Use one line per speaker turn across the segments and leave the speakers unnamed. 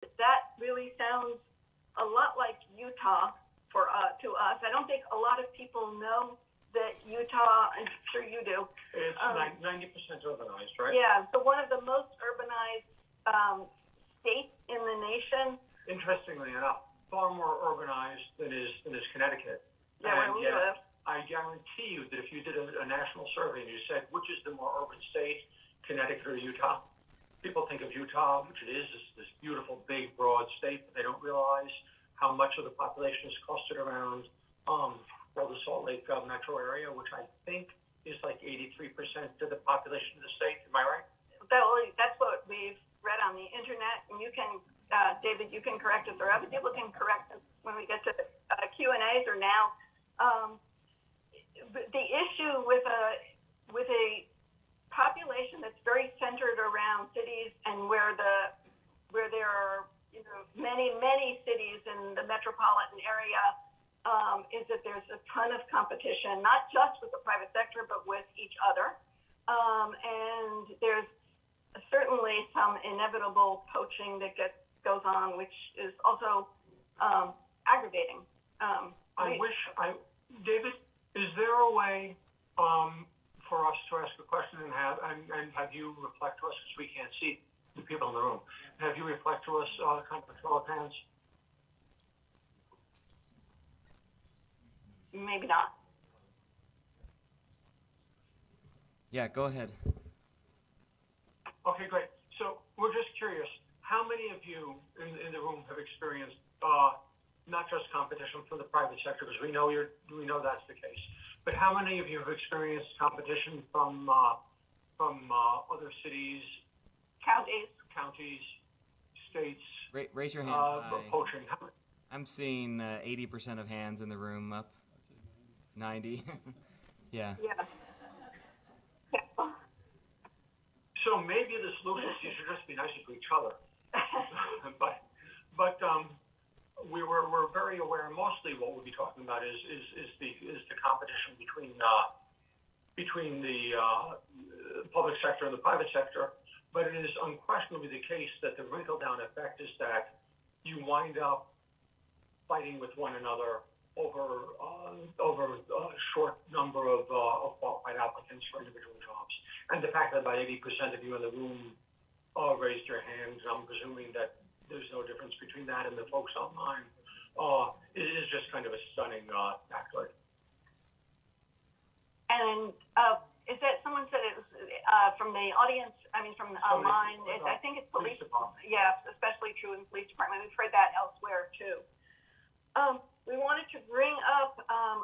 that really sounds a lot like Utah to us. I don't think a lot of people know that Utah, I'm sure you do.
It's 90% urbanized, right?
Yeah, so one of the most urbanized states in the nation.
Interestingly enough, far more urbanized than is Connecticut.
Yeah, where we live.
I guarantee you that if you did a national survey and you said, which is the more urban state, Connecticut or Utah, people think of Utah, which it is this beautiful, big, broad state, but they don't realize how much of the population is clustered around the Salt Lake metro area, which I think is like 83% of the population of the state. Am I right?
That's what we've read on the internet, and you can, David, you can correct us, or other people can correct us when we get to Q&As or now. The issue with a population that's very centered around cities and where there are many cities in the metropolitan area is that there's a ton of competition, not just with the private sector, but with each other. And there's certainly some inevitable poaching that goes on, which is also aggravating.
David, is there a way for us to ask a question and have you reflect to us, because we can't see the people in the room, have you reflect to us kind of a show of hands?
Maybe not.
Yeah, go ahead.
Okay, great. So we're just curious, how many of you in the room have experienced not just competition from the private sector, because we know that's the case, but how many of you have experienced competition from other cities, counties, states?
Raise your hands high.
Poaching.
I'm seeing 80% of hands in the room up. 90. Yeah.
So maybe the solution is you should just be nicer to each other. but we're very aware. Mostly, what we'll be talking about is the competition between the public sector and the private sector. But it is unquestionably the case that the wrinkle down effect is that you wind up fighting with one another over a short number of qualified applicants for individual jobs. And the fact that about 80% of you in the room raised your hands, I'm presuming that there's no difference between that and the folks online. It is just kind of a stunning factoid.
And is that someone said it was from the audience? I mean, from online. I think it's police department. Yeah, especially true in the police department. We've heard that elsewhere too. We wanted to bring up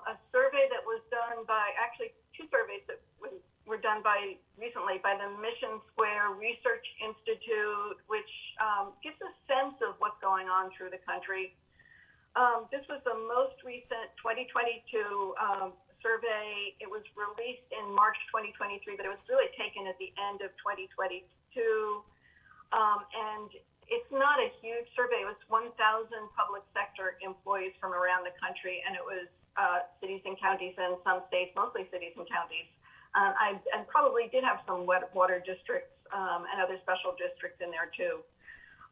a survey that was done by, actually two surveys that were done recently by the Mission Square Research Institute, which gives a sense of what's going on through the country. This was the most recent 2022 survey. It was released in March 2023, but it was really taken at the end of 2022. And it's not a huge survey. It was 1,000 public sector employees from around the country, and it was cities and counties and some states, mostly cities and counties. And probably did have some water districts and other special districts in there too.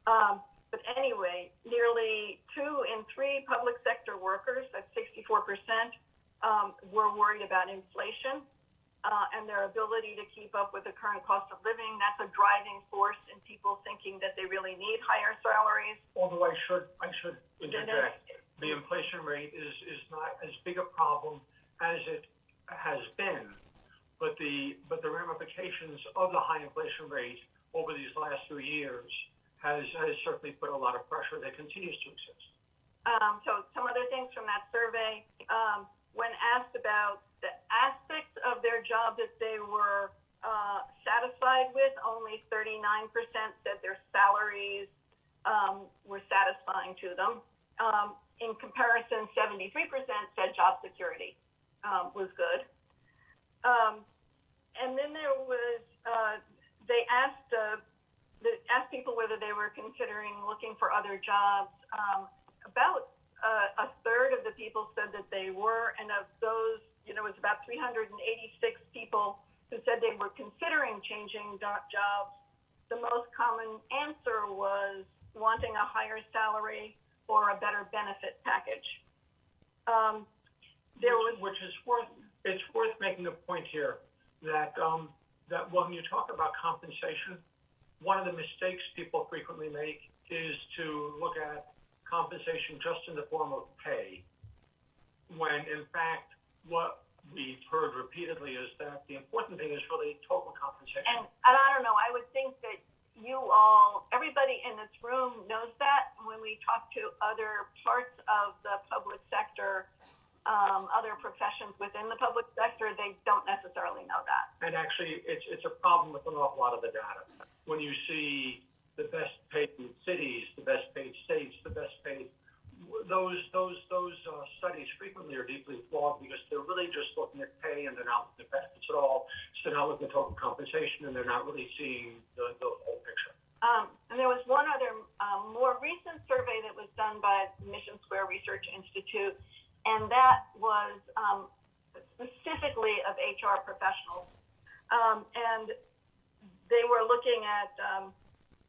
But anyway, nearly 2 in 3 public sector workers, that's 64%, were worried about inflation and their ability to keep up with the current cost of living. That's a driving force in people thinking that they really need higher salaries.
Although I should interject, the inflation rate is not as big a problem as it has been, but the ramifications of the high inflation rate over these last few years has certainly put a lot of pressure that continues to exist.
So some other things from that survey, when asked about the aspects of their job that they were satisfied with, only 39% said their salaries were satisfying to them. In comparison, 73% said job security was good. And then there was, they asked people whether they were considering looking for other jobs. About a third of the people said that they were, and of those, it was about 386 people who said they were considering changing jobs. The most common answer was wanting a higher salary or a better benefit package.
It's worth making a point here that that when you talk about compensation, one of the mistakes people frequently make is to look at compensation just in the form of pay, when in fact what we've heard repeatedly is that the important thing is really total compensation.
And I don't know, I would think that everybody in this room knows that. When we talk to other parts of the public sector, other professions within the public sector, they don't necessarily know that.
And actually, it's a problem with an awful lot of the data. When you see the best paid cities, the best paid states, the best paid, those studies frequently are deeply flawed because they're really just looking at pay and they're not looking at benefits at all. So they're not looking at total compensation and they're not really seeing the whole picture.
And there was one other more recent survey that was done by Mission Square Research Institute, and that was specifically of HR professionals. And they were looking at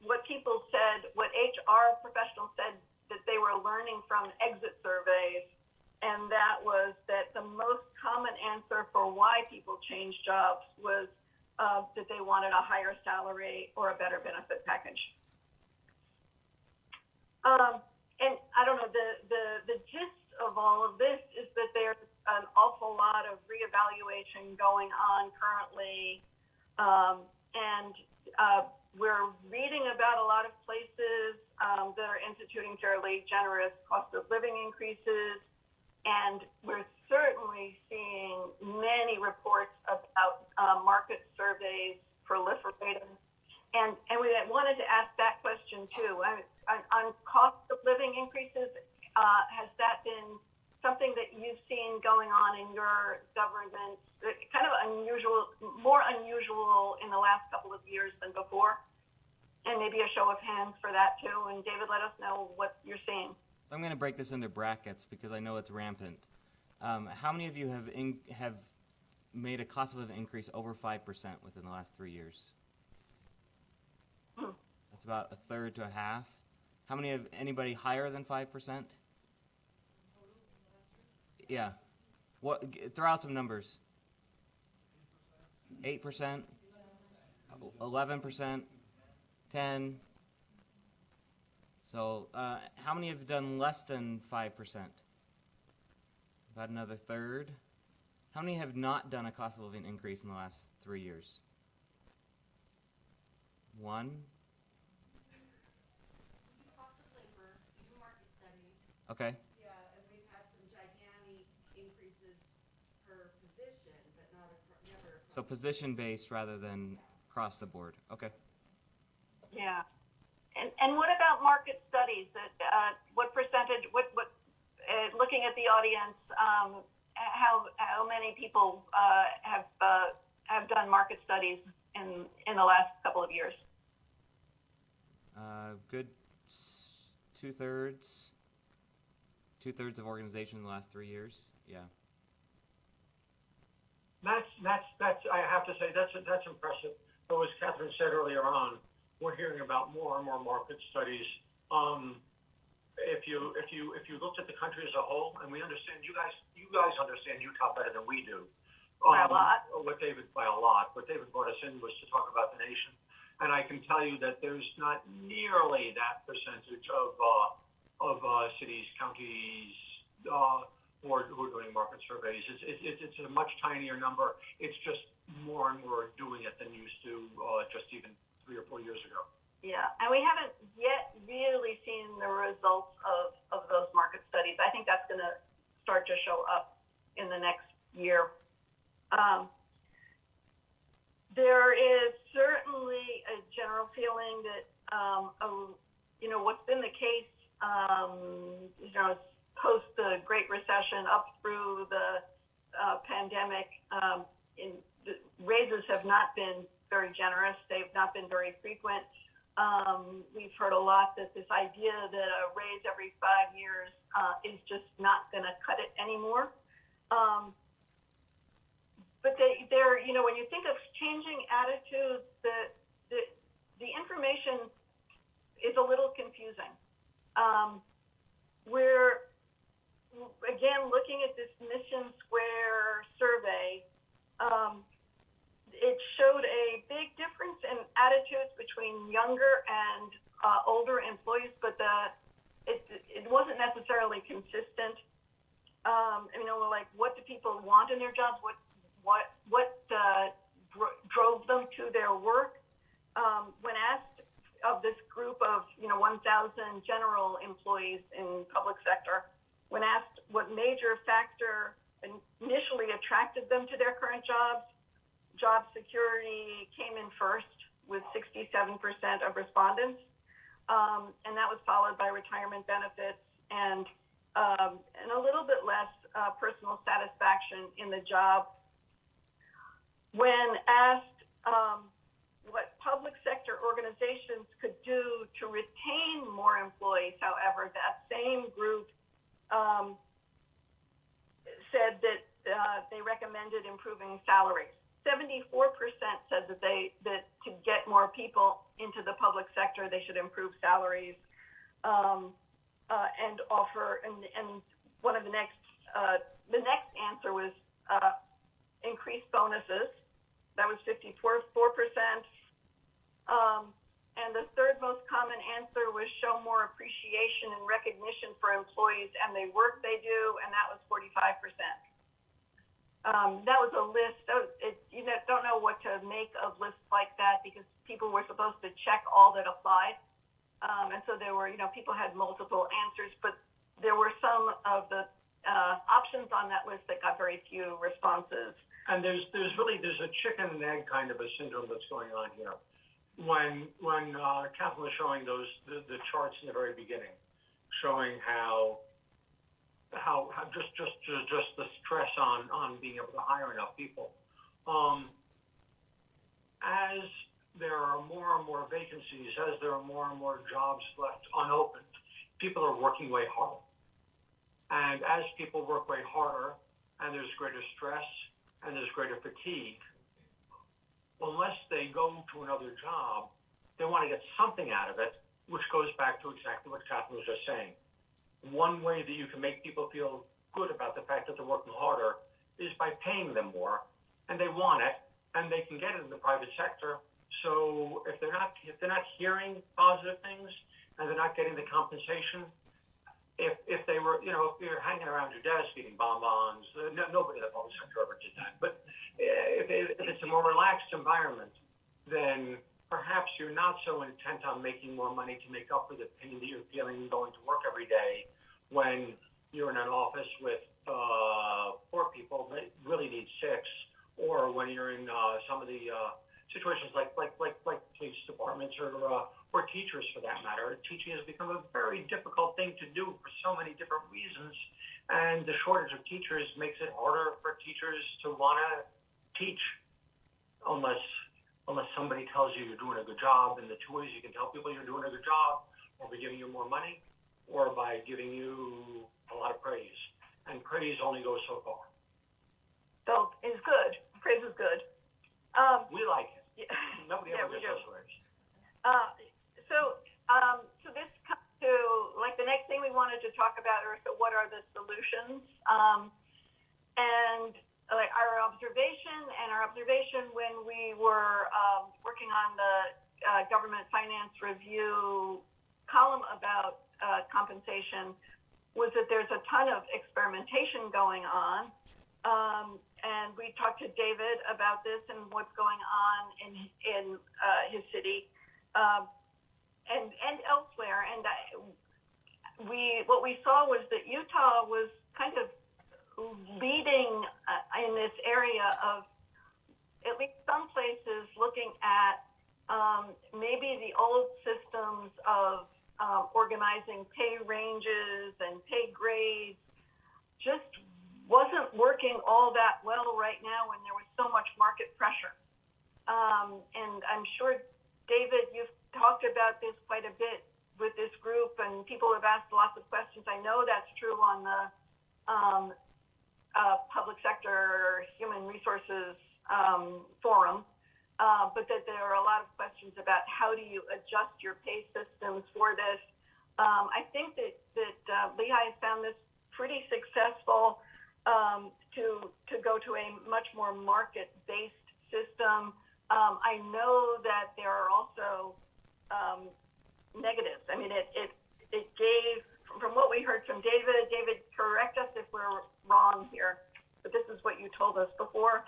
what people said, what HR professionals said that they were learning from exit surveys, and that was that the most common answer for why people changed jobs was that they wanted a higher salary or a better benefit package. And I don't know, the gist of all of this is that there's an awful lot of reevaluation going on currently, and we're reading about a lot of places that are instituting fairly generous cost of living increases, and we're certainly seeing many reports about market surveys proliferating. And we wanted to ask that question too. On cost of living increases, has that been something that you've seen going on in your government, kind of more unusual in the last couple of years than before? And maybe a show of hands for that too. And David, let us know what you're seeing.
So I'm going to break this into brackets because I know it's rampant. How many of you have made a cost of living increase over 5% within the last 3 years? That's about a third to a half. How many have anybody higher than 5%? Yeah. Throw out some numbers. 8%? 11%? 10? So how many have done less than 5%? About another third. How many have not done a cost of living increase in the last 3 years? 1?
Cost of labor, new market study.
Okay.
Yeah, and we've had some gigantic increases per position, but never.
So position-based rather than across the board. Okay.
Yeah. And what about market studies? What percentage, looking at the audience, how many people have done market studies in the last couple of years?
Good two-thirds of organizations in the last 3 years. Yeah.
That's I have to say that's impressive. But as Catherine said earlier on, we're hearing about more and more market studies. If you looked at the country as a whole, and we understand you guys understand Utah better than we do.
By a lot.
By a lot. What David brought us in was to talk about the nation, and I can tell you that there's not nearly that percentage of cities, counties who are doing market surveys. It's a much tinier number. It's just more and more doing it than used to just even 3 or 4 years ago.
Yeah, and we haven't yet really seen the results of those market studies. I think that's going to start to show up in the next year. There is certainly a general feeling that, what's been the case, post the Great Recession up through the pandemic, raises have not been very generous. They've not been very frequent. We've heard a lot that this idea that a raise every 5 years is just not going to cut it anymore. But when you think of changing attitudes, the information is a little confusing. We're, again, looking at this Mission Square survey. It showed a big difference in attitudes between younger and older employees, but it wasn't necessarily consistent. Like, what do people want in their jobs? What drove them to their work? When asked of this group of 1,000 general employees in public sector, when asked what major factor initially attracted them to their current jobs, job security came in first with 67% of respondents, and that was followed by retirement benefits and a little bit less personal satisfaction in the job. When asked what public sector organizations could do to retain more employees, however, that same group said that they recommended improving salaries. 74% said that to get more people into the public sector, they should improve salaries and offer. And one of the next answer was increased bonuses. That was 54%. And the third most common answer was show more appreciation and recognition for employees and the work they do, and that was 45%. That was a list. You don't know what to make of lists like that because people were supposed to check all that applied. And so there were, people had multiple answers, but there were some of the options on that list that got very few responses.
And there's a chicken and egg kind of a syndrome that's going on here. When Catherine was showing the charts in the very beginning, showing how just the stress on being able to hire enough people. As there are more and more vacancies, as there are more and more jobs left unopened, people are working way harder. And as people work way harder, and there's greater stress, and there's greater fatigue, unless they go to another job, they want to get something out of it, which goes back to exactly what Catherine was just saying. One way that you can make people feel good about the fact that they're working harder is by paying them more, and they want it, and they can get it in the private sector. So if they're not hearing positive things and they're not getting the compensation, if they were, if you're hanging around your desk eating bonbons, nobody in the public sector ever did that. But if it's a more relaxed environment, then perhaps you're not so intent on making more money to make up for the pain that you're feeling going to work every day when you're in an office with 4 people that really need 6, or when you're in some of the situations like police departments or teachers for that matter. Teaching has become a very difficult thing to do for so many different reasons, and the shortage of teachers makes it harder for teachers to want to teach unless somebody tells you you're doing a good job. And the two ways you can tell people you're doing a good job are by giving you more money or by giving you a lot of praise. And praise only goes so far.
So it's good. Praise is good.
We like it.
Yeah.
Nobody ever gets us praise. So this comes to like the next thing we wanted to talk about are what are the solutions? And like our observation when we were working on the government finance review column about compensation was that there's a ton of experimentation going on. And we talked to David about this and what's going on in his city and elsewhere. And what we saw was that Utah was kind of leading in this area of at least some places looking at maybe the old systems of organizing pay ranges and pay grades just wasn't working all that well right now when there was so much market pressure. And I'm sure, David, you've talked about this quite a bit with this group, and people have asked lots of questions. I know that's true on the public sector human resources forum, but that there are a lot of questions about how do you adjust your pay systems for this.
I think that Lehigh has found this pretty successful to go to a much more market-based system. I know that there are also negatives. I mean, it gave, from what we heard from David, correct us if we're wrong here, but this is what you told us before.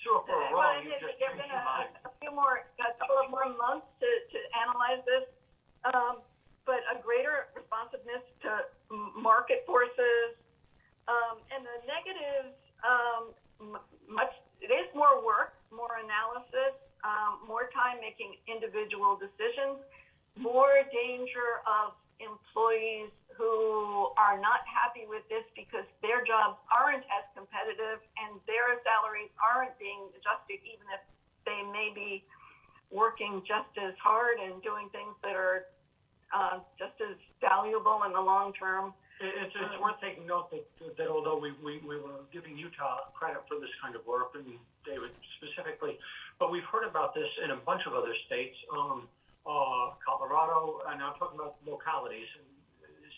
So if we're wrong, you just
give
changed your mind.
a couple of more months to analyze this, but a greater responsiveness to market forces, and the negatives, it is more work, more analysis, more time making individual decisions, more danger of employees who are not happy with this because their jobs aren't as competitive and their salaries aren't being adjusted, even if they may be working just as hard and doing things that are just as valuable in the long term.
It's worth taking note that although we were giving Utah credit for this kind of work, and David specifically, but we've heard about this in a bunch of other states, Colorado, and I'm talking about localities,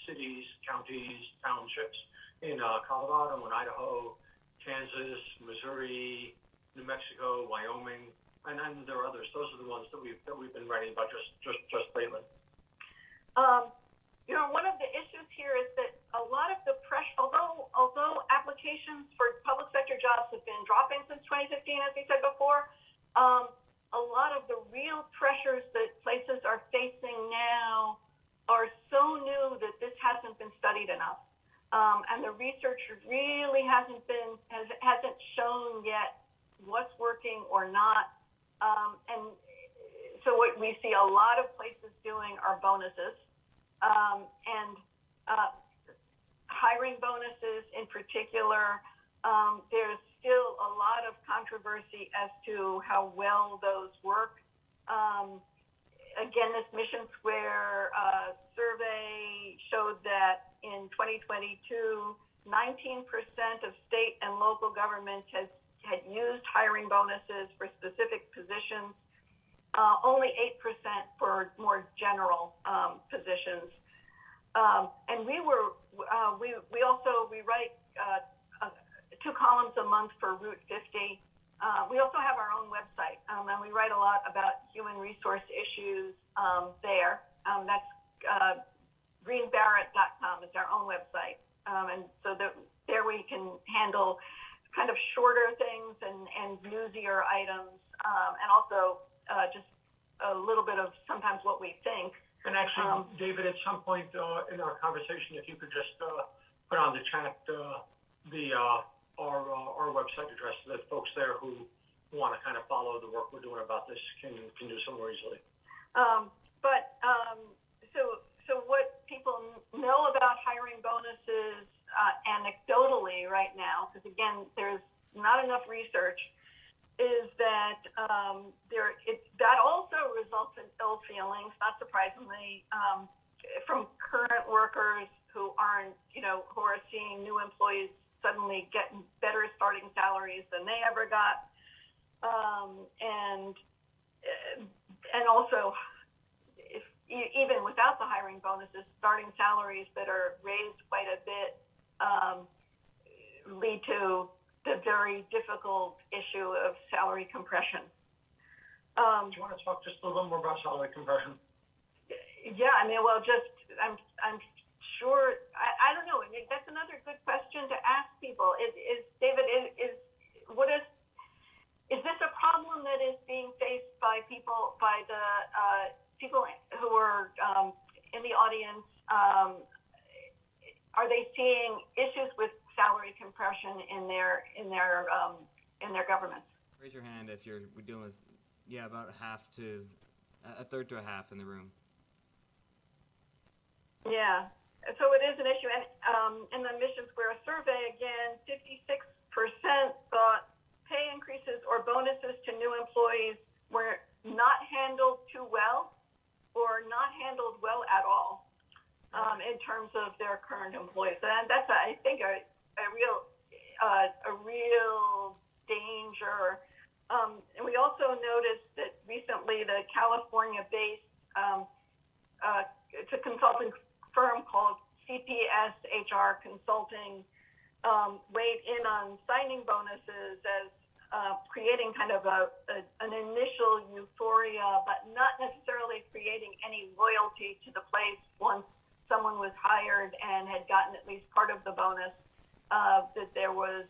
cities, counties, townships in Colorado and Idaho, Kansas, Missouri, New Mexico, Wyoming, and there are others. Those are the ones that we've been writing about just lately.
One of the issues here is that a lot of the pressure, although applications for public sector jobs have been dropping since 2015, as we said before, a lot of the real pressures that places are facing now are so new that this hasn't been studied enough, and the research really hasn't shown yet what's working or not, and so what we see a lot of places doing are bonuses. And hiring bonuses in particular, there's still a lot of controversy as to how well those work. Again, this Mission Square survey showed that in 2022, 19% of state and local governments had used hiring bonuses for specific positions. Only 8% for more general positions, and we write 2 columns a month for Route 50. We also have our own website, and we write a lot about human resource issues there. That's greenbarrett.com is our own website, and so there we can handle kind of shorter things and newsier items, and also just a little bit of sometimes what we think.
And actually, David, at some point in our conversation, if you could just put on the chat our website address so that folks there who want to kind of follow the work we're doing about this can do so more easily. So what people know about hiring bonuses anecdotally right now, because again, there's not enough research, is that that also results in ill feelings, not surprisingly, from current workers who aren't, who are seeing new employees suddenly getting better starting salaries than they ever got, and also, even without the hiring bonuses, starting salaries that are raised quite a bit lead to the very difficult issue of salary compression. Do you want to talk just a little more about salary compression?
Yeah, I mean, well, I'm sure, I don't know. I mean, that's another good question to ask people. David, is this a problem that is being faced by the people who are in the audience? Are they seeing issues with salary compression in their governments?
Raise your hand if we're dealing with, about a third to a half in the room.
Yeah, so it is an issue. And in the Mission Square survey, again, 56% thought pay increases or bonuses to new employees were not handled too well or not handled well at all in terms of their current employees. And that's, I think, a real danger. And we also noticed that recently the California-based it's a consulting firm called CPS HR Consulting, weighed in on signing bonuses as creating kind of an initial euphoria, but not necessarily creating any loyalty to the place once someone was hired and had gotten at least part of the bonus, that there was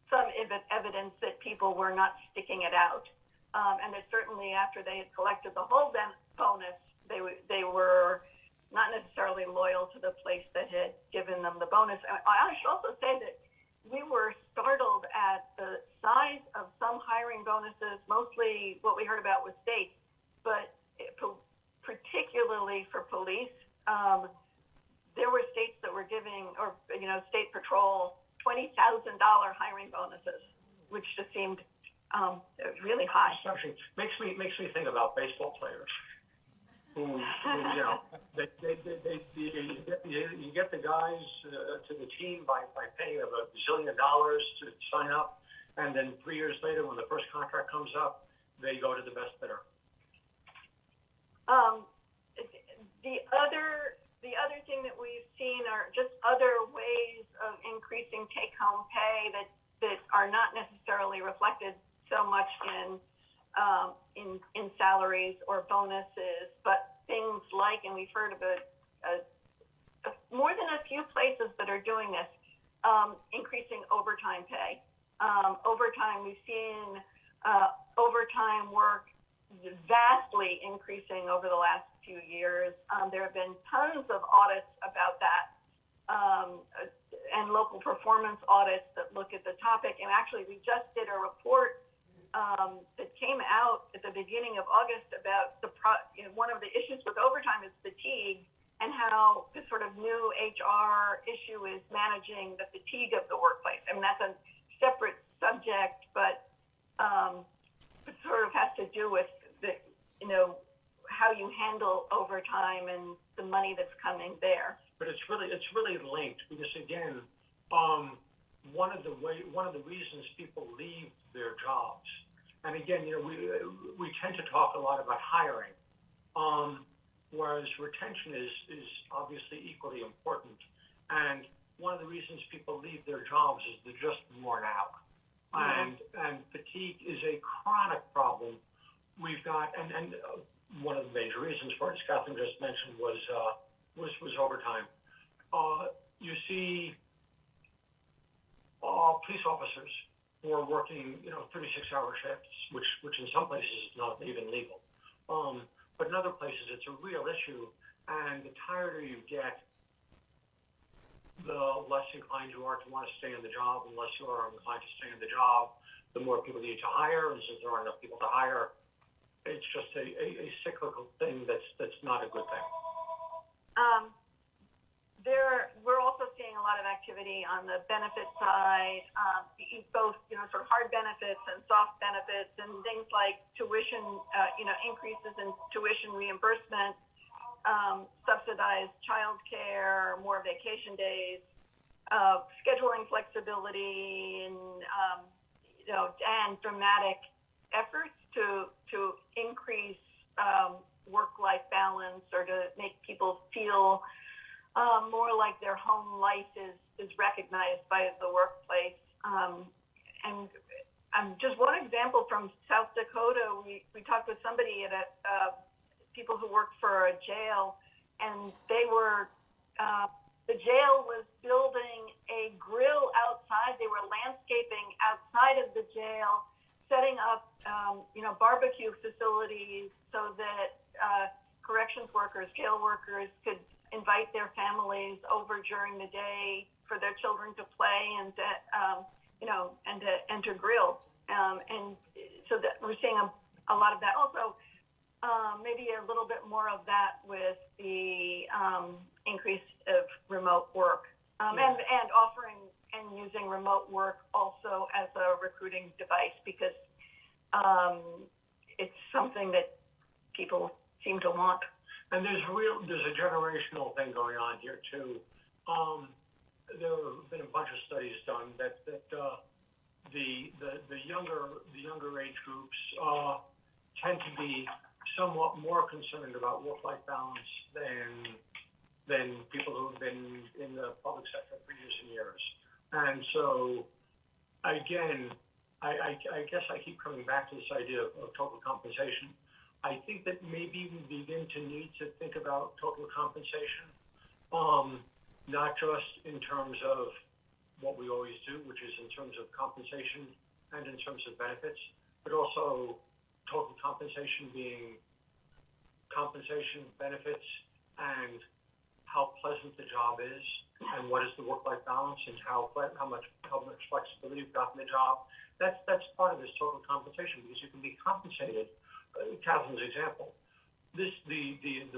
some evidence that people were not sticking it out. And that certainly after they had collected the whole bonus, they were not necessarily loyal to the place that had given them the bonus. I should also say that we were startled at the size of some hiring bonuses. Mostly what we heard about was states, but particularly for police, there were states that were giving, or state patrol, $20,000 hiring bonuses, which just seemed really high.
Actually, makes me think about baseball players who you get the guys to the team by paying them $1 zillion to sign up, and then 3 years later, when the first contract comes up, they go to the best bidder. The other thing that we've seen are just other ways of increasing take-home pay that are not necessarily reflected so much in salaries or bonuses, but things like, and we've heard of more than a few places that are doing this, increasing overtime pay. Overtime, we've seen overtime work vastly increasing over the last few years. There have been tons of audits about that, and local performance audits that look at the topic. And actually, we just did a report that came out at the beginning of August about one of the issues with overtime is fatigue, and how this sort of new HR issue is managing the fatigue of the workplace. I mean, that's a separate subject, but it sort of has to do with how you handle overtime and the money that's coming there. But it's really linked, because again, one of the reasons people leave their jobs, and again, we tend to talk a lot about hiring, whereas retention is obviously equally important. And one of the reasons people leave their jobs is they're just worn out. Mm-hmm. And fatigue is a chronic problem. We've got, and one of the major reasons for it, as Catherine just mentioned, was overtime. You see police officers who are working, 36-hour shifts, which in some places is not even legal. But in other places, it's a real issue. And the tireder you get, the less inclined you are to want to stay in the job. And the less you are inclined to stay in the job, the more people you need to hire. And since there aren't enough people to hire, it's just a cyclical thing that's not a good thing. We're also seeing a lot of activity on the benefit side, both sort of hard benefits and soft benefits, and things like tuition, increases in tuition reimbursement, subsidized childcare, more vacation days, scheduling flexibility, and dramatic efforts to increase work-life balance, or to make people feel more like their home life is recognized by the workplace. And just one example from South Dakota, we talked with somebody at people who work for a jail, and they were the jail was building a grill outside. They were landscaping outside of the jail, setting up barbecue facilities so that corrections workers, jail workers could invite their families over during the day for their children to play and to grill. And so that we're seeing a lot of that. Also, maybe a little bit more of that with the increase of remote work, and offering and using remote work also as a recruiting device, because it's something that people seem to want. And there's a generational thing going on here too. There have been a bunch of studies done that the younger age groups tend to be somewhat more concerned about work-life balance than than people who've been in the public sector for years and years. And so, again, I guess I keep coming back to this idea of total compensation. I think that maybe we begin to need to think about total compensation, not just in terms of what we always do, which is in terms of compensation and in terms of benefits, but also total compensation being compensation, benefits, and how pleasant the job is, and what is the work-life balance, and how much flexibility you've got in the job. That's part of this total compensation, because you can be compensated. Catherine's example, the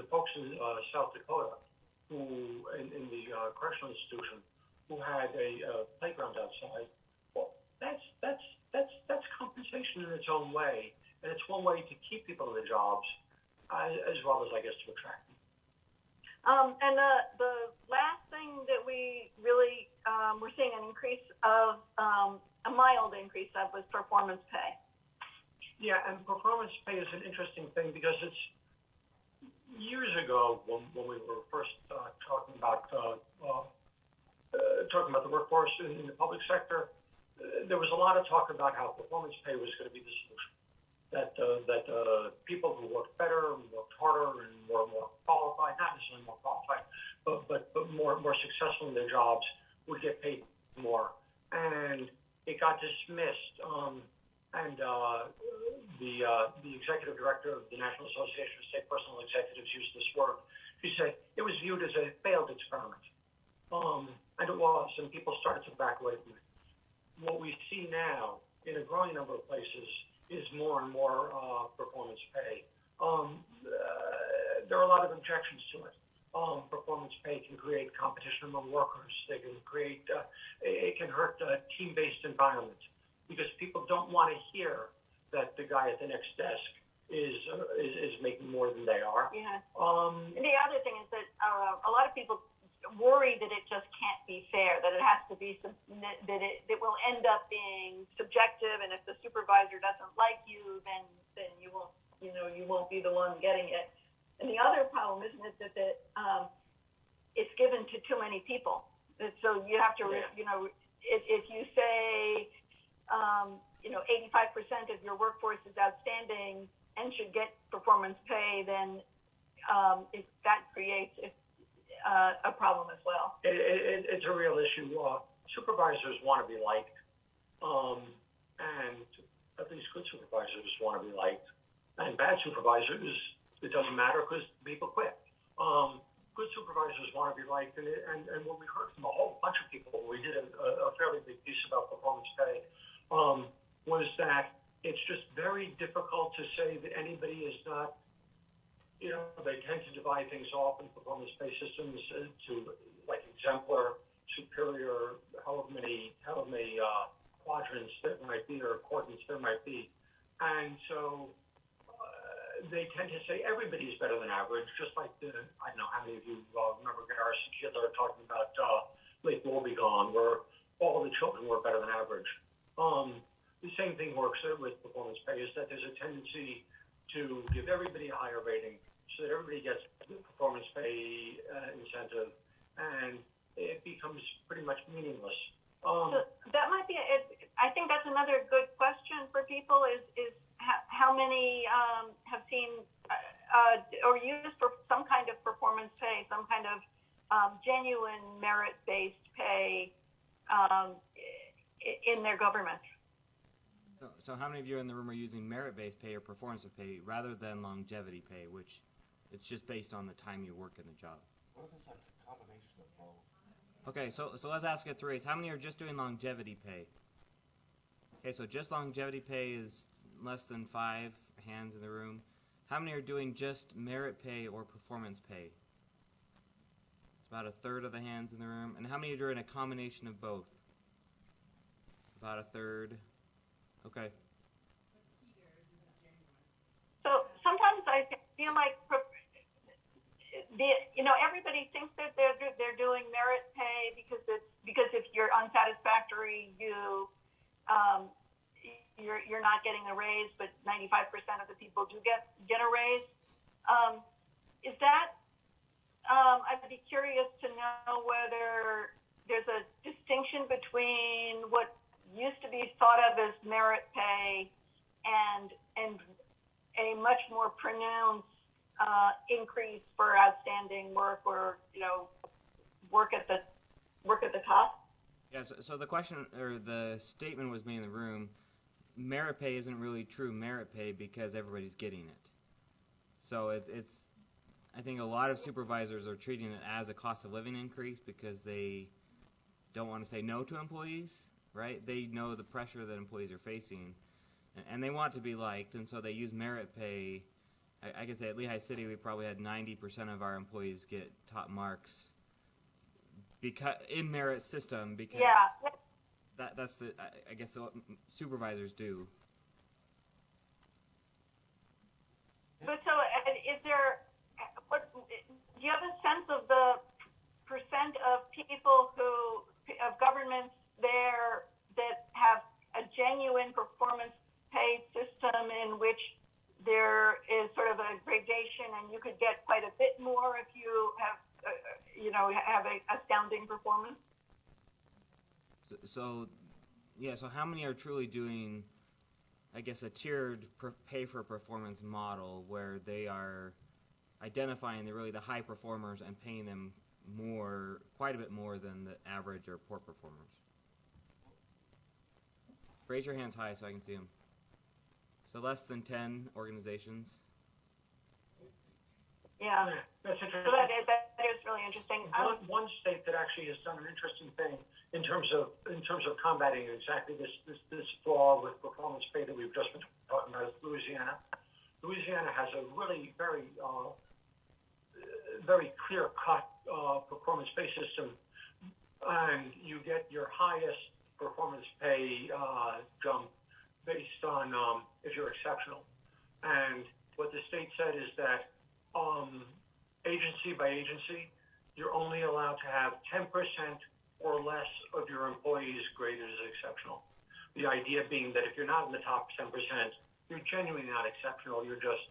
folks in South Dakota who in the correctional institution who had a playground outside. Well, that's compensation in its own way, and it's one way to keep people in the jobs, as well as, I guess, to attract them.
And the last thing that we really we're seeing an increase of a mild increase of was performance pay.
Yeah, and performance pay is an interesting thing, because it's years ago when we were first talking about the workforce in the public sector, there was a lot of talk about how performance pay was going to be the solution. That people who worked better, and worked harder, and were more qualified, not necessarily more qualified, but more successful in their jobs would get paid more. And it got dismissed. And the executive director of the National Association of State Personnel Executives used this word. She said it was viewed as a failed experiment. And it was, and people started to back away from it. What we see now in a growing number of places is more and more performance pay. There are a lot of objections to it. Performance pay can create competition among workers. They can create, it can hurt a team-based environment, because people don't want to hear that the guy at the next desk is making more than they are.
Yeah. And the other thing is that a lot of people worry that it just can't be fair, that it has to be, that it will end up being subjective, and if the supervisor doesn't like you, then you won't be the one getting it. And the other problem, isn't it, that it's given to too many people. So you have to, if you say, 85% of your workforce is outstanding and should get performance pay, then that creates a problem as well.
It's a real issue. Supervisors want to be liked, and at least good supervisors want to be liked. And bad supervisors, it doesn't matter, because people quit. Good supervisors want to be liked, and what we heard from a whole bunch of people, we did a fairly big piece about performance pay, was that it's just very difficult to say that anybody is not, they tend to divide things off in performance pay systems to like exemplar, superior, however many quadrants there might be, or quadrants there might be. And so they tend to say everybody's better than average, just like I don't know how many of you remember Garrison Keillor talking about Lake Wobegon, where all the children were better than average. The same thing works with performance pay, is that there's a tendency to give everybody a higher rating so that everybody gets the performance pay incentive, and it becomes pretty much meaningless.
So that might be, I think that's another good question for people is how many have seen or used for some kind of performance pay, some kind of genuine merit-based pay in their government.
So how many of you in the room are using merit-based pay or performance pay rather than longevity pay, which it's just based on the time you work in the job?
What if it's like a combination of both?
Okay, so let's ask it three ways. How many are just doing longevity pay? Okay, so just longevity pay is less than 5 hands in the room. How many are doing just merit pay or performance pay? It's about a third of the hands in the room. And how many are doing a combination of both? About a third. Okay.
So sometimes I feel like everybody thinks that they're doing merit pay because if you're unsatisfactory, you're not getting a raise, but 95% of the people do get a raise. Is that I'd be curious to know whether there's a distinction between what used to be thought of as merit pay and a much more pronounced increase for outstanding work, or work at the top.
Yeah. So the question or the statement was made in the room. Merit pay isn't really true merit pay because everybody's getting it. So it's I think a lot of supervisors are treating it as a cost of living increase because they don't want to say no to employees, right? They know the pressure that employees are facing, and they want to be liked, and so they use merit pay. I can say at Lehigh City we probably had 90% of our employees get top marks because in merit system because that's the I guess what supervisors do.
But so, is there? Do you have a sense of the percent of people of governments there that have a genuine performance pay system in which there is sort of a gradation, and you could get quite a bit more if you have, have a astounding performance?
So how many are truly doing, I guess, a tiered pay for performance model where they are identifying the high performers and paying them quite a bit more than the average or poor performers? Raise your hands high so I can see them. So less than 10 organizations.
Yeah.
That's interesting.
So that is really interesting.
One state that actually has done an interesting thing in terms of combating exactly this flaw with performance pay that we've just been talking about is Louisiana. Louisiana has a really very clear-cut performance pay system, and you get your highest performance pay jump based on if you're exceptional. And what the state said is that agency by agency, you're only allowed to have 10% or less of your employees graded as exceptional. The idea being that if you're not in the top 10%, you're genuinely not exceptional. You're just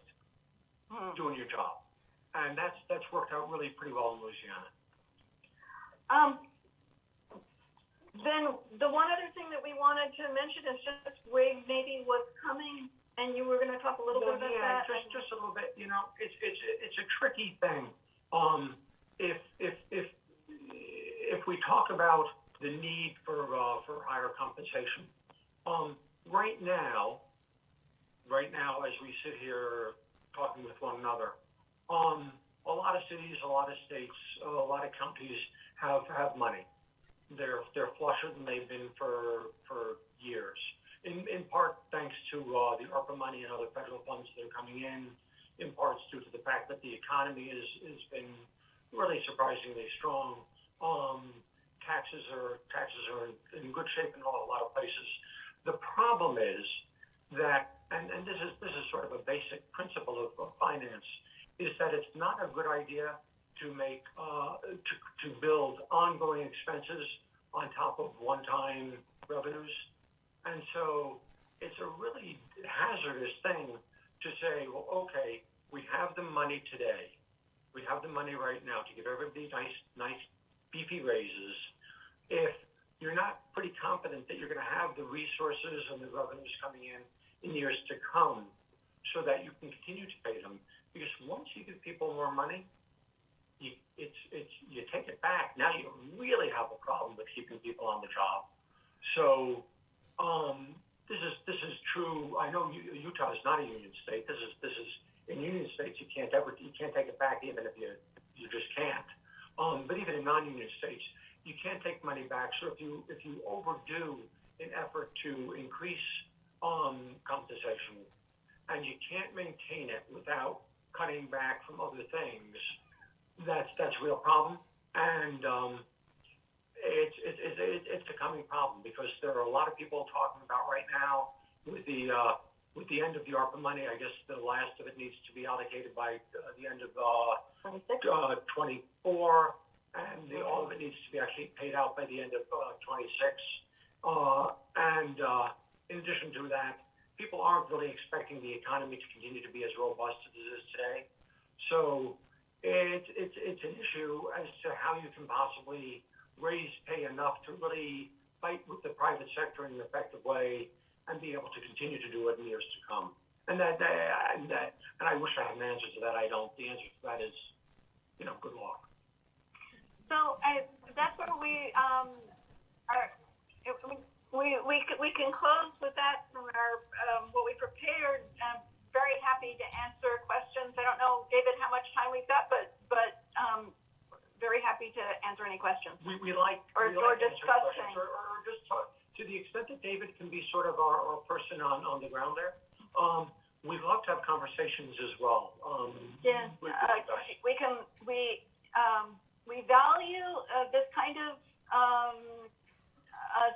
doing your job, and that's worked out really pretty well in Louisiana.
Then the one other thing that we wanted to mention is just maybe what's coming, and you were going to talk a little bit about that.
Just a little bit. It's a tricky thing. If we talk about the need for higher compensation, right now, as we sit here talking with one another, a lot of cities, a lot of states, a lot of counties have money. They're flusher than they've been for years. In part thanks to the ARPA money and other federal funds that are coming in parts due to the fact that the economy has been really surprisingly strong. Taxes are in good shape in a lot of places. The problem is that, and this is sort of a basic principle of finance, is that it's not a good idea to make to build ongoing expenses on top of one-time revenues. And so it's a really hazardous thing to say, well, okay, we have the money today. We have the money right now to give everybody nice beefy raises. If you're not pretty confident that you're going to have the resources and the revenues coming in years to come so that you can continue to pay them, because once you give people more money, you take it back. Now you really have a problem with keeping people on the job. So this is true. I know Utah is not a union state. This is in union states you can't take it back, even if you just can't. But even in non-union states, you can't take money back. So if you overdo an effort to increase compensation, and you can't maintain it without cutting back from other things, that's a real problem. And it's a coming problem, because there are a lot of people talking about right now with the end of the ARPA money. I guess the last of it needs to be allocated by the end of 24, and all of it needs to be actually paid out by the end of 26. And in addition to that, people aren't really expecting the economy to continue to be as robust as it is today. So it's an issue as to how you can possibly raise pay enough to really fight with the private sector in an effective way and be able to continue to do it in years to come. And and I wish I had an answer to that. I don't. The answer to that is, good luck.
So that's where we are. We can close with that from our what we prepared. I'm very happy to answer questions. I don't know, David, how much time we've got, but very happy to answer any questions.
We like
discuss
questions,
things.
or just talk to the extent that David can be sort of our person on the ground there. We'd love to have conversations as well.
Yeah, we value this kind of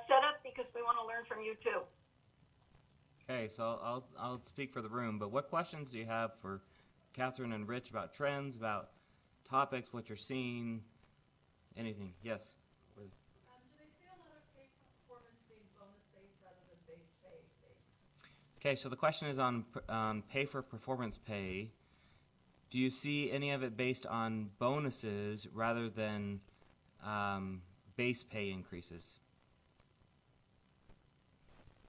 setup because we want to learn from you too.
Okay, so I'll speak for the room, but what questions do you have for Catherine and Rich about trends, about topics, what you're seeing, anything? Yes?
Do they see a lot of pay for performance being bonus-based rather than base pay-based?
Okay, so the question is on pay for performance pay. Do you see any of it based on bonuses rather than base pay increases?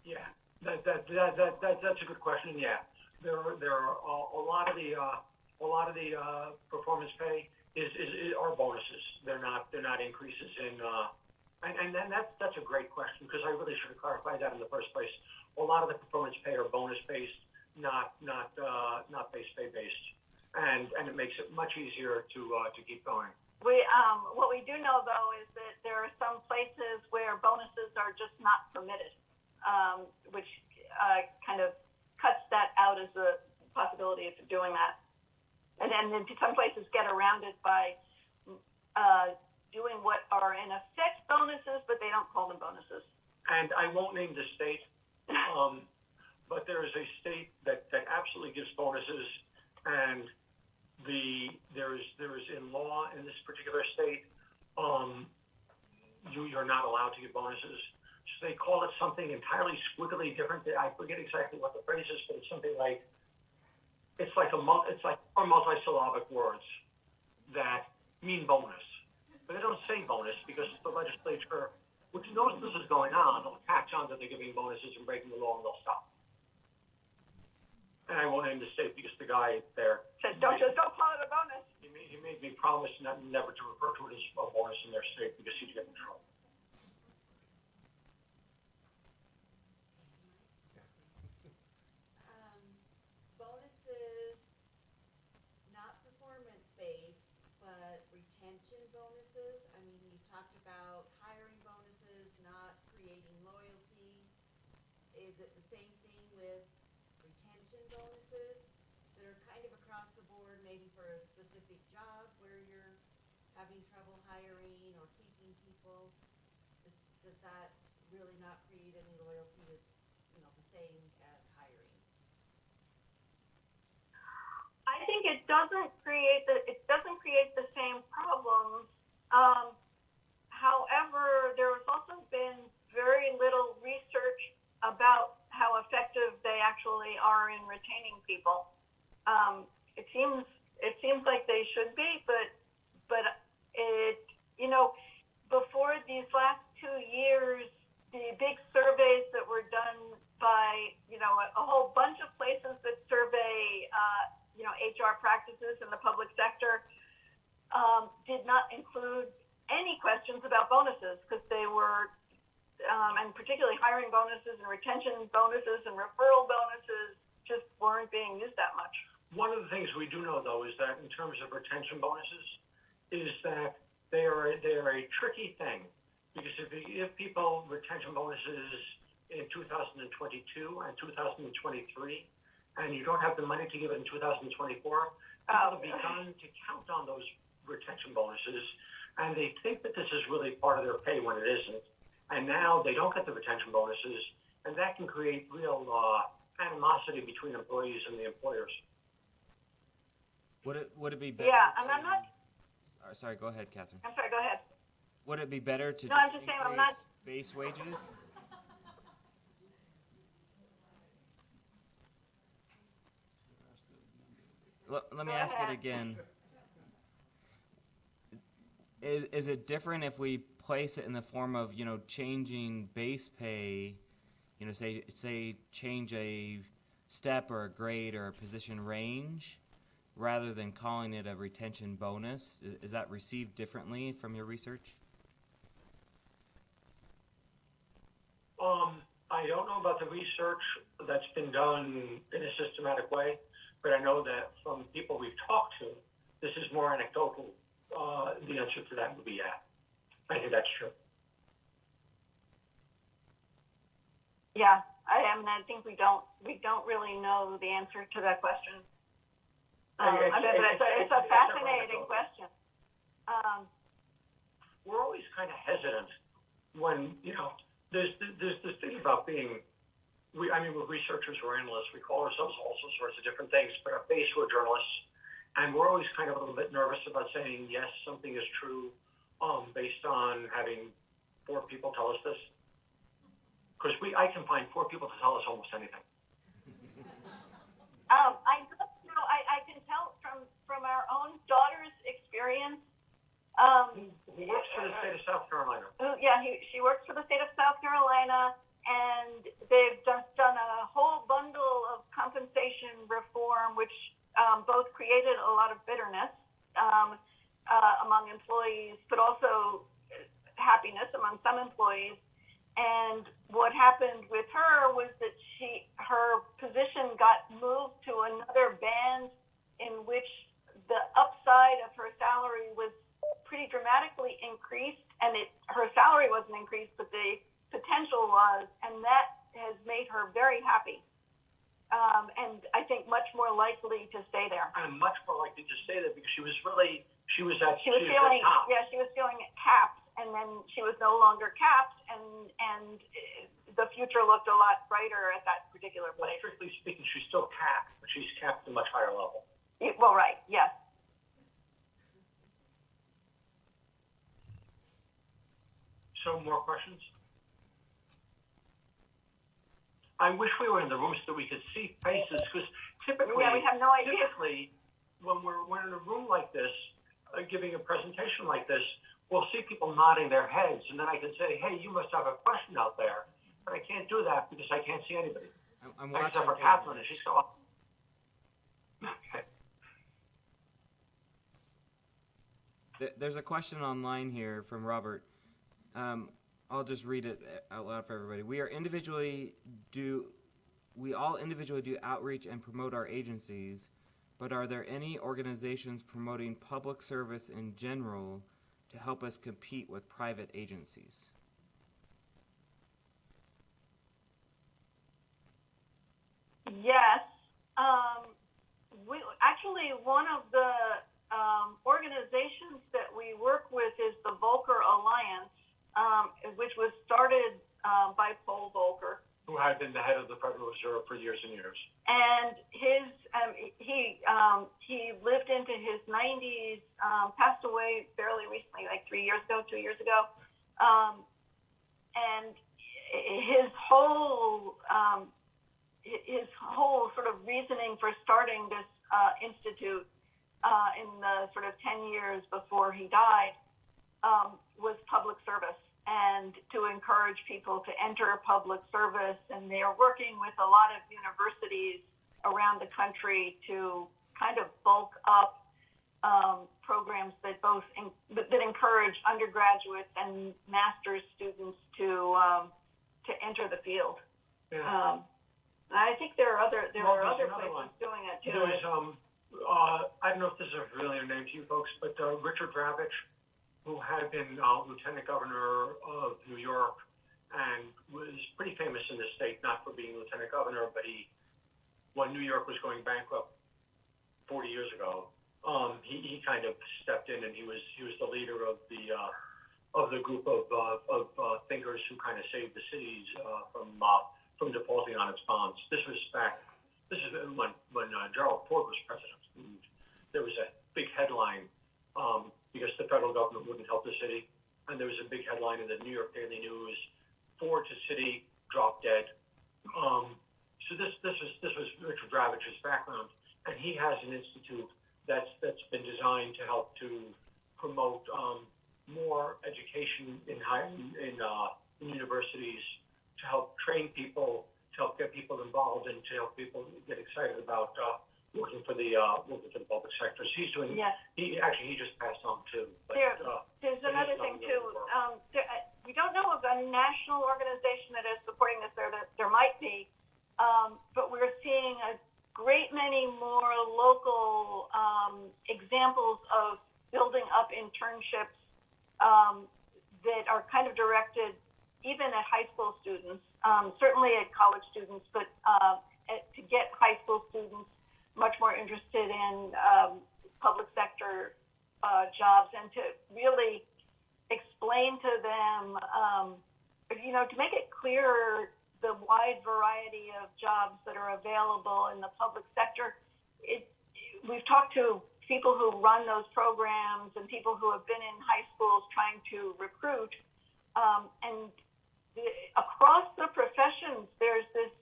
Yeah, that's a good question. Yeah, there are a lot of the performance pay are bonuses. They're not increases in and then that's a great question because I really should have clarified that in the first place. A lot of the performance pay are bonus based, not base pay based, and it makes it much easier to keep going.
What we do know though is that there are some places where bonuses are just not permitted, which kind of cuts that out as a possibility of doing that. And then some places get around it by doing what are in effect bonuses, but they don't call them bonuses.
And I won't name the state, but there is a state that absolutely gives bonuses, and there is in law in this particular state, you're not allowed to give bonuses. So they call it something entirely squiggly different. I forget exactly what the phrase is, but it's something like it's like four multisyllabic words that mean bonus, but they don't say bonus because the legislature, which knows this is going on, they'll catch on that they're giving bonuses and breaking the law, and they'll stop. And I won't name the state because the guy there
says, don't call it a bonus.
He made me promise never to refer to it as a bonus in their state because he'd get in trouble.
Bonuses, not performance-based, but retention bonuses. I mean, you talked about hiring bonuses, not creating loyalty. Is it the same thing with retention bonuses that are kind of across the board, maybe for a specific job where you're having trouble hiring or keeping people? Does that really not create any loyalty? Is the same as hiring?
I think it doesn't create the same problems. However, there has also been very little research about how effective they actually are in retaining people. It seems like they should be, but before these last 2 years, the big surveys that were done by a whole bunch of places that survey HR practices in the public sector did not include any questions about bonuses because they were and particularly hiring bonuses and retention bonuses and referral bonuses just weren't being used that much.
One of the things we do know, though, is that in terms of retention bonuses, is that they are a tricky thing because if you give people retention bonuses in 2022 and 2023, and you don't have the money to give it in 2024, people have begun to count on those retention bonuses, and they think that this is really part of their pay when it isn't. And now they don't get the retention bonuses, and that can create real animosity between employees and the employers.
Would it be better?
Yeah, and I'm not.
Sorry, go ahead, Catherine.
I'm sorry, go ahead.
Would it be better to
I'm just saying I'm not.
Base wages? Let me ask it again. Is it different if we place it in the form of, changing base pay, say change a step or a grade or a position range, rather than calling it a retention bonus? Is that received differently from your research?
I don't know about the research that's been done in a systematic way, but I know that from people we've talked to, this is more anecdotal. The answer to that would be yeah. I think that's true.
Yeah, I think we don't really know the answer to that question. It's a fascinating question.
We're always kind of hesitant when, there's this thing about being, we're researchers, we're analysts, we call ourselves all sorts of different things, but at base we're journalists, and we're always kind of a little bit nervous about saying, yes, something is true, based on having 4 people tell us this. Because I can find 4 people to tell us almost anything.
I can tell from our own daughter's experience.
He works for the state of South Carolina.
She works for the state of South Carolina, and they've just done a whole bundle of compensation reform, which both created a lot of bitterness among employees, but also happiness among some employees. And what happened with her was that her position got moved to another band in which the upside of her salary was pretty dramatically increased, and her salary wasn't increased, but the potential was, and that has made her very happy. And I think much more likely to stay there.
I'm much more likely to stay there because she was feeling
capped, and then she was no longer capped, and the future looked a lot brighter at that particular place.
Well, strictly speaking, she's still capped, but she's capped at a much higher level.
Well, right, yes.
So, more questions? I wish we were in the room so that we could see faces, because typically,
we have no idea.
Typically, when we're in a room like this, giving a presentation like this, we'll see people nodding their heads, and then I can say, hey, you must have a question out there. But I can't do that because I can't see anybody.
I'm watching
for Catherine, and she's so. Okay.
There's a question online here from Robert. I'll just read it out loud for everybody. We all individually do outreach and promote our agencies, but are there any organizations promoting public service in general to help us compete with private agencies?
Yes. One of the organizations that we work with is the Volcker Alliance, which was started by Paul Volcker,
who had been the head of the Federal Reserve for years and years.
And he lived into his 90s, passed away fairly recently, like 2 years ago. And his whole sort of reasoning for starting this institute in the sort of 10 years before he died was public service, and to encourage people to enter public service. And they are working with a lot of universities around the country to kind of bulk up programs that that encourage undergraduates and master's students to enter the field.
Yeah.
I think there are other places
one
doing it too.
There's I don't know if this is a familiar name to you folks, but Richard Dravich, who had been lieutenant governor of New York and was pretty famous in the state, not for being lieutenant governor, but when New York was going bankrupt 40 years ago, he kind of stepped in, and he was the leader of the group of thinkers who kind of saved the cities from defaulting on its bonds. This is when Gerald Ford was president. And there was a big headline because the federal government wouldn't help the city, and there was a big headline in the New York Daily News: Ford to city, drop dead. So this was Richard Dravich's background, and he has an institute that's been designed to help to promote more education in universities to help train people, to help get people involved, and to help people get excited about working for the public sector. So he's doing.
Yes.
He just passed on too. But,
There's another thing too. We don't know of a national organization that is supporting this. There might be, but we're seeing a great many more local examples of building up internships that are kind of directed even at high school students, certainly at college students, but to get high school students much more interested in public sector jobs, and to really explain to them, to make it clearer the wide variety of jobs that are available in the public sector. We've talked to people who run those programs and people who have been in high schools trying to recruit, and across the professions, there's this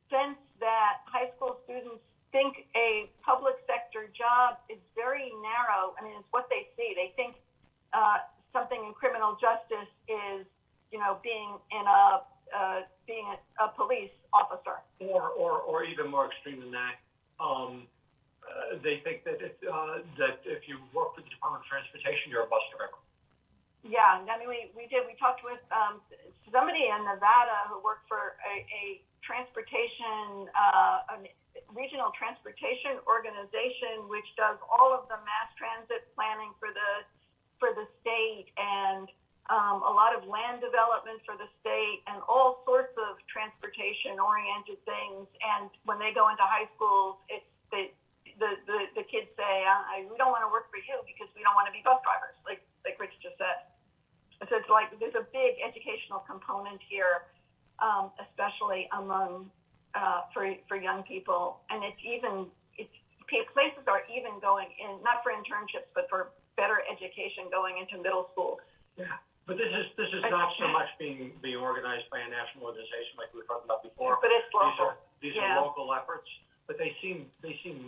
sense that high school students think a public sector job is very narrow. I mean, it's what they see. They think something in criminal justice is, being a police officer.
Or even more extreme than that, they think that if you work for the Department of Transportation, you're a bus driver.
Yeah, I mean, we talked with somebody in Nevada who worked for a transportation, regional transportation organization, which does all of the mass transit planning for the state, and a lot of land development for the state, and all sorts of transportation-oriented things. And when they go into high schools, it's the kids say, we don't want to work for you because we don't want to be bus drivers, like Rich just said. So it's like there's a big educational component here, especially among for young people, and places are even going in, not for internships, but for better education going into middle school.
Yeah, but this is not so much being organized by a national organization like we were talking about before.
But it's local.
These are local efforts, but they seem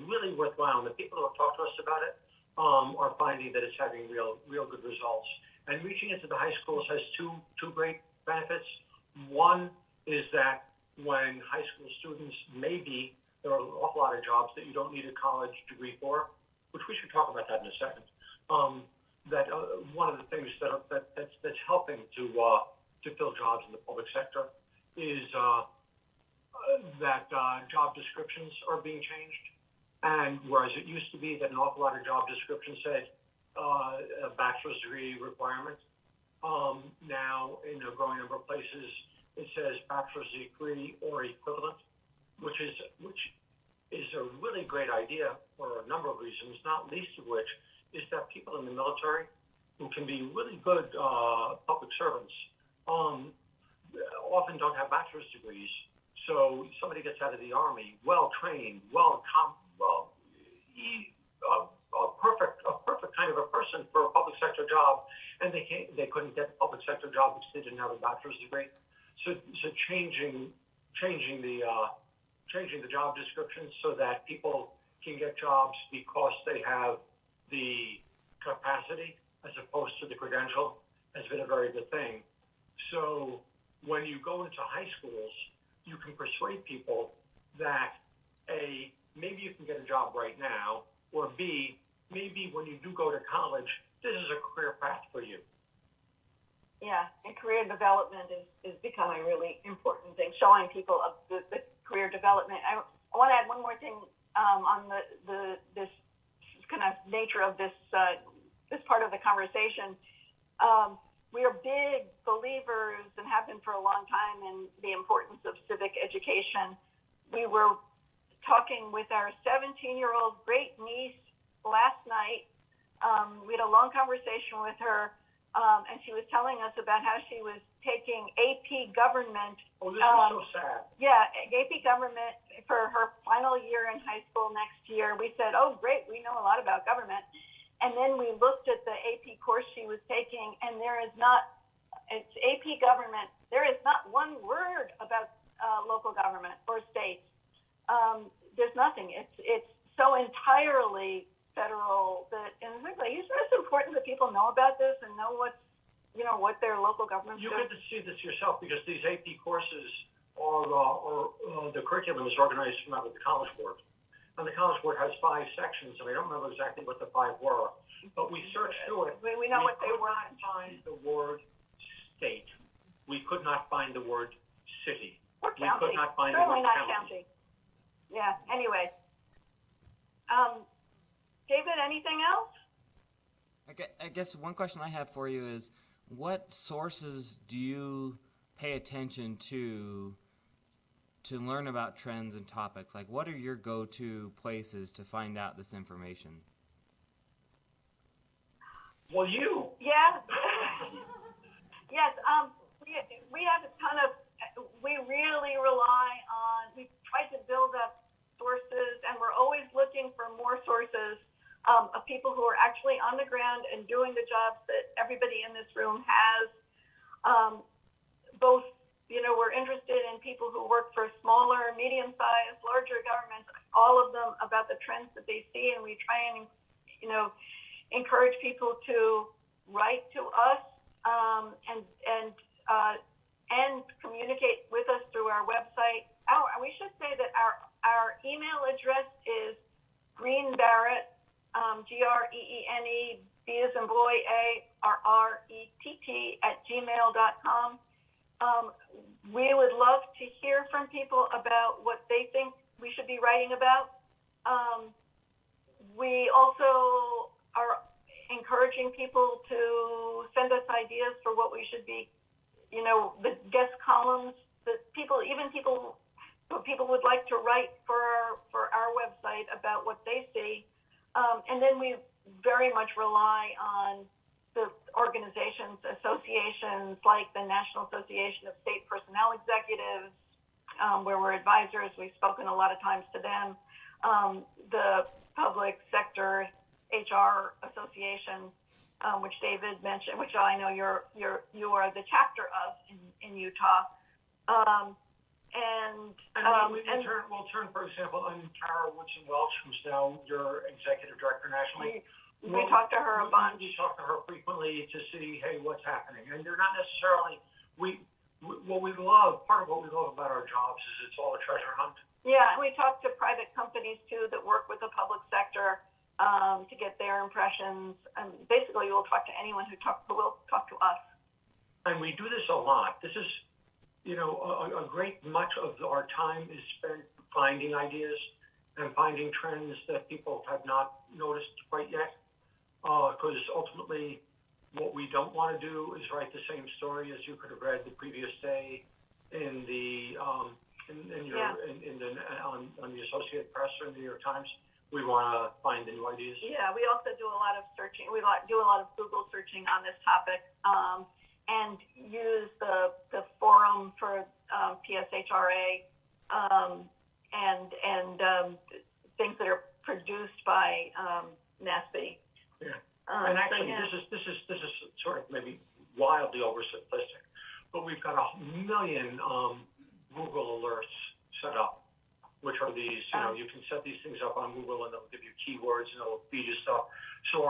really worthwhile. And the people who have talked to us about it are finding that it's having real good results. And reaching into the high schools has two great benefits. One is that when high school students, there are an awful lot of jobs that you don't need a college degree for, which we should talk about that in a second. One of the things that's helping to fill jobs in the public sector is that job descriptions are being changed. And whereas it used to be that an awful lot of job descriptions said a bachelor's degree requirement, now in a growing number of places it says bachelor's degree or equivalent, which is a really great idea for a number of reasons, not least of which is that people in the military who can be really good public servants often don't have bachelor's degrees. So somebody gets out of the Army, well-trained, a perfect kind of a person for a public sector job, and they couldn't get a public sector job because they didn't have a bachelor's degree. So changing the job descriptions so that people can get jobs because they have the capacity as opposed to the credential has been a very good thing. So when you go into high schools, you can persuade people that A, maybe you can get a job right now, or B, maybe when you do go to college, this is a career path for you.
Yeah, and career development is becoming a really important thing, showing people of the career development. I want to add one more thing on this kind of nature of this part of the conversation. We are big believers and have been for a long time in the importance of civic education. We were talking with our 17-year-old great niece last night. We had a long conversation with her, and she was telling us about how she was taking AP Government.
Oh, this is so sad.
Yeah, AP Government for her final year in high school next year. We said, oh, great, we know a lot about government. And then we looked at the AP course she was taking, and it's AP Government. There is not one word about local government or states. There's nothing. It's so entirely federal, and really, isn't this important that people know about this and know what their local governments
You
do?
get to see this yourself because these AP courses are the curriculum is organized from out of the College Board. And the College Board has 5 sections, and I don't remember exactly what the 5 were, but we searched through it.
We know what they were.
We could not find the word state. We could not find the word city.
Or
We
county.
could not find the
Certainly
word
not
county.
county. Yeah, anyway. David, anything else?
I guess one question I have for you is, what sources do you pay attention to learn about trends and topics? Like, what are your go-to places to find out this information?
Well, you.
Yeah. Yes, we have a ton of, we really rely on, we try to build up sources, and we're always looking for more sources of people who are actually on the ground and doing the jobs that everybody in this room has. Both, we're interested in people who work for smaller, medium-sized, larger governments, all of them about the trends that they see, and we try and, encourage people to write to us and communicate with us through our website. We should say that our email address is greenbarrett, GREENE, B as in boy, ARRETT @gmail.com. We would love to hear from people about what they think we should be writing about. We also are encouraging people to send us ideas for what we should be, the guest columns that people would like to write for our website about what they see. And then we very much rely on the organizations, associations like the National Association of State Personnel Executives, where we're advisors. We've spoken a lot of times to them. The Public Sector HR Association, which David mentioned, which I know you are the chapter of in Utah.
We'll turn, for example, on Tara Woodson-Welch, who's now your executive director nationally.
We talk to her a bunch.
We talk to her frequently to see, hey, what's happening. And they're not necessarily, part of what we love about our jobs is it's all a treasure hunt.
Yeah, and we talk to private companies, too, that work with the public sector to get their impressions. And basically, we'll talk to anyone who will talk to us.
And we do this a lot. This is, a great much of our time is spent finding ideas and finding trends that people have not noticed quite yet. Because ultimately, what we don't want to do is write the same story as you could have read the previous day in the on the Associated Press or New York Times. We want to find the new ideas.
Yeah, we also do a lot of searching. We do a lot of Google searching on this topic, and use the forum for PSHRA and things that are produced by NASB.
Yeah. And actually, this is sort of maybe wildly oversimplistic, but we've got 1 million Google alerts set up, which are these, you can set these things up on Google and it'll give you keywords and it'll feed you stuff. So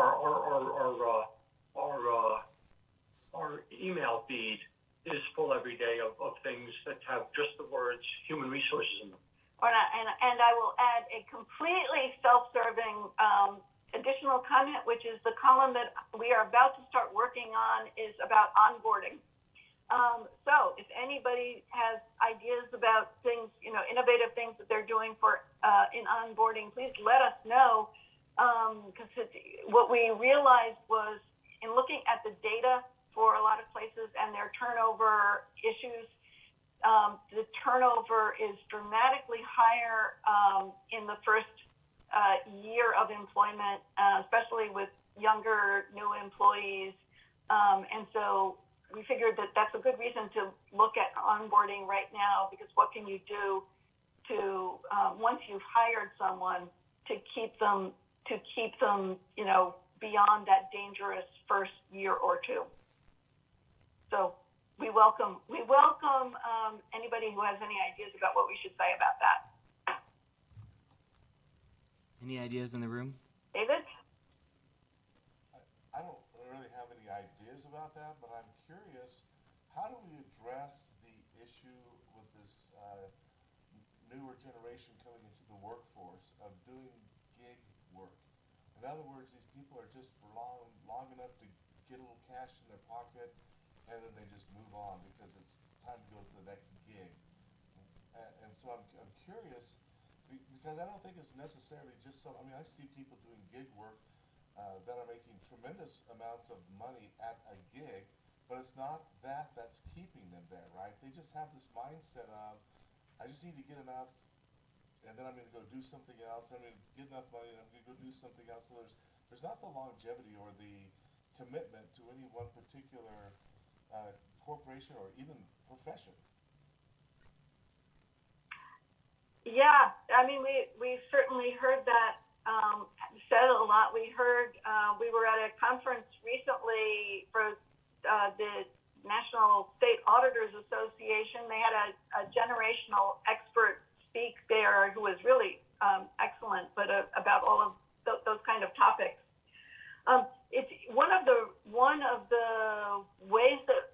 our email feed is full every day of things that have just the words human resources in them.
And I will add a completely self-serving additional comment, which is the column that we are about to start working on is about onboarding. So if anybody has ideas about things, innovative things that they're doing in onboarding, please let us know. Because what we realized was in looking at the data for a lot of places and their turnover issues, the turnover is dramatically higher in the first year of employment, especially with younger new employees. And so we figured that that's a good reason to look at onboarding right now, because what can you do to once you've hired someone to keep them beyond that dangerous first year or two. So we welcome anybody who has any ideas about what we should say about that.
Any ideas in the room?
David?
I don't really have any ideas about that, but I'm curious, how do we address the issue with this newer generation coming into the workforce of doing gig work? In other words, these people are just long enough to get a little cash in their pocket, and then they just move on because it's time to go to the next gig. And so I'm curious, because I don't think it's necessarily just I mean, I see people doing gig work that are making tremendous amounts of money at a gig, but it's not that's keeping them there, right? They just have this mindset of, I just need to get enough, and then I'm going to go do something else. I'm going to get enough money, and I'm going to go do something else. So there's not the longevity or the commitment to any one particular corporation or even profession.
Yeah, I mean, we certainly heard that said a lot. We heard, we were at a conference recently for the National State Auditors Association. They had a generational expert speak there who was really excellent, but about all of those kind of topics. It's one of the ways that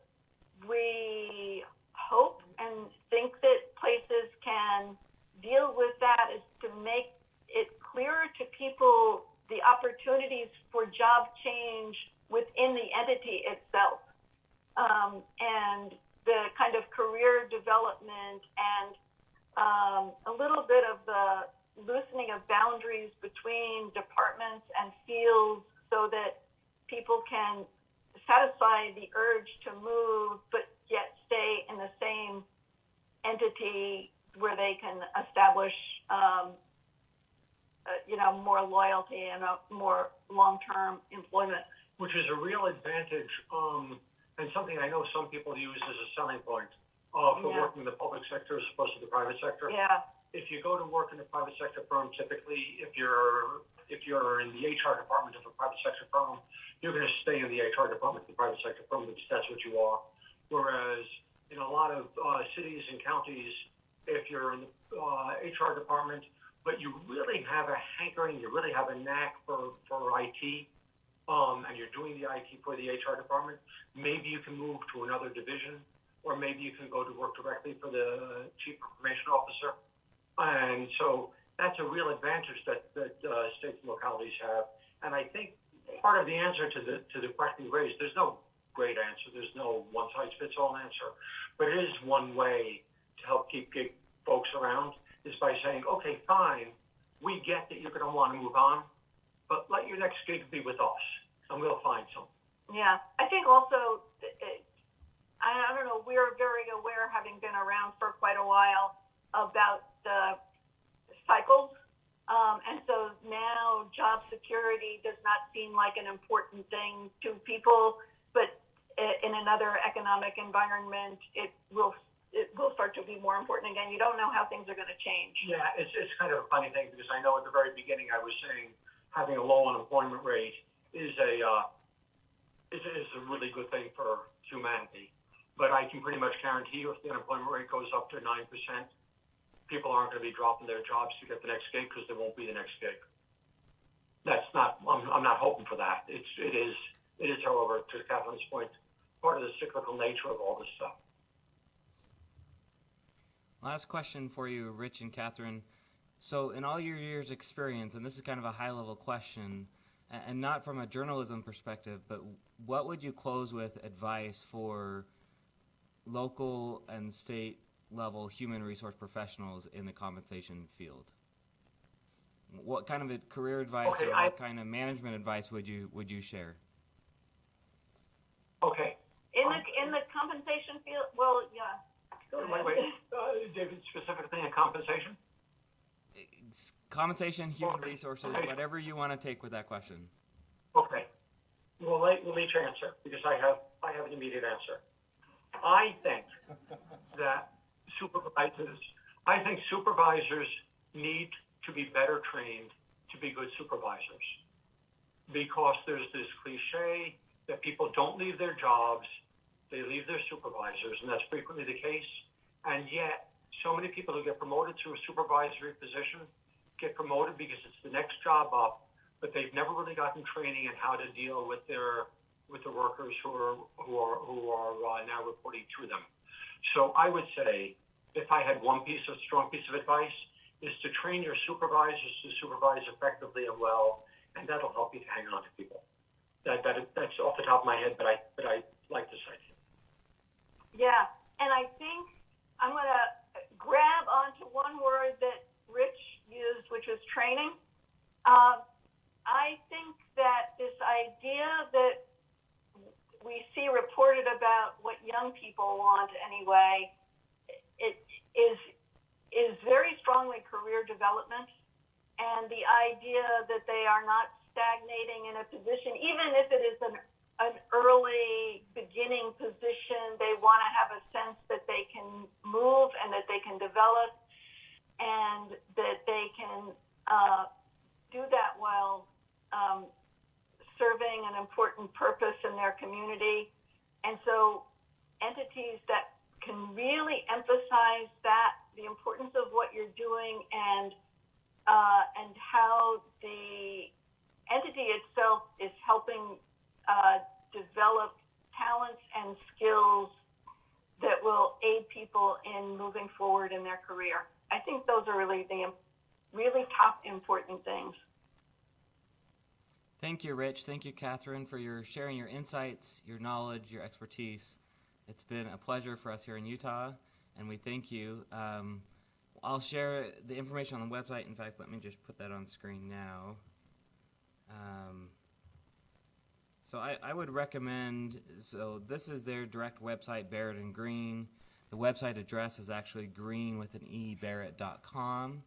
we hope and think that places can deal with that is to make it clearer to people the opportunities for job change within the entity itself, and the kind of career development and a little bit of the loosening of boundaries between departments and fields so that people can satisfy the urge to move but yet stay in the same entity where they can establish more loyalty and a more long-term employment.
Which is a real advantage, and something I know some people use as a selling point for working in the public sector as opposed to the private sector.
Yeah.
If you go to work in a private sector firm, typically, if you're in the HR department of a private sector firm, you're going to stay in the HR department of the private sector firm because that's what you are. Whereas in a lot of cities and counties, if you're in the HR department, but you really have a hankering, you really have a knack for IT, and you're doing the IT for the HR department, maybe you can move to another division, or maybe you can go to work directly for the Chief Information Officer. And so that's a real advantage that states and localities have. And I think part of the answer to the question you raised, there's no great answer, there's no one-size-fits-all answer, but it is one way to help keep gig folks around, is by saying, okay, fine, we get that you're going to want to move on, but let your next gig be with us, and we'll find something.
Yeah, I think also, I don't know, we're very aware, having been around for quite a while, about the cycles, and so now job security does not seem like an important thing to people, but in another economic environment, it will start to be more important again. You don't know how things are going to change.
Yeah, it's kind of a funny thing, because I know at the very beginning I was saying having a low unemployment rate is a really good thing for humanity. But I can pretty much guarantee you, if the unemployment rate goes up to 9%, people aren't going to be dropping their jobs to get the next gig because there won't be the next gig. That's not. I'm not hoping for that. It is, however, to Catherine's point, part of the cyclical nature of all this stuff.
Last question for you, Rich and Catherine. So in all your years' experience, and this is kind of a high-level question, and not from a journalism perspective, but what would you close with advice for local and state-level human resource professionals in the compensation field? What kind of career advice what kind of management advice would you share?
Okay.
In the compensation field, well, yeah.
Wait. David, specifically in compensation?
It's compensation, human resources, whatever you want to take with that question.
Okay. Well, let me answer, because I have an immediate answer. I think that supervisors need to be better trained to be good supervisors, because there's this cliche that people don't leave their jobs, they leave their supervisors, and that's frequently the case. And yet, so many people who get promoted to a supervisory position get promoted because it's the next job up, but they've never really gotten training in how to deal with the workers who are now reporting to them. So I would say, if I had one strong piece of advice, is to train your supervisors to supervise effectively and well, and that'll help you to hang on to people. That's off the top of my head, but I like to cite it.
Yeah, and I think I'm going to grab onto one word that Rich used, which is training. I think that this idea that we see reported about what young people want anyway, it is very strongly career development, and the idea that they are not stagnating in a position, even if it is an early beginning position, they want to have a sense that they can move and that they can develop and that they can do that while serving an important purpose in their community. And so entities that can really emphasize that, the importance of what you're doing, and how the entity itself is helping develop talents and skills that will aid people in moving forward in their career. I think those are really the really top important things.
Thank you, Rich. Thank you, Catherine, for your sharing your insights, your knowledge, your expertise. It's been a pleasure for us here in Utah, and we thank you. I'll share the information on the website. In fact, let me just put that on screen now. So I would recommend, so this is their direct website, Barrett and Green. The website address is actually green.barrett.com.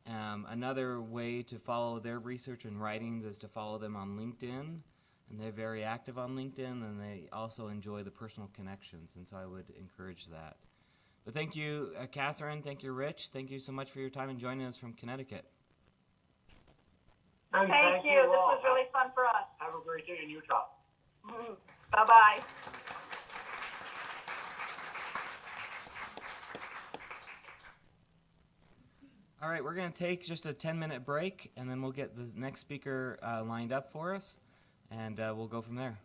Another way to follow their research and writings is to follow them on LinkedIn, and they're very active on LinkedIn, and they also enjoy the personal connections, and so I would encourage that. But thank you, Catherine. Thank you, Rich. Thank you so much for your time and joining us from Connecticut.
And
Thank you. This was really fun for us.
Have a great day in Utah.
Bye-bye.
All right, we're going to take just a 10-minute break, and then we'll get the next speaker lined up for us, and we'll go from there.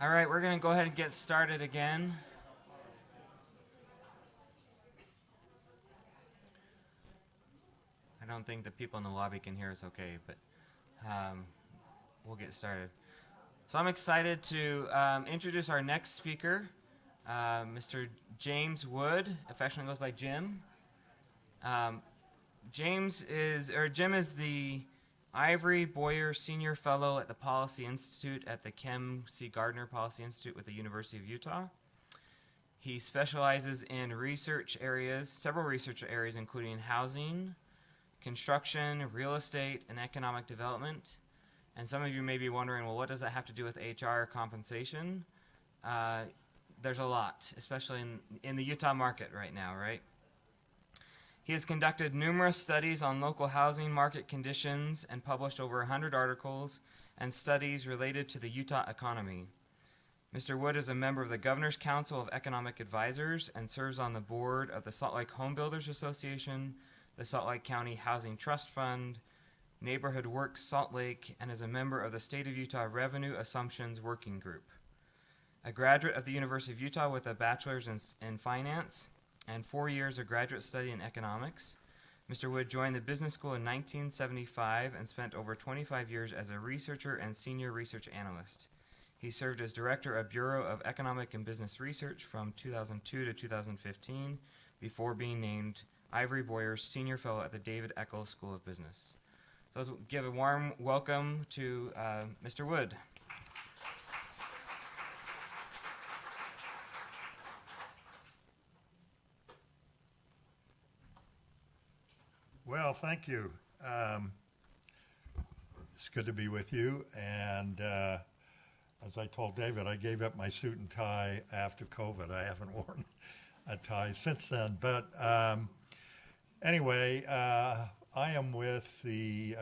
All right, we're going to go ahead and get started again. I don't think the people in the lobby can hear us okay, but we'll get started. So I'm excited to introduce our next speaker, Mr. James Wood, affectionately goes by Jim. Jim is the Ivory Boyer Senior Fellow at the Policy Institute at the Kem C. Gardner Policy Institute with the University of Utah. He specializes in several research areas, including housing, construction, real estate, and economic development. And some of you may be wondering, well, what does that have to do with HR compensation? There's a lot, especially in the Utah market right now, right? He has conducted numerous studies on local housing market conditions and published over 100 articles and studies related to the Utah economy. Mr. Wood is a member of the Governor's Council of Economic Advisors and serves on the board of the Salt Lake Home Builders Association, the Salt Lake County Housing Trust Fund, Neighborhood Works Salt Lake, and is a member of the State of Utah Revenue Assumptions Working Group. A graduate of the University of Utah with a bachelor's in finance and 4 years of graduate study in economics. Mr. Wood joined the business school in 1975 and spent over 25 years as a researcher and senior research analyst. He served as director of Bureau of Economic and Business Research from 2002 to 2015 before being named Ivory Boyer's Senior Fellow at the David Eccles School of Business. So let's give a warm welcome to Mr. Wood.
Well, thank you. It's good to be with you. And as I told David, I gave up my suit and tie after COVID. I haven't worn a tie since then. But anyway, I've been with the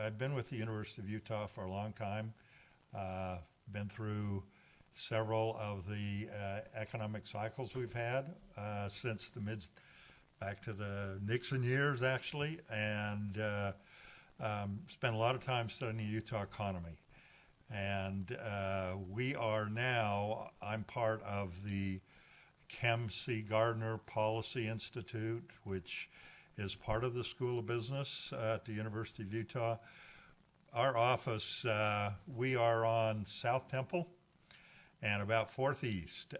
University of Utah for a long time. Been through several of the economic cycles we've had since back to the Nixon years, actually, and spent a lot of time studying the Utah economy. And I'm part of the Kem C. Gardner Policy Institute, which is part of the School of Business at the University of Utah. Our office, we are on South Temple and about 4th East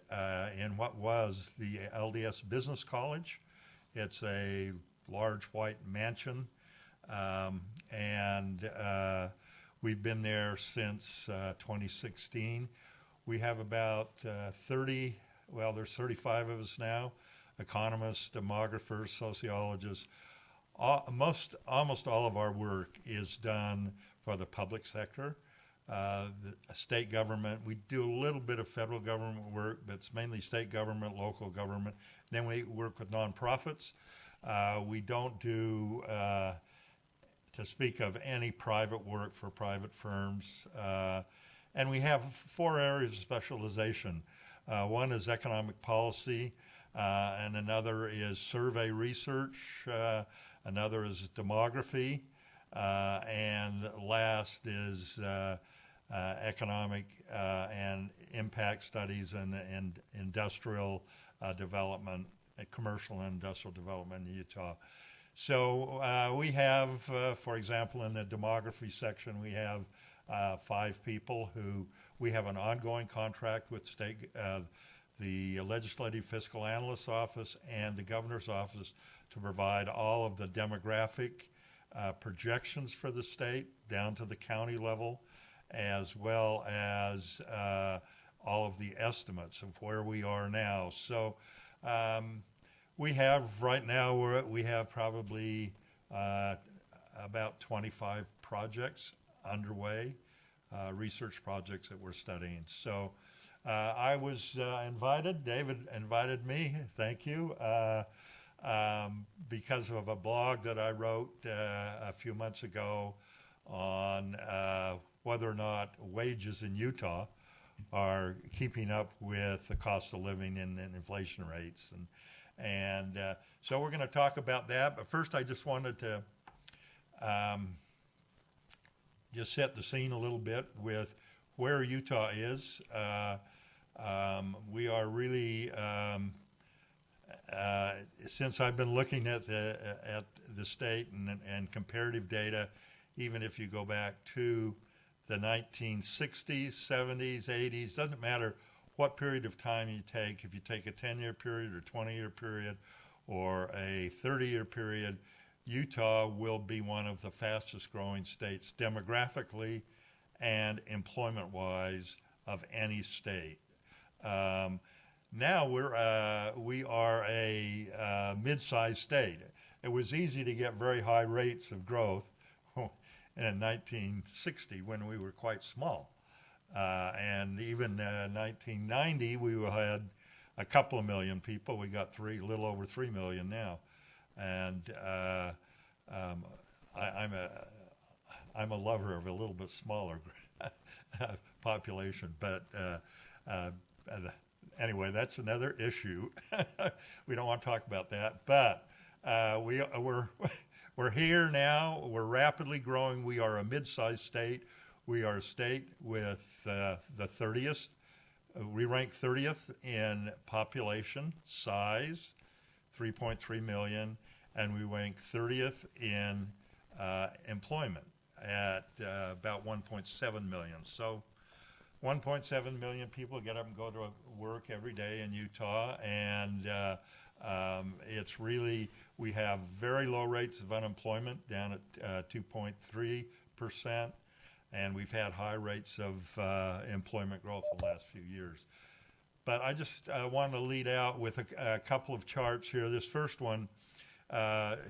in what was the LDS Business College. It's a large white mansion, and we've been there since 2016. We have about there's 35 of us now, economists, demographers, sociologists. Almost all of our work is done for the public sector. The state government, we do a little bit of federal government work, but it's mainly state government, local government. Then we work with nonprofits. We don't do, to speak of, any private work for private firms. And we have 4 areas of specialization. One is economic policy, and another is survey research, another is demography, and last is economic and impact studies and industrial development, commercial and industrial development in Utah. So we have, for example, in the demography section, we have 5 people who we have an ongoing contract with the Legislative Fiscal Analyst's Office and the Governor's Office to provide all of the demographic projections for the state down to the county level, as well as all of the estimates of where we are now. So we have probably about 25 projects underway, research projects that we're studying. So I was invited, David invited me, thank you, because of a blog that I wrote a few months ago on whether or not wages in Utah are keeping up with the cost of living and inflation rates. And so we're going to talk about that. But first, I just wanted to just set the scene a little bit with where Utah is. We are really, since I've been looking at the state and comparative data, even if you go back to the 1960s, 70s, 80s, doesn't matter what period of time you take. If you take a 10-year period or 20-year period or a 30-year period, Utah will be one of the fastest growing states demographically and employment-wise of any state. Now we are a mid-sized state. It was easy to get very high rates of growth in 1960 when we were quite small. And even 1990, we had a couple of million people. We got a little over 3 million now. And I'm a lover of a little bit smaller population, but anyway, that's another issue. We don't want to talk about that, but we're here now. We're rapidly growing. We are a mid-sized state. We are a state with the 30th. We rank 30th in population size, 3.3 million, and we rank 30th in employment at about 1.7 million. So 1.7 million people get up and go to work every day in Utah, and it's really, we have very low rates of unemployment, down at 2.3%, and we've had high rates of employment growth the last few years. But I just want to lead out with a couple of charts here. This first one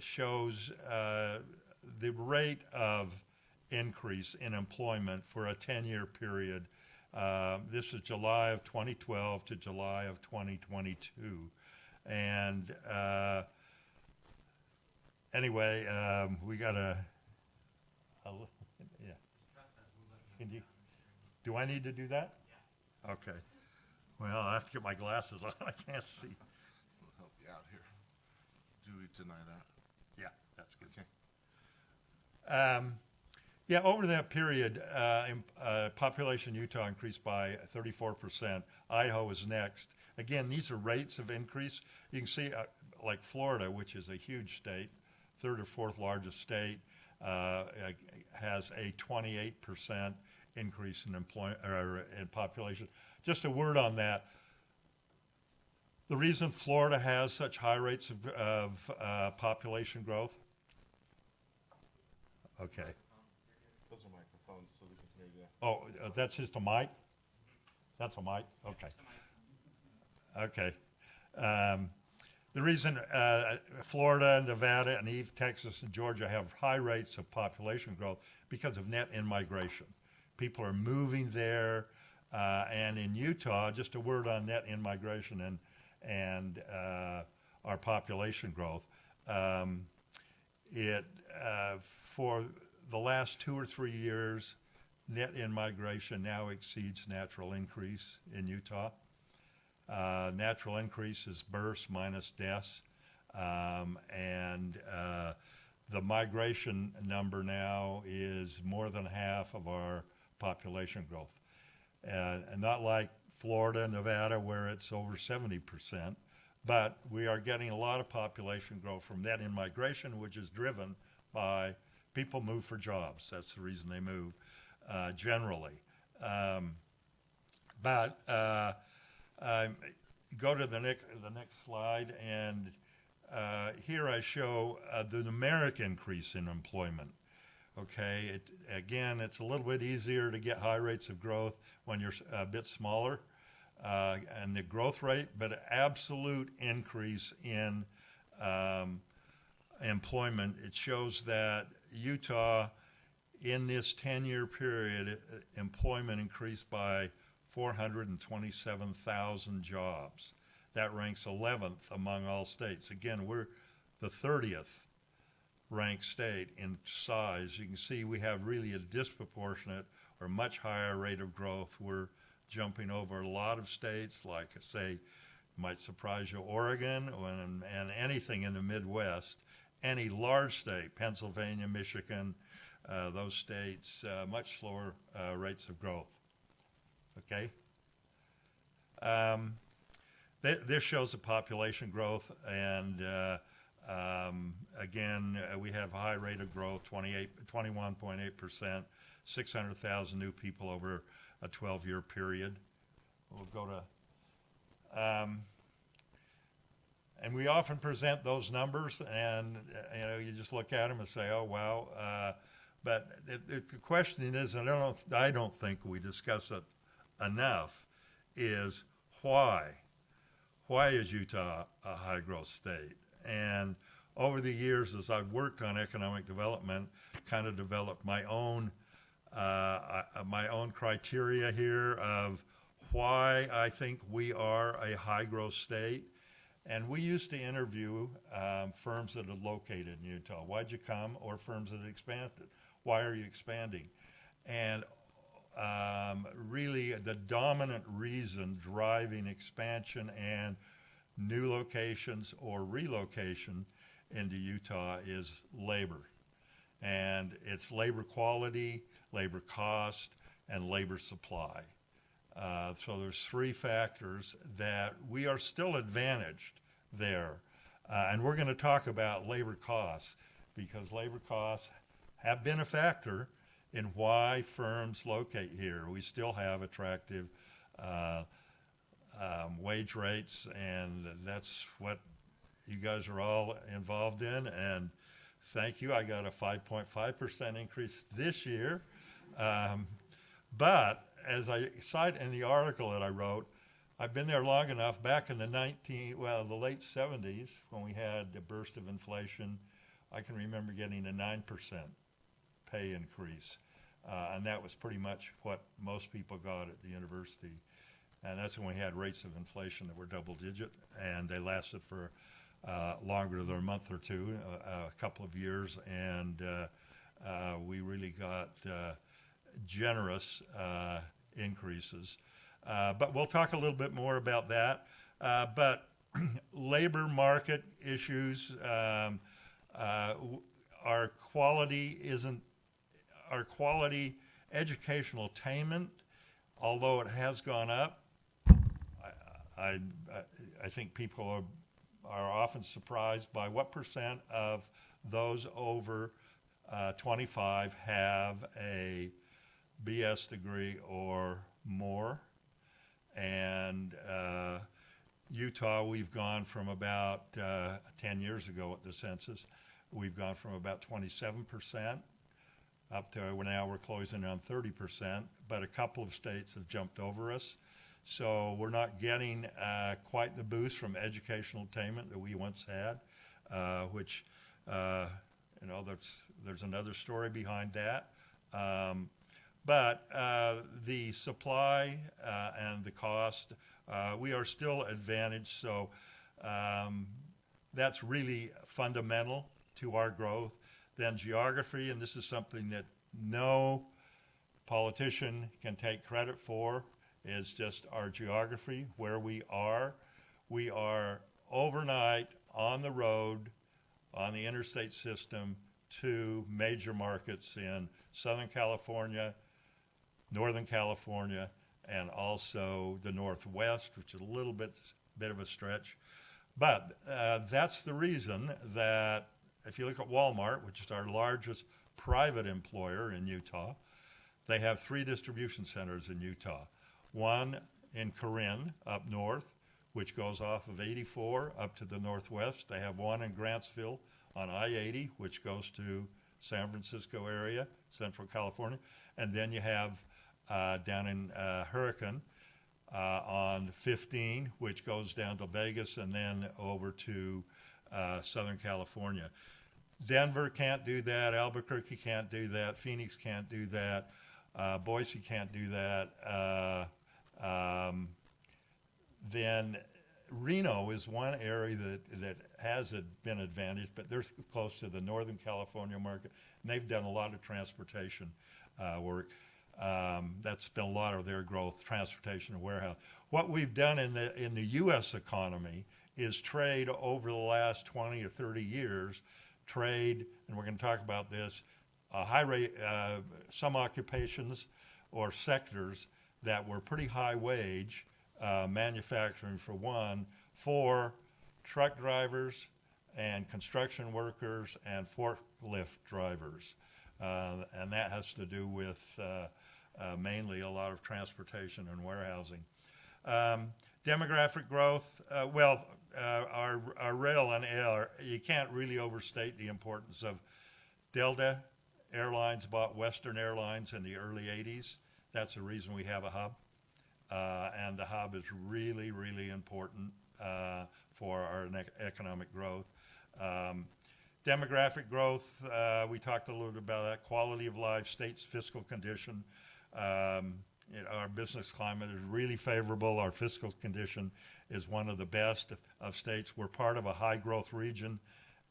shows the rate of increase in employment for a 10-year period. This is July of 2012 to July of 2022. And anyway, we got yeah. Do I need to do that? Yeah. Okay. Well, I have to get my glasses on. I can't see.
We'll help you out here. Do we deny that?
Yeah, that's good. Okay. Yeah, over that period, population in Utah increased by 34%. Idaho is next. Again, these are rates of increase. You can see, like Florida, which is a huge state, third or fourth largest state, has a 28% increase in employment or in population. Just a word on that. The reason Florida has such high rates of population growth. Okay.
Those are microphones, so we can hear you.
Oh, that's just a mic? That's a mic? Okay. Okay. The reason Florida, Nevada, and Eve, Texas, and Georgia have high rates of population growth because of net in-migration. People are moving there, and in Utah, just a word on net in-migration and our population growth. For the last 2 or 3 years, net in-migration now exceeds natural increase in Utah. Natural increase is births minus deaths, and the migration number now is more than half of our population growth. And not like Florida, Nevada, where it's over 70%, but we are getting a lot of population growth from net in-migration, which is driven by people move for jobs. That's the reason they move, generally. Go to the next slide, and here I show the numeric increase in employment. Okay, again, it's a little bit easier to get high rates of growth when you're a bit smaller, and the growth rate, but absolute increase in employment. It shows that Utah, in this 10-year period, employment increased by 427,000 jobs. That ranks 11th among all states. Again, we're the 30th ranked state in size. You can see we have really a disproportionate or much higher rate of growth. We're jumping over a lot of states, like I say, might surprise you, Oregon, and anything in the Midwest. Any large state, Pennsylvania, Michigan, those states, much slower rates of growth. Okay? This shows the population growth, and again, we have a high rate of growth, 21.8%, 600,000 new people over a 12-year period. We'll go to, and we often present those numbers, and you just look at them and say, "Oh wow," but the question is, and I don't think we discuss it enough, is why? Why is Utah a high growth state? And over the years, as I've worked on economic development, kind of developed my own criteria here of why I think we are a high growth state. And we used to interview firms that are located in Utah. Why'd you come? Or firms that expanded. Why are you expanding? And really the dominant reason driving expansion and new locations or relocation into Utah is labor. And it's labor quality, labor cost, and labor supply. So there's three factors that we are still advantaged there. And we're going to talk about labor costs, because labor costs have been a factor in why firms locate here. We still have attractive wage rates, and that's what you guys are all involved in. And thank you. I got a 5.5% increase this year. But as I cite in the article that I wrote, I've been there long enough. Back in the the late 70s, when we had a burst of inflation, I can remember getting a 9% pay increase. And that was pretty much what most people got at the university. And that's when we had rates of inflation that were double digit, and they lasted for longer than a month or two, a couple of years, and we really got generous increases. But we'll talk a little bit more about that. But labor market issues, our quality educational attainment, although it has gone up, I think people are often surprised by what percent of those over 25 have a BS degree or more. And Utah, we've gone from about 10 years ago at the census, we've gone from about 27% up to now we're closing on 30%, but a couple of states have jumped over us. So we're not getting quite the boost from educational attainment that we once had, which, there's another story behind that. But the supply and the cost, we are still advantaged. So that's really fundamental to our growth. Then geography, and this is something that no politician can take credit for, is just our geography, where we are. We are overnight on the road, on the interstate system, to major markets in Southern California, Northern California, and also the Northwest, which is a little bit of a stretch. But that's the reason that if you look at Walmart, which is our largest private employer in Utah, they have 3 distribution centers in Utah. One in Corinne up north, which goes off of 84 up to the northwest. They have one in Grantsville on I-80, which goes to San Francisco area, Central California. And then you have down in Hurricane on 15, which goes down to Vegas and then over to Southern California. Denver can't do that. Albuquerque can't do that. Phoenix can't do that. Boise can't do that. Then Reno is one area that has been advantaged, but they're close to the Northern California market, and they've done a lot of transportation work. That's been a lot of their growth, transportation and warehouse. What we've done in the U.S. economy is trade over the last 20 or 30 years. Trade, and we're going to talk about this, high rate, some occupations or sectors that were pretty high wage manufacturing for one, for truck drivers and construction workers and forklift drivers. And that has to do with mainly a lot of transportation and warehousing. Demographic growth, our rail and air, you can't really overstate the importance of Delta Airlines bought Western Airlines in the early 80s. That's the reason we have a hub. And the hub is really, really important for our economic growth. Demographic growth, we talked a little bit about that. Quality of life, state's fiscal condition. Our business climate is really favorable. Our fiscal condition is one of the best of states. We're part of a high growth region.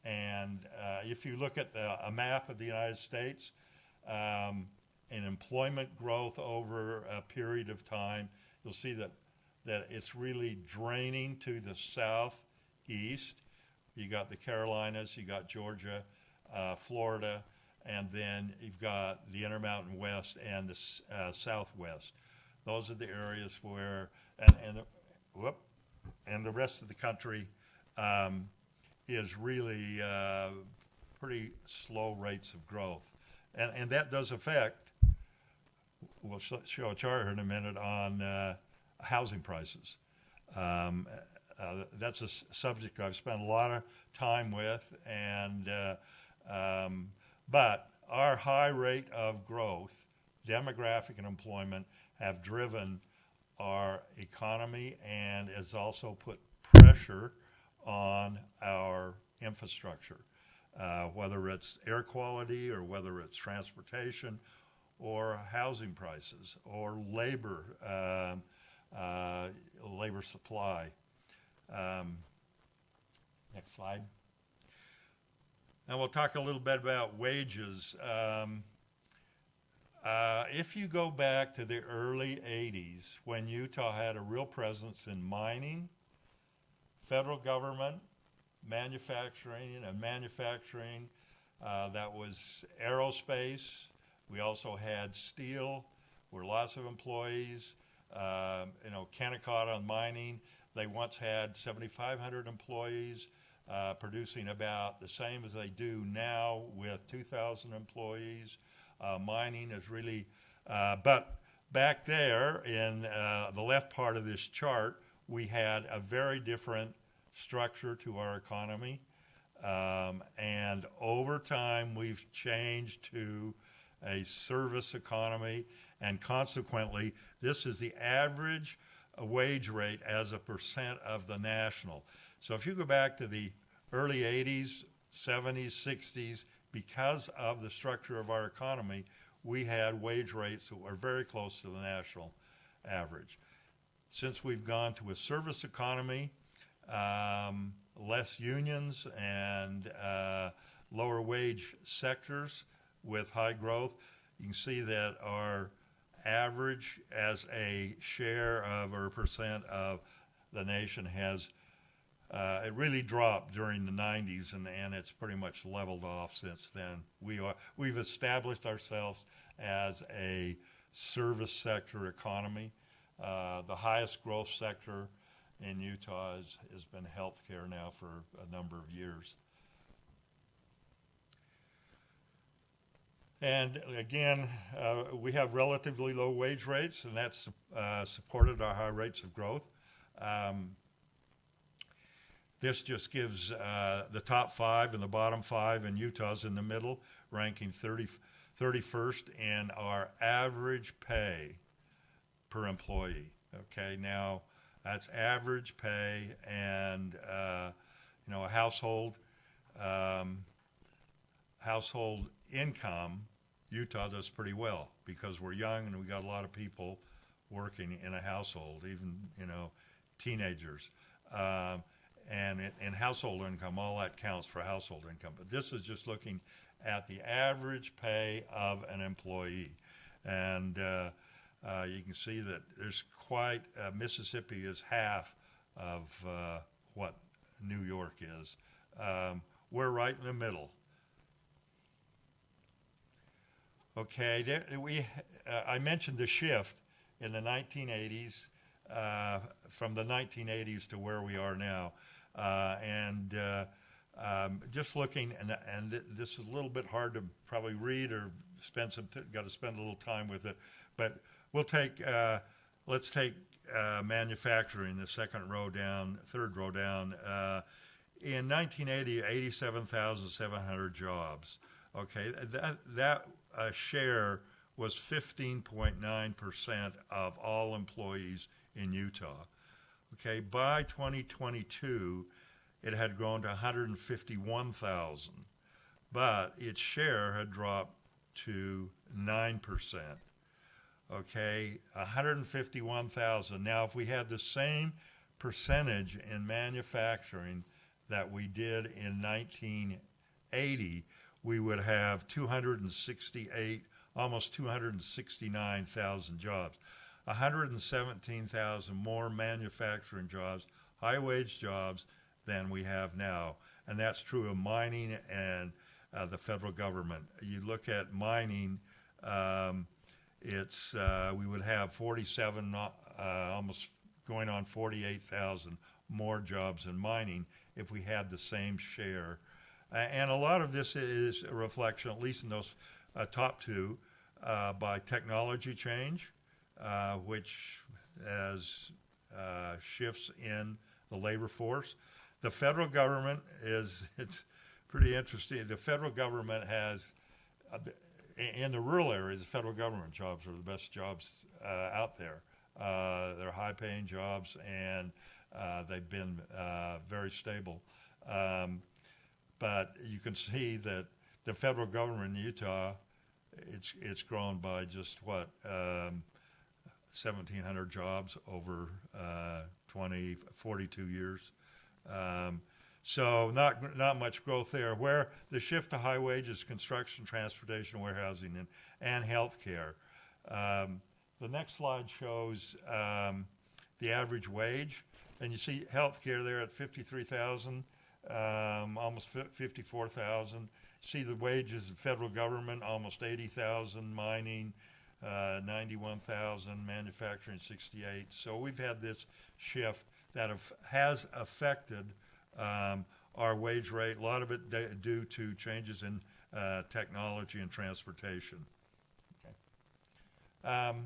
And if you look at a map of the United States, in employment growth over a period of time, you'll see that it's really draining to the southeast. You got the Carolinas, you got Georgia, Florida, and then you've got the Intermountain West and the Southwest. Those are the areas where, and the rest of the country is really pretty slow rates of growth. And that does affect, we'll show a chart here in a minute on housing prices. That's a subject I've spent a lot of time with, and but our high rate of growth, demographic and employment, have driven our economy and has also put pressure on our infrastructure, whether it's air quality or whether it's transportation or housing prices or labor supply. Next slide. Now we'll talk a little bit about wages. If you go back to the early 80s, when Utah had a real presence in mining, federal government, manufacturing, that was aerospace. We also had steel, where lots of employees, Kennecott on mining. They once had 7,500 employees, producing about the same as they do now with 2,000 employees. Mining is really, but back there in the left part of this chart, we had a very different structure to our economy. And over time, we've changed to a service economy, and consequently, this is the average wage rate as a percent of the national. So if you go back to the early 80s, 70s, 60s, because of the structure of our economy, we had wage rates that were very close to the national average. Since we've gone to a service economy, less unions and lower wage sectors with high growth, you can see that our average as a share of or percent of the nation has it really dropped during the 90s, and it's pretty much leveled off since then. We've established ourselves as a service sector economy. The highest growth sector in Utah has been healthcare now for a number of years. And again, we have relatively low wage rates, and that's supported our high rates of growth. This just gives the top 5 and the bottom 5, and Utah's in the middle, ranking 31st in our average pay per employee. Okay, now that's average pay, and a household income, Utah does pretty well because we're young and we got a lot of people working in a household, even teenagers. And in household income, all that counts for household income. But this is just looking at the average pay of an employee. And you can see that there's quite, Mississippi is half of what New York is. We're right in the middle. Okay, I mentioned the shift in the 1980s. from the 1980s to where we are now. Just looking, and this is a little bit hard to probably read or got to spend a little time with it, but we'll take, let's take manufacturing, the second row down, third row down. In 1980, 87,700 jobs. Okay, that share was 15.9% of all employees in Utah. Okay, by 2022, it had grown to 151,000, but its share had dropped to 9%. Okay, 151,000. Now, if we had the same percentage in manufacturing that we did in 1980, we would have 268, almost 269,000 jobs. 117,000 more manufacturing jobs, high-wage jobs, than we have now. And that's true of mining and the federal government. You look at mining, we would have 47, almost going on 48,000 more jobs in mining if we had the same share. And a lot of this is a reflection, at least in those top two, by technology change, which has shifts in the labor force. The federal government it's pretty interesting. The federal government has, in the rural areas, the federal government jobs are the best jobs out there. They're high-paying jobs, and they've been very stable. But you can see that the federal government in Utah, it's grown by just 1,700 jobs over 42 years. So not much growth there. Where the shift to high wages, construction, transportation, warehousing, and healthcare. The next slide shows the average wage, and you see healthcare there at 53,000, almost 54,000. See the wages of federal government, almost 80,000, mining, 91,000, manufacturing 68. So we've had this shift that has affected our wage rate, a lot of it due to changes in technology and transportation. Okay.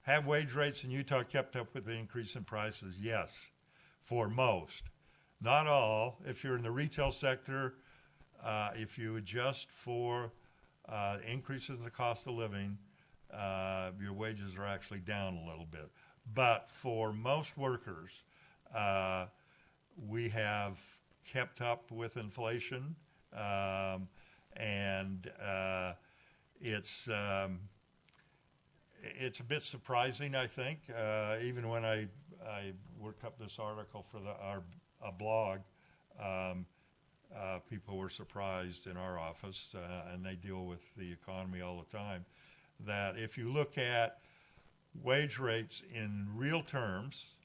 Have wage rates in Utah kept up with the increase in prices? Yes, for most. Not all. If you're in the retail sector, if you adjust for increases in the cost of living, your wages are actually down a little bit. But for most workers, we have kept up with inflation, and it's a bit surprising, I think. Even when I worked up this article for our blog, people were surprised in our office, and they deal with the economy all the time, that if you look at wage rates in real terms,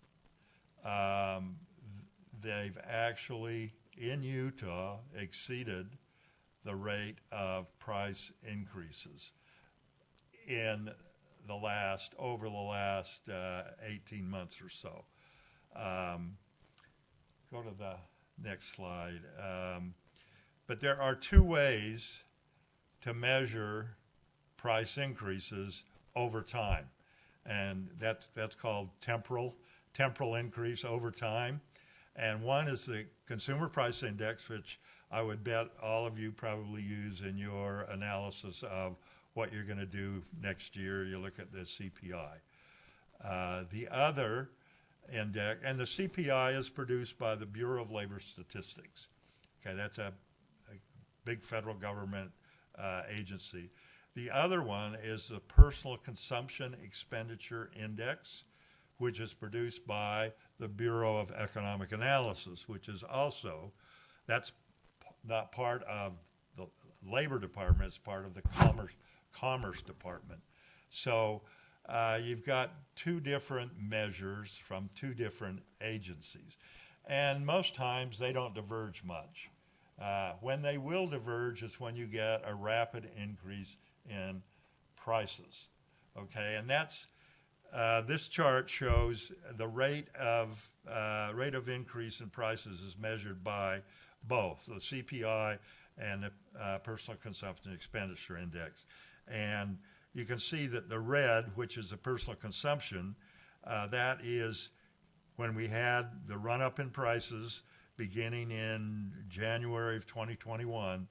they've actually, in Utah, exceeded the rate of price increases over the last 18 months or so. Go to the next slide. But there are two ways to measure price increases over time, and that's called temporal increase over time. And one is the Consumer Price Index, which I would bet all of you probably use in your analysis of what you're going to do next year. You look at the CPI. The other index, and the CPI is produced by the Bureau of Labor Statistics. Okay, that's a big federal government agency. The other one is the Personal Consumption Expenditure Index, which is produced by the Bureau of Economic Analysis, which is also, that's not part of the Labor Department, it's part of the Commerce Department. So you've got two different measures from two different agencies. And most times they don't diverge much. When they will diverge is when you get a rapid increase in prices. Okay, and that's this chart shows the rate of increase in prices is measured by both the CPI and the Personal Consumption Expenditure Index. And you can see that the red, which is the personal consumption, that is when we had the run-up in prices beginning in January of 2021,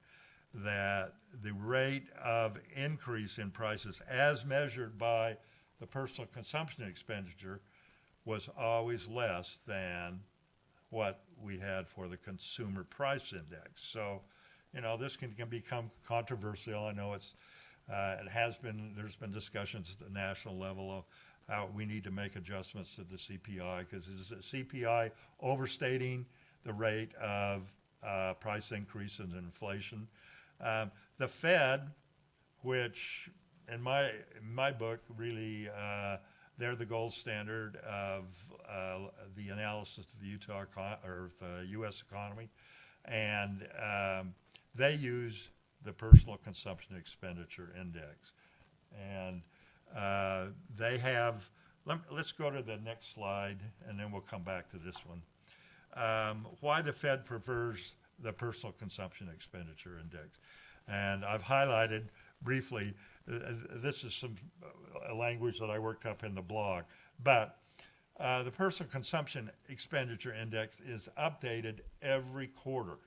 that the rate of increase in prices as measured by the personal consumption expenditure was always less than what we had for the consumer price index. So, you know, this can become controversial. I know it has been, there's been discussions at the national level of how we need to make adjustments to the CPI, because is the CPI overstating the rate of price increases and inflation? The Fed, which in my book really they're the gold standard of the analysis of the the U.S. economy, and they use the Personal Consumption Expenditure Index, and they have. Let's go to the next slide, and then we'll come back to this one. Why the Fed prefers the Personal Consumption Expenditure Index, and I've highlighted briefly. This is some language that I worked up in the blog, but the Personal Consumption Expenditure Index is updated every quarter,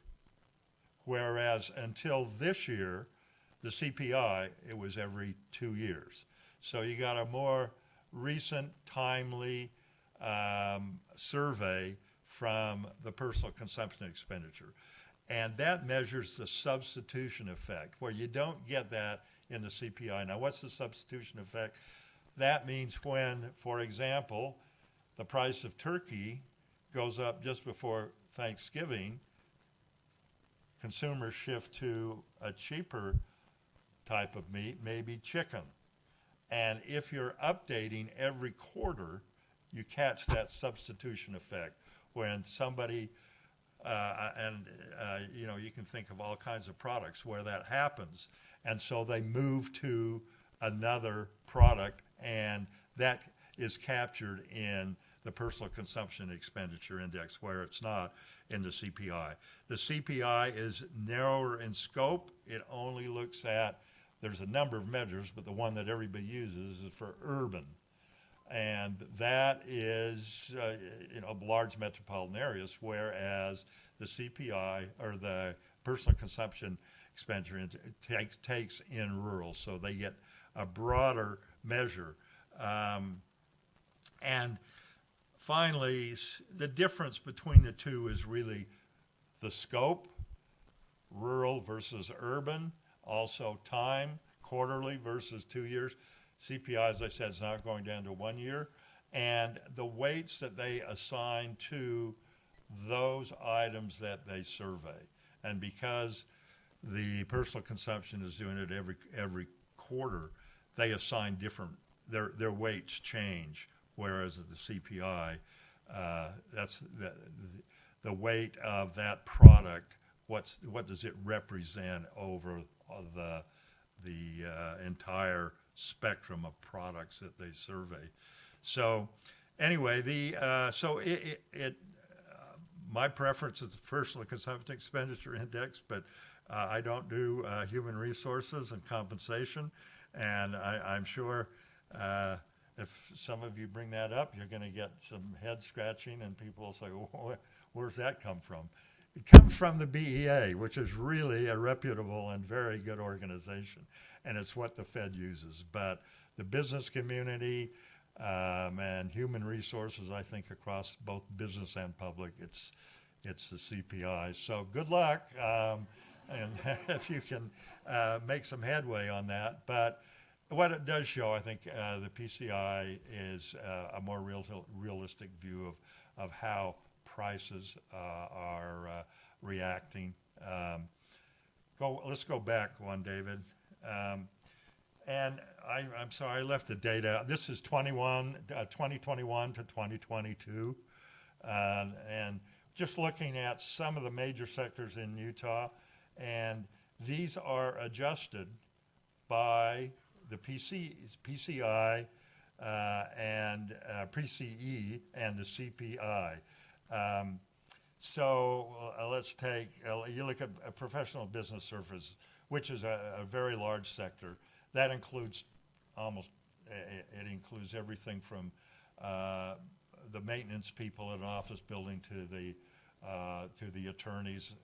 whereas until this year, the CPI, it was every 2 years. So you got a more recent, timely survey from the Personal Consumption Expenditure. And that measures the substitution effect, where you don't get that in the CPI. Now, what's the substitution effect? That means when, for example, the price of turkey goes up just before Thanksgiving, consumers shift to a cheaper type of meat, maybe chicken. And if you're updating every quarter, you catch that substitution effect when somebody you know, you can think of all kinds of products where that happens. And so they move to another product, and that is captured in the Personal Consumption Expenditure Index, where it's not in the CPI. The CPI is narrower in scope. It only looks at, there's a number of measures, but the one that everybody uses is for urban. And that is, you know, large metropolitan areas, whereas the CPI, or the Personal Consumption Expenditure, takes in rural, so they get a broader measure. And finally, the difference between the two is really the scope, rural versus urban, also time, quarterly versus 2 years. CPI, as I said, is now going down to 1 year, and the weights that they assign to those items that they survey. And because the personal consumption is doing it every quarter, they assign different, their weights change, whereas at the CPI, that's the weight of that product, what does it represent over the entire spectrum of products that they survey. So anyway, my preference is the Personal Consumption Expenditure Index, but I don't do human resources and compensation, and I'm sure if some of you bring that up, you're going to get some head scratching, and people will say, well, where's that come from? It comes from the BEA, which is really a reputable and very good organization, and it's what the Fed uses. But the business community and human resources, I think across both business and public, it's the CPI. So good luck, and if you can make some headway on that. But what it does show, I think, the PCI is a more realistic view of how prices are reacting. Let's go back one, David. And I'm sorry, I left the data. This is 2021 to 2022. And just looking at some of the major sectors in Utah, and these are adjusted by the PCI and pre-CE and the CPI. Let's take, you look at professional business services, which is a very large sector. That includes it includes everything from the maintenance people in an office building to the attorneys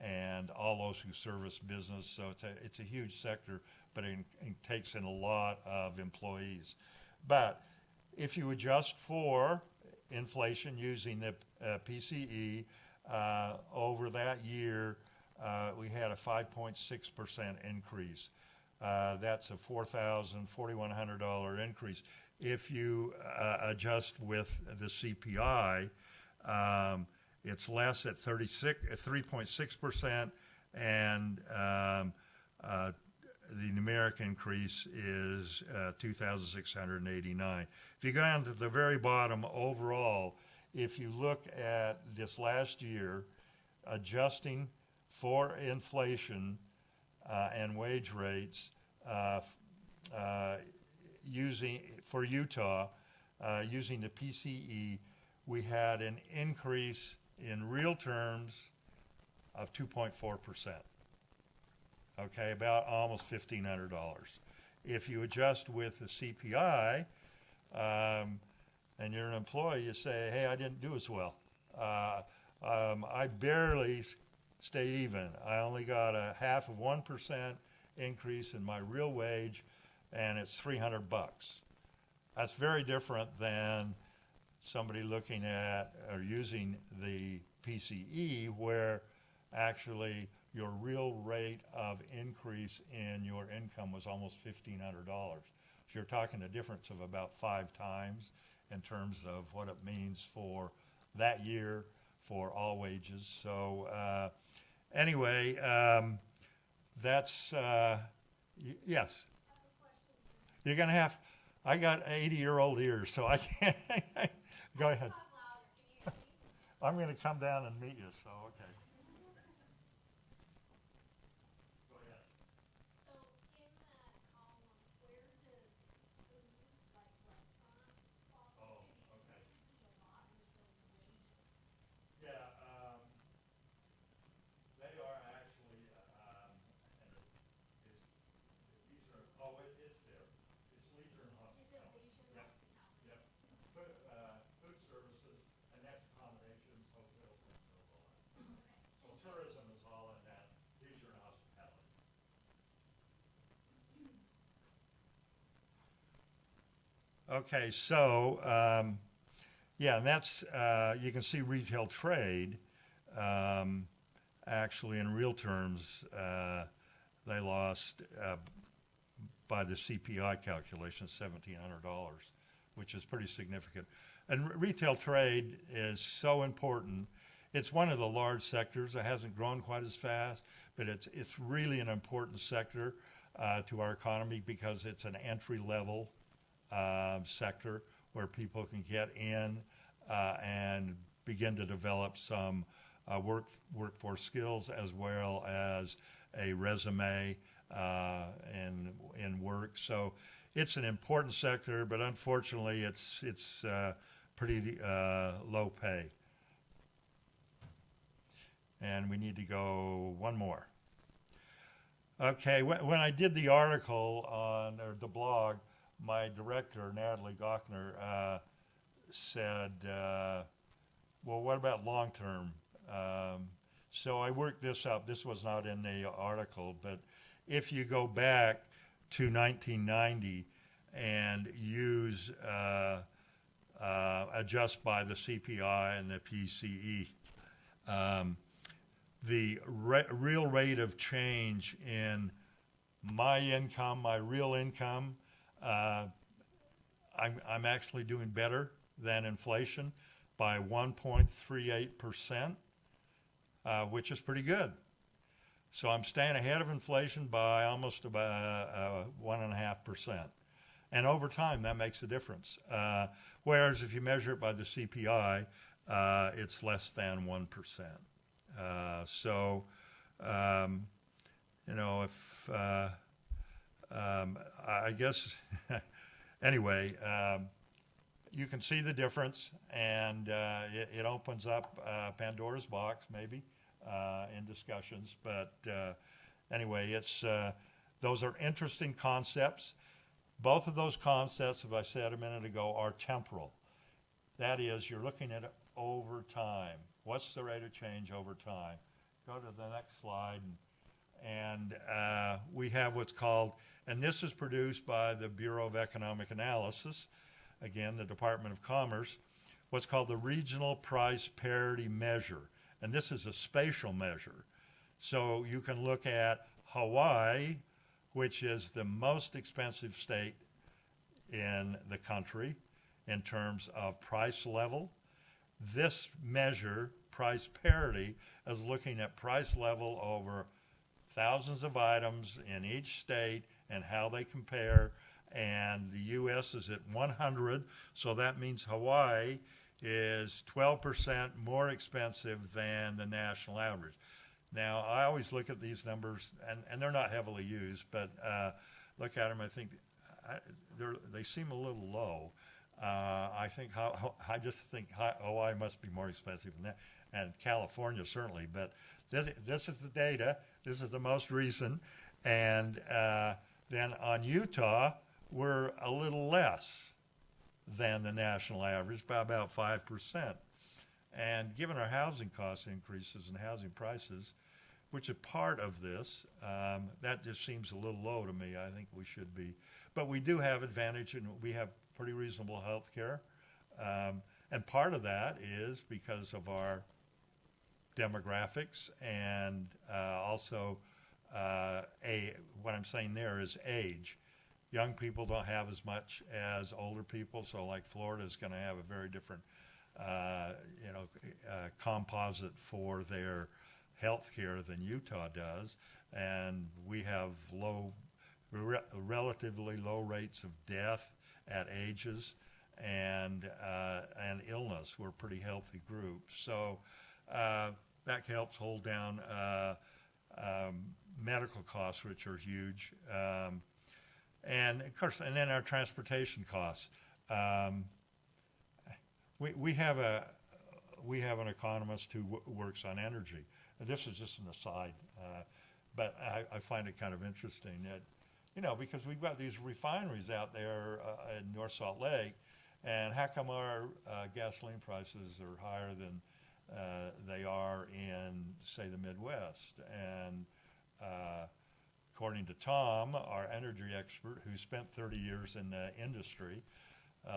and all those who service business. So it's a huge sector, but it takes in a lot of employees. But if you adjust for inflation using the PCE over that year, we had a 5.6% increase. That's a $4,100 increase. If you adjust with the CPI, it's less at 3.6%, and the numeric increase is 2,689. If you go down to the very bottom overall, if you look at this last year, adjusting for inflation and wage rates for Utah, using the PCE, we had an increase in real terms of 2.4%. Okay, about almost $1,500. If you adjust with the CPI, and you're an employee, you say, hey, I didn't do as well. I barely stayed even. I only got a 0.5% increase in my real wage, and it's $300. That's very different than somebody looking at or using the PCE, where actually your real rate of increase in your income was almost $1,500. So you're talking a difference of about 5 times in terms of what it means for that year for all wages. So anyway, that's, yes. You're going to have, I got 80-year-old ears, so I can't. Go ahead. I'm going to come down and meet you, so okay. Go ahead.
So in that column, where does food, like restaurant, fall into?
okay.
A lot with those wages.
Yeah, they are actually, and these are, it's there. It's leisure and hospitality.
Is it leisure hospitality?
Yep. Food services, and that's accommodations, hotels, and so on. So tourism is all in that, leisure and hospitality. Okay, so, yeah, and that's, you can see retail trade, actually in real terms, they lost, by the CPI calculation, $1,700, which is pretty significant. And retail trade is so important. It's one of the large sectors. It hasn't grown quite as fast, but it's really an important sector to our economy because it's an entry-level sector where people can get in and begin to develop some workforce skills as well as a resume in work. So it's an important sector, but unfortunately it's pretty low pay. And we need to go one more. Okay, when I did the article on or the blog, my director, Natalie Gochner, said, well, what about long-term? So I worked this up. This was not in the article, but if you go back to 1990 and use, adjust by the CPI and the PCE, the real rate of change in my income, my real income, I'm actually doing better than inflation by 1.38%, which is pretty good. So I'm staying ahead of inflation by almost about 1.5%. And over time, that makes a difference. Whereas if you measure it by the CPI, it's less than 1%. So, you know, if I guess anyway, you can see the difference, and it opens up Pandora's box, maybe, in discussions. But anyway, those are interesting concepts. Both of those concepts, as I said a minute ago, are temporal. That is, you're looking at it over time. What's the rate of change over time? Go to the next slide. And we have what's called, and this is produced by the Bureau of Economic Analysis, again, the Department of Commerce, what's called the Regional Price Parity Measure. And this is a spatial measure. So you can look at Hawaii, which is the most expensive state in the country in terms of price level. This measure, price parity, is looking at price level over thousands of items in each state and how they compare. And the U.S. is at 100, so that means Hawaii is 12% more expensive than the national average. Now, I always look at these numbers, and they're not heavily used, but look at them, I think they seem a little low. I just think Hawaii must be more expensive than that, and California certainly. But this is the data. This is the most recent, and then on Utah, we're a little less than the national average by about 5%. And given our housing cost increases and housing prices, which are part of this, that just seems a little low to me. I think we should be. But we do have advantage, and we have pretty reasonable health care. And part of that is because of our demographics and also what I'm saying there is age. Young people don't have as much as older people, so like Florida is going to have a very different composite for their health care than Utah does, and we have relatively low rates of death at ages and illness. We're a pretty healthy group, so that helps hold down medical costs, which are huge, and of course, and then our transportation costs. We have an economist who works on energy. This is just an aside, but I find it kind of interesting that, because we've got these refineries out there in North Salt Lake, and how come our gasoline prices are higher than they are in, say, the Midwest? And according to Tom, our energy expert, who spent 30 years in the industry,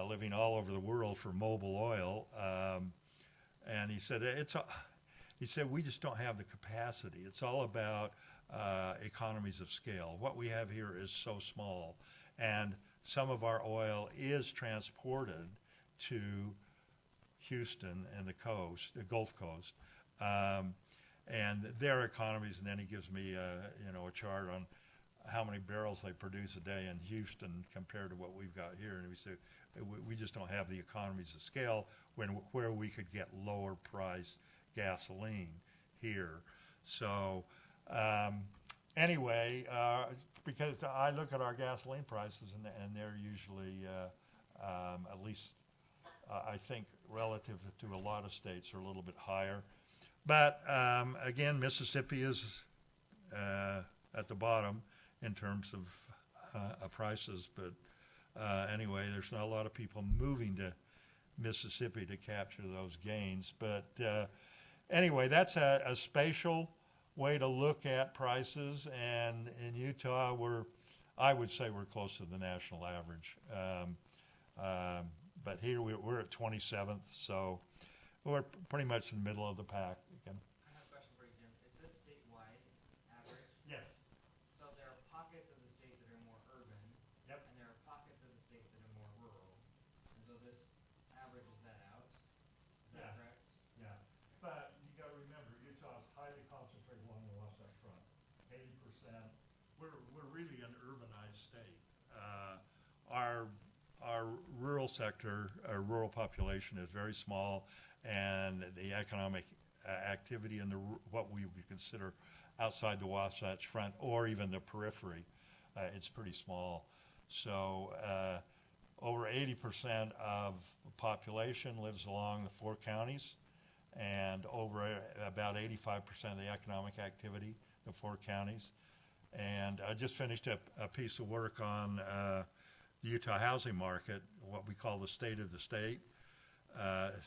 living all over the world for Mobil Oil, and he said we just don't have the capacity. It's all about economies of scale. What we have here is so small, and some of our oil is transported to Houston and the Gulf Coast, and their economies. And then he gives me a chart on how many barrels they produce a day in Houston compared to what we've got here, and we say we just don't have the economies of scale where we could get lower price gasoline here. So anyway, because I look at our gasoline prices and they're usually at least I think relative to a lot of states are a little bit higher. But again, Mississippi is at the bottom in terms of prices. But anyway, there's not a lot of people moving to Mississippi to capture those gains. But anyway, that's a spatial way to look at prices. And in Utah, I would say we're close to the national average. But here we're at 27th, so we're pretty much in the middle of the pack. Again.
I have a question for you, Jim. Is this statewide average?
Yes.
So there are pockets of the state that are more urban,
Yep.
and there are pockets of the state that are more rural. And so this averages that out. Is that correct?
Yeah. But you got to remember, Utah is highly concentrated along the Wasatch Front. 80%. We're really an urbanized state. Our rural sector, our rural population is very small, and the economic activity in what we would consider outside the Wasatch Front or even the periphery, it's pretty small. So over 80% of the population lives along the 4 counties, and over about 85% of the economic activity, the 4 counties. And I just finished up a piece of work on the Utah housing market, what we call the state of the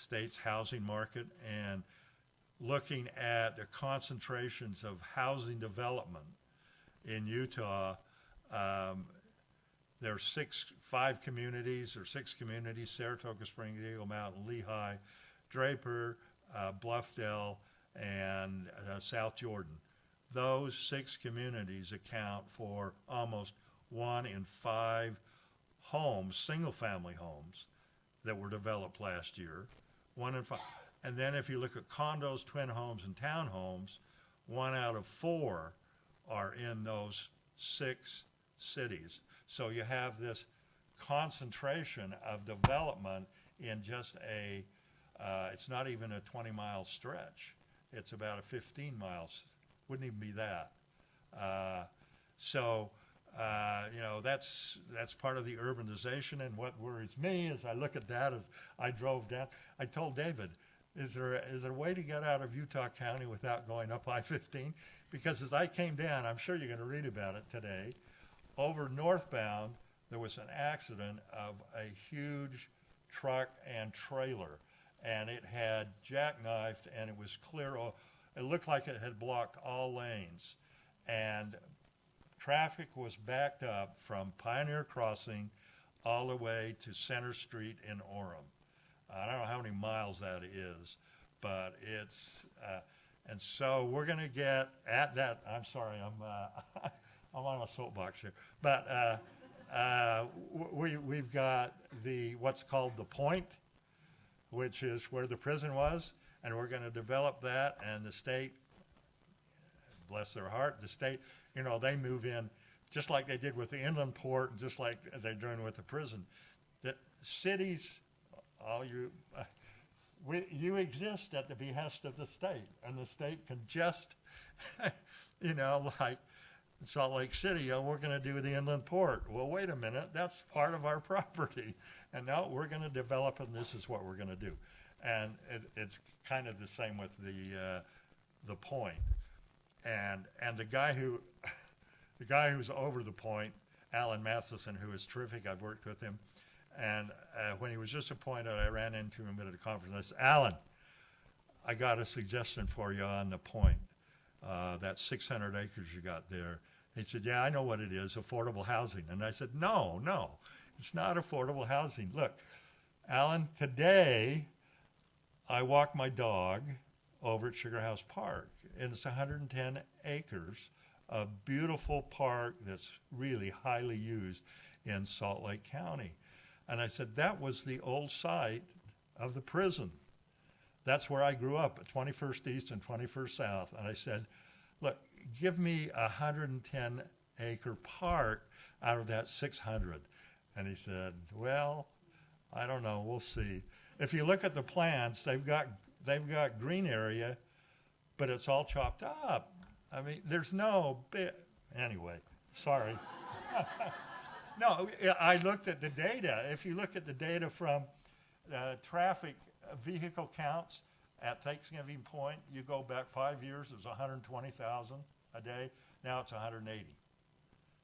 state's housing market, and looking at the concentrations of housing development in Utah. There are 5 communities, Saratoga, Springs, Eagle Mountain, Lehigh, Draper, Bluffdale, and South Jordan. Those 6 communities account for almost 1 in 5 homes, single-family homes, that were developed last year. 1 in 5. And then if you look at condos, twin homes, and townhomes, 1 out of 4 are in those 6 cities. So you have this concentration of development in just it's not even a 20-mile stretch. It's about a 15 miles, wouldn't even be that. That's part of the urbanization, and what worries me as I look at that as I drove down, I told David, is there a way to get out of Utah County without going up I-15? Because as I came down, I'm sure you're going to read about it today, over northbound, there was an accident of a huge truck and trailer, and it had jackknifed, and it was clear. It looked like it had blocked all lanes, and traffic was backed up from Pioneer Crossing all the way to Center Street in Orem. I don't know how many miles that is, but it's, and so we're going to get at that. I'm sorry, I'm on a soapbox here, but we've got what's called the Point, which is where the prison was, and we're going to develop that, and the state, bless their heart, the state, they move in just like they did with the inland port, and just like they're doing with the prison. The cities, you exist at the behest of the state, and the state can just, like Salt Lake City, we're going to do the inland port. Well, wait a minute, that's part of our property, and now we're going to develop, and this is what we're going to do. And it's kind of the same with the Point. And the guy who's over the Point, Alan Matheson, who is terrific. I've worked with him, and when he was just appointed, I ran into him at a conference. I said, Alan, I got a suggestion for you on the Point. That 600 acres you got there. He said, yeah, I know what it is, affordable housing. And I said, no, it's not affordable housing. Look, Alan, today I walk my dog over at Sugar House Park, and it's 110 acres, a beautiful park that's really highly used in Salt Lake County. And I said, that was the old site of the prison. That's where I grew up, at 21st East and 21st South. And I said, look, give me a 110-acre park out of that 600. And he said, well, I don't know, we'll see. If you look at the plans, they've got green area, but it's all chopped up. I mean, there's no anyway, sorry. No, I looked at the data. If you look at the data from traffic vehicle counts at Thanksgiving Point, you go back 5 years, it was 120,000 a day. Now it's 180.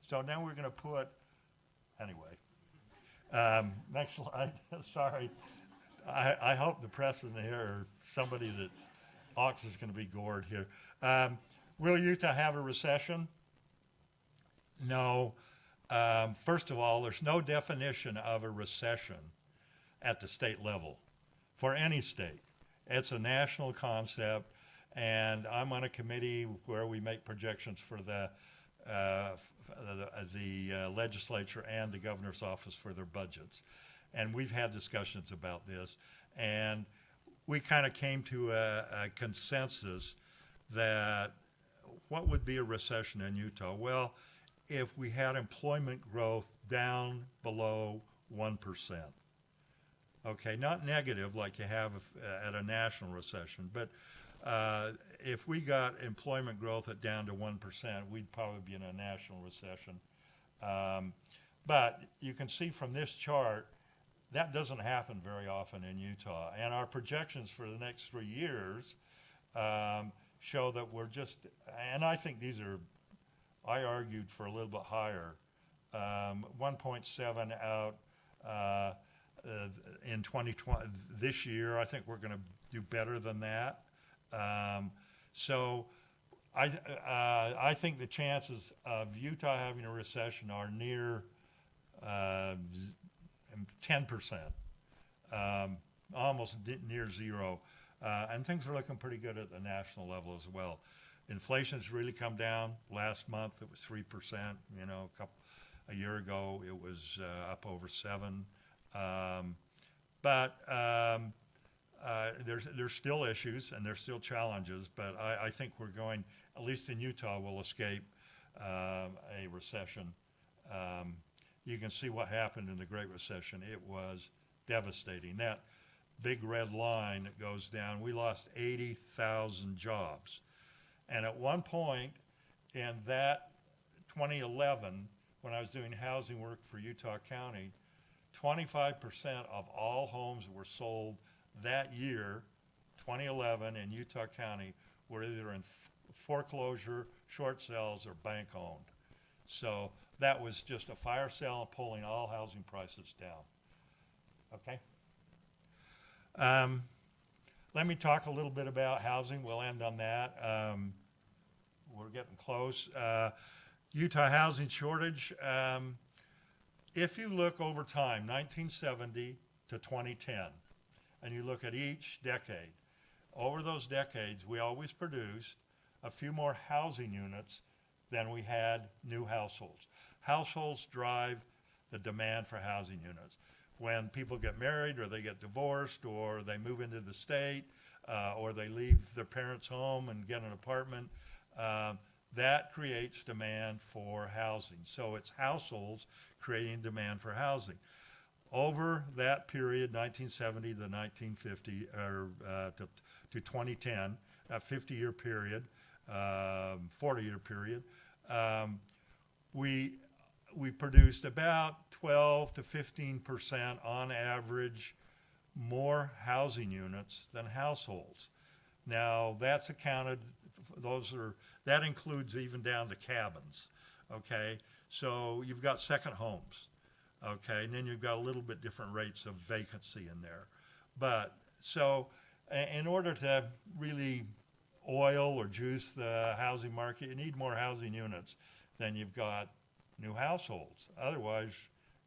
So now we're going to put, anyway. Next slide. Sorry. I hope the press isn't here, or somebody that's ox is going to be gored here. Will Utah have a recession? No. First of all, there's no definition of a recession at the state level for any state. It's a national concept, and I'm on a committee where we make projections for the legislature and the governor's office for their budgets. And we've had discussions about this, and we kind of came to a consensus that what would be a recession in Utah? Well, if we had employment growth down below 1%. Okay, not negative like you have at a national recession, but if we got employment growth at down to 1%, we'd probably be in a national recession. But you can see from this chart That doesn't happen very often in Utah. And our projections for the next 3 years show that we're just, and I think these are, I argued for a little bit higher, 1.7 out in 2020. This year, I think we're going to do better than that. So I think the chances of Utah having a recession are near 10%, almost near zero. And things are looking pretty good at the national level as well. Inflation's really come down. Last month it was 3%. You know, a year ago it was up over 7%. But there's still issues and there's still challenges. But I think we're going, at least in Utah, we'll escape a recession. You can see what happened in the Great Recession. It was devastating. That big red line that goes down, we lost 80,000 jobs. And at one point in that 2011, when I was doing housing work for Utah County, 25% of all homes that were sold that year, 2011, in Utah County, were either in foreclosure, short sales, or bank owned. So that was just a fire sale and pulling all housing prices down. Okay? Let me talk a little bit about housing. We'll end on that. We're getting close. Utah housing shortage. If you look over time, 1970 to 2010, and you look at each decade, over those decades, we always produced a few more housing units than we had new households. Households drive the demand for housing units. When people get married or they get divorced or they move into the state or they leave their parents' home and get an apartment, that creates demand for housing. So it's households creating demand for housing. Over that period, 1970 to 1950, or to 2010, that 50-year period, 40-year period, we produced about 12 to 15% on average more housing units than households. Now that's accounted, that includes even down to cabins, okay? So you've got second homes, okay? And then you've got a little bit different rates of vacancy in there. But so in order to really oil or juice the housing market, you need more housing units than you've got new households. Otherwise,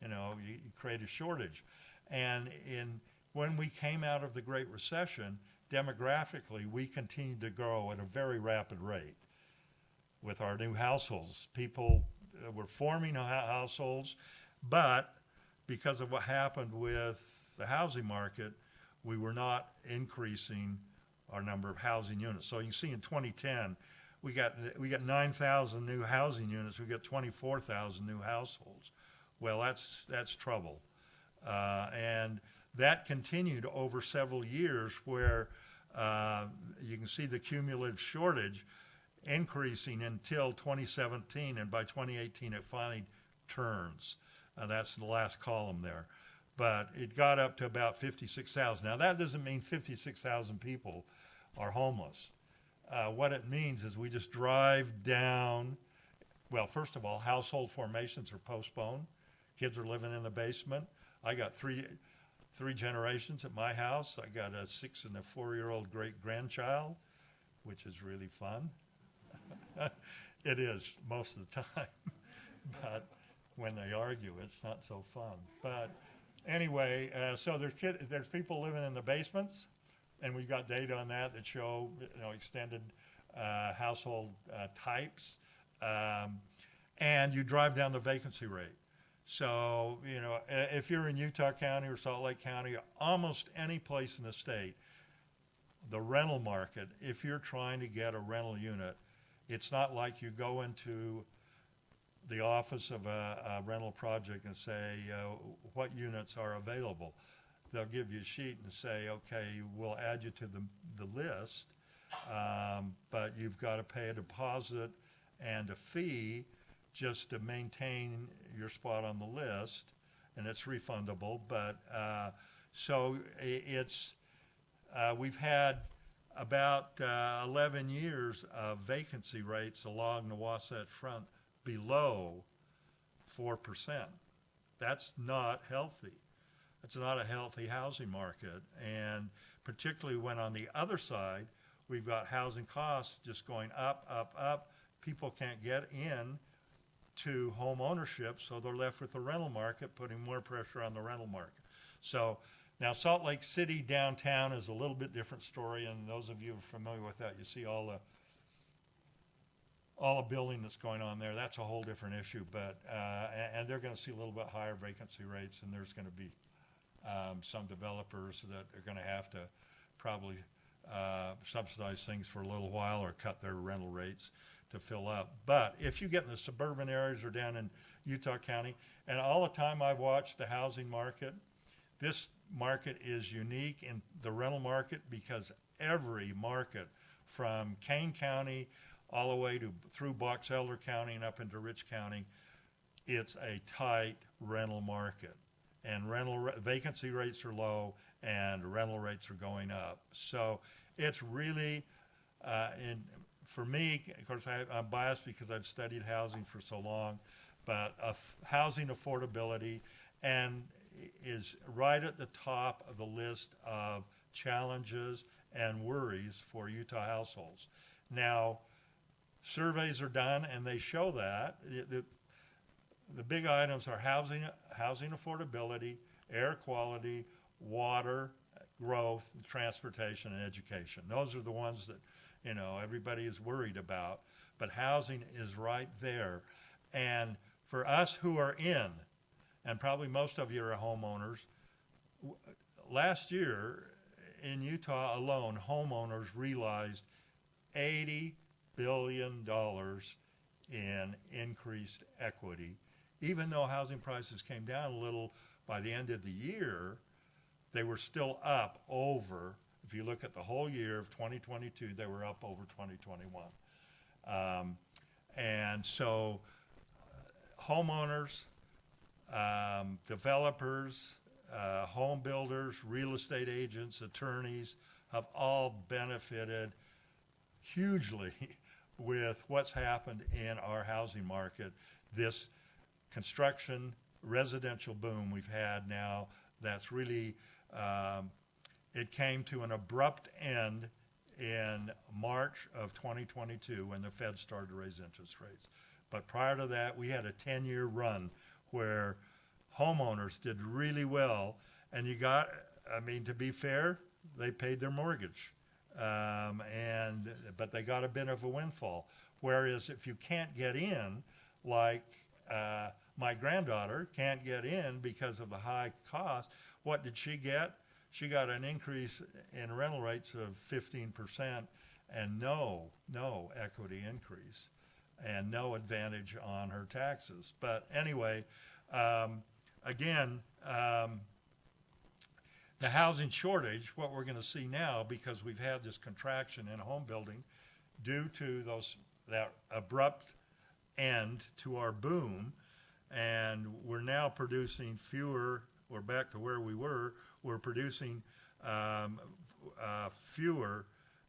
you create a shortage. And when we came out of the Great Recession, demographically, we continued to grow at a very rapid rate with our new households. People were forming households, but because of what happened with the housing market, we were not increasing our number of housing units. So you can see in 2010, we got 9,000 new housing units. We got 24,000 new households. Well, that's trouble, and that continued over several years, where you can see the cumulative shortage increasing until 2017, and by 2018 it finally turns. That's the last column there. But it got up to about 56,000. Now that doesn't mean 56,000 people are homeless. What it means is we just drive down, well, first of all, household formations are postponed. Kids are living in the basement. I got three generations at my house. I got a 6 and a 4-year-old great-grandchild, which is really fun. It is most of the time. But when they argue, it's not so fun. But anyway, so there's people living in the basements, and we've got data on that show extended household types, and you drive down the vacancy rate. So if you're in Utah County or Salt Lake County, almost any place in the state, the rental market, if you're trying to get a rental unit, it's not like you go into the office of a rental project and say, what units are available. They'll give you a sheet and say, okay, we'll add you to the list, but you've got to pay a deposit and a fee just to maintain your spot on the list. and it's refundable. But so we've had about 11 years of vacancy rates along the Wasatch Front below 4%. That's not healthy. It's not a healthy housing market, and particularly when on the other side, we've got housing costs just going up, up, up. People can't get in to home ownership, so they're left with the rental market, putting more pressure on the rental market. So now Salt Lake City downtown is a little bit different story, and those of you who are familiar with that, you see all the building that's going on there. That's a whole different issue, but and they're going to see a little bit higher vacancy rates, and there's going to be some developers that are going to have to probably subsidize things for a little while or cut their rental rates to fill up. But if you get in the suburban areas or down in Utah County, and all the time I've watched the housing market, this market is unique in the rental market because every market from Kane County all the way through Box Elder County and up into Rich County, it's a tight rental market. And vacancy rates are low and rental rates are going up. So it's really, for me, of course, I'm biased because I've studied housing for so long, but housing affordability and is right at the top of the list of challenges and worries for Utah households. Now, surveys are done and they show that. The big items are housing affordability, air quality, water, growth, transportation, and education. Those are the ones that, everybody is worried about. But housing is right there. And for us who are in, and probably most of you are homeowners, last year in Utah alone, homeowners realized $80 billion in increased equity. Even though housing prices came down a little by the end of the year, they were still up over, if you look at the whole year of 2022, they were up over 2021. And so homeowners, developers, home builders, real estate agents, attorneys have all benefited hugely with what's happened in our housing market. This construction residential boom we've had now, that's really, it came to an abrupt end in March of 2022 when the Fed started to raise interest rates. But prior to that, we had a 10-year run where homeowners did really well, and to be fair, they paid their mortgage. But they got a bit of a windfall. Whereas if you can't get in, like my granddaughter can't get in because of the high cost, what did she get? She got an increase in rental rates of 15% and no equity increase and no advantage on her taxes. But anyway, again, the housing shortage, what we're going to see now, because we've had this contraction in home building due to that abrupt end to our boom, and we're now producing fewer, we're back to where we were, we're producing fewer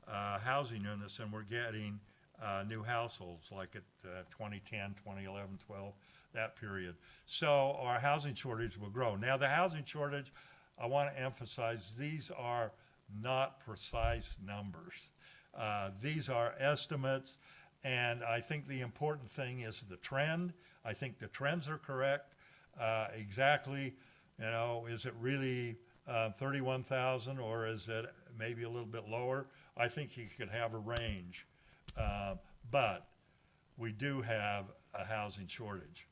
housing units than we're getting new households, like at 2010, 2011, 12, that period. So our housing shortage will grow. Now the housing shortage, I want to emphasize, these are not precise numbers. These are estimates, and I think the important thing is the trend. I think the trends are correct. Exactly, is it really 31,000 or is it maybe a little bit lower? I think you could have a range, but we do have a housing shortage.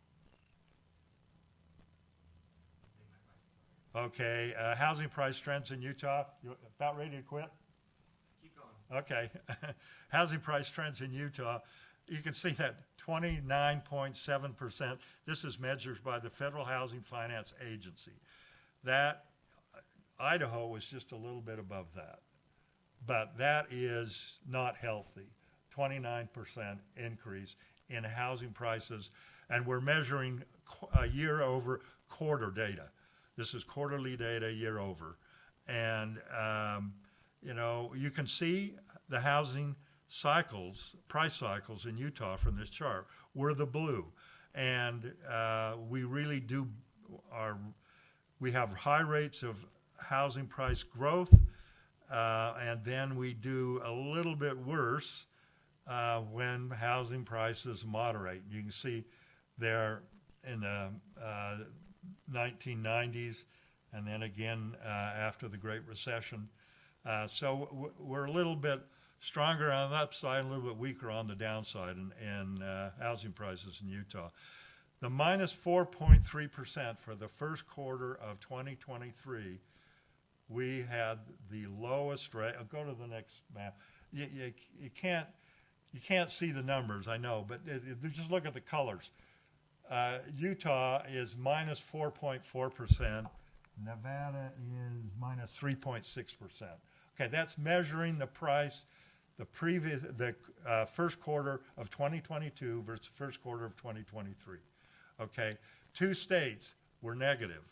Okay, housing price trends in Utah. You about ready to quit?
Keep going.
Okay. Housing price trends in Utah. You can see that 29.7%. This is measured by the Federal Housing Finance Agency. That Idaho was just a little bit above that. But that is not healthy. 29% increase in housing prices. And we're measuring year over quarter data. This is quarterly data year over. And, you know, you can see the housing cycles, price cycles in Utah from this chart. We're the blue. And we really do, we have high rates of housing price growth, and then we do a little bit worse when housing prices moderate. You can see there in the 1990s, and then again after the Great Recession. So we're a little bit stronger on the upside, a little bit weaker on the downside in housing prices in Utah. The minus 4.3% for the first quarter of 2023, we had the lowest rate. I'll go to the next map. You can't see the numbers, I know, but just look at the colors. Utah is minus 4.4%. Nevada is minus 3.6%. Okay, that's measuring the price the first quarter of 2022 versus first quarter of 2023. Okay, 2 states were negative.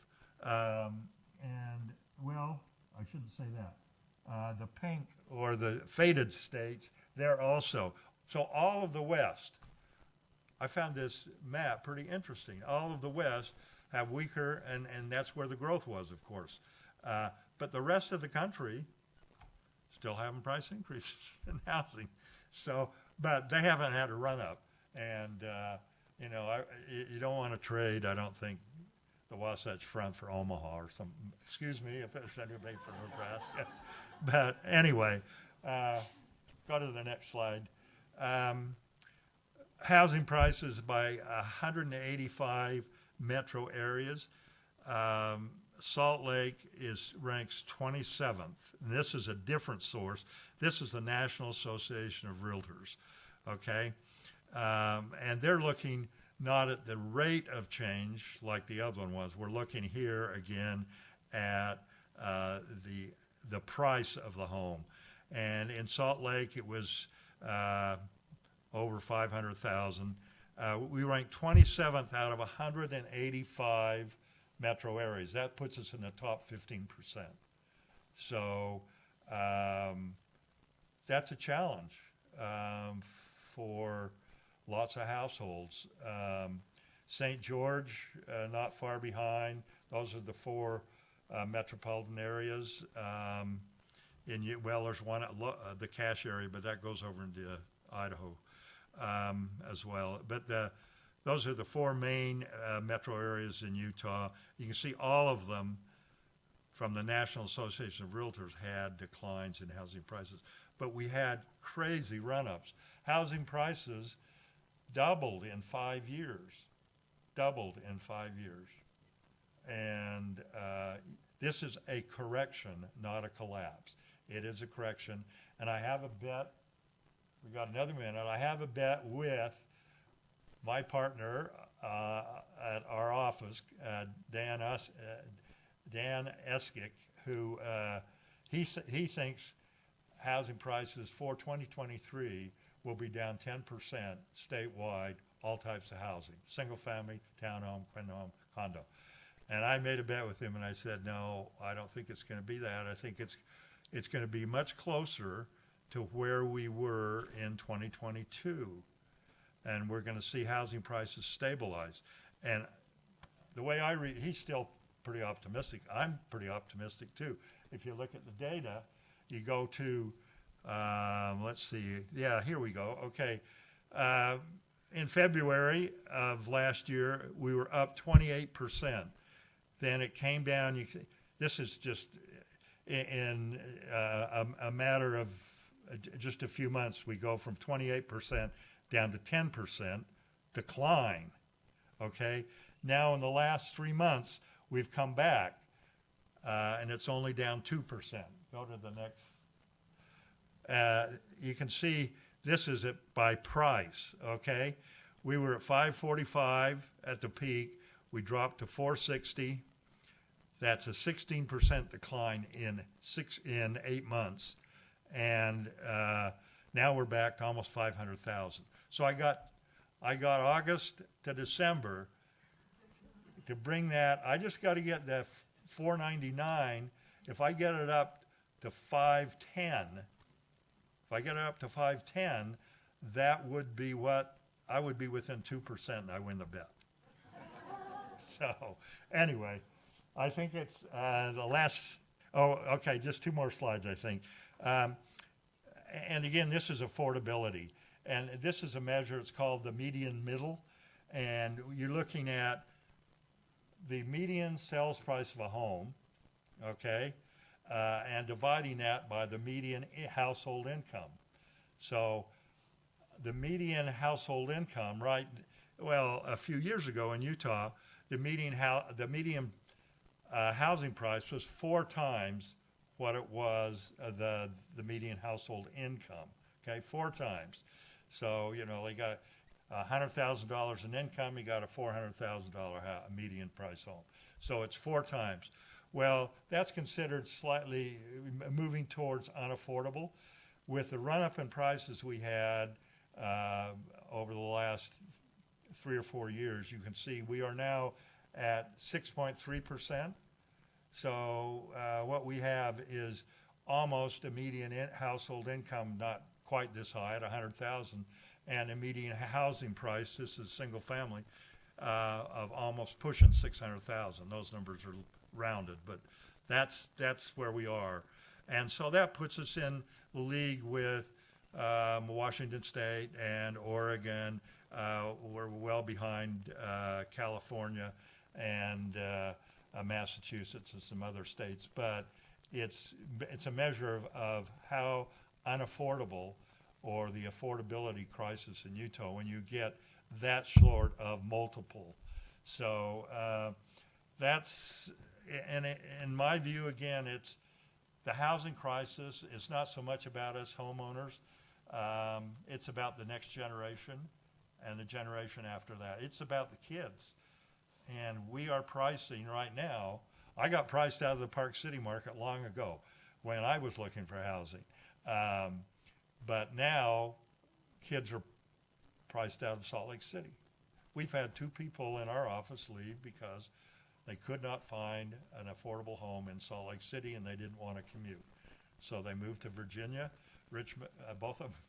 And, well, I shouldn't say that. The pink or the faded states, they're also. So all of the West, I found this map pretty interesting. All of the West have weaker, and that's where the growth was, of course. But the rest of the country still having price increases in housing. So, but they haven't had a run up. And, you know, you don't want to trade, I don't think, the Wasatch Front for Omaha or some, excuse me if it's anybody from Nebraska. But anyway, go to the next slide. Housing prices by 185 metro areas. Salt Lake ranks 27th. And this is a different source. This is the National Association of Realtors, okay? And they're looking not at the rate of change like the other one was. We're looking here again at the price of the home. And in Salt Lake, it was over 500,000. We ranked 27th out of 185 metro areas. That puts us in the top 15%. So that's a challenge for lots of households. St. George, not far behind. Those are the 4 metropolitan areas. Well, there's one, the Cache area, but that goes over into Idaho as well. But those are the 4 main metro areas in Utah. You can see all of them from the National Association of Realtors had declines in housing prices. But we had crazy run-ups. Housing prices doubled in 5 years. Doubled in 5 years. And this is a correction, not a collapse. It is a correction. And I have a bet, we got another minute, I have a bet with my partner at our office, Dan Eskick, who he thinks housing prices for 2023 will be down 10% statewide, all types of housing, single family, townhome, twin home, condo. And I made a bet with him and I said, no, I don't think it's going to be that. I think it's going to be much closer to where we were in 2022. And we're going to see housing prices stabilize. And the way I read, he's still pretty optimistic. I'm pretty optimistic too. If you look at the data, you go to, let's see, yeah, here we go. Okay. In February of last year, we were up 28%. Then it came down. This is just in a matter of just a few months, we go from 28% down to 10% decline, okay? Now in the last 3 months, we've come back, and it's only down 2%. Go to the next. You can see this is it by price, okay? We were at 545 at the peak. We dropped to 460. That's a 16% decline in 8 months. And now we're back to almost 500,000. So I got August to December to bring that, I just got to get that $4.99. If I get it up to $5.10, that would be what I would be within 2%, and I win the bet. So, anyway, I think it's the last. Oh, okay, just 2 more slides, I think. And again, this is affordability, and this is a measure. It's called the median middle, and you're looking at the median sales price of a home, okay, and dividing that by the median household income. So the median household income, right? Well, a few years ago in Utah, the median housing price was 4 times what it was the median household income. Okay, 4 times. So they got $100,000 in income. You got a $400,000 median price home. So it's 4 times. Well, that's considered slightly moving towards unaffordable. With the run-up in prices we had over the last 3 or 4 years, you can see we are now at 6.3%. So what we have is almost a median household income, not quite this high at $100,000, and a median housing price, this is single family, of almost pushing $600,000. Those numbers are rounded, but that's where we are. And so that puts us in the league with Washington State and Oregon. We're well behind California and Massachusetts and some other states, but it's a measure of how unaffordable or the affordability crisis in Utah when you get that short of multiple. So that's, and in my view, again, it's the housing crisis. It's not so much about us homeowners. It's about the next generation and the generation after that. It's about the kids. And we are pricing right now. I got priced out of the Park City market long ago when I was looking for housing. But now kids are priced out of Salt Lake City. We've had 2 people in our office leave because they could not find an affordable home in Salt Lake City and they didn't want to commute. So they moved to Virginia. Richmond, both of them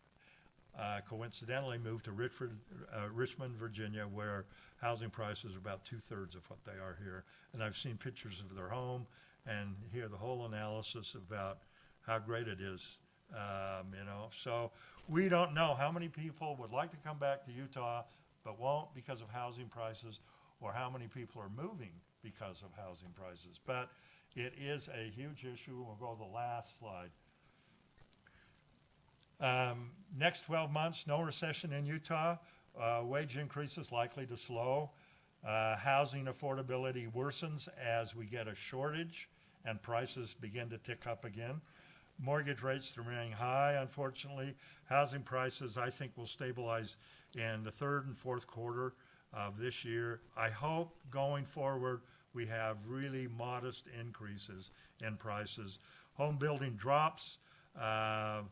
coincidentally moved to Richmond, Virginia, where housing prices are about 2/3 of what they are here. And I've seen pictures of their home and hear the whole analysis about how great it is. So we don't know how many people would like to come back to Utah but won't because of housing prices, or how many people are moving because of housing prices. But it is a huge issue. We'll go to the last slide. Next 12 months, no recession in Utah. Wage increases likely to slow. Housing affordability worsens as we get a shortage and prices begin to tick up again. Mortgage rates remain high, unfortunately. Housing prices, I think, will stabilize in the 3rd and 4th quarter of this year. I hope going forward we have really modest increases in prices. Home building drops by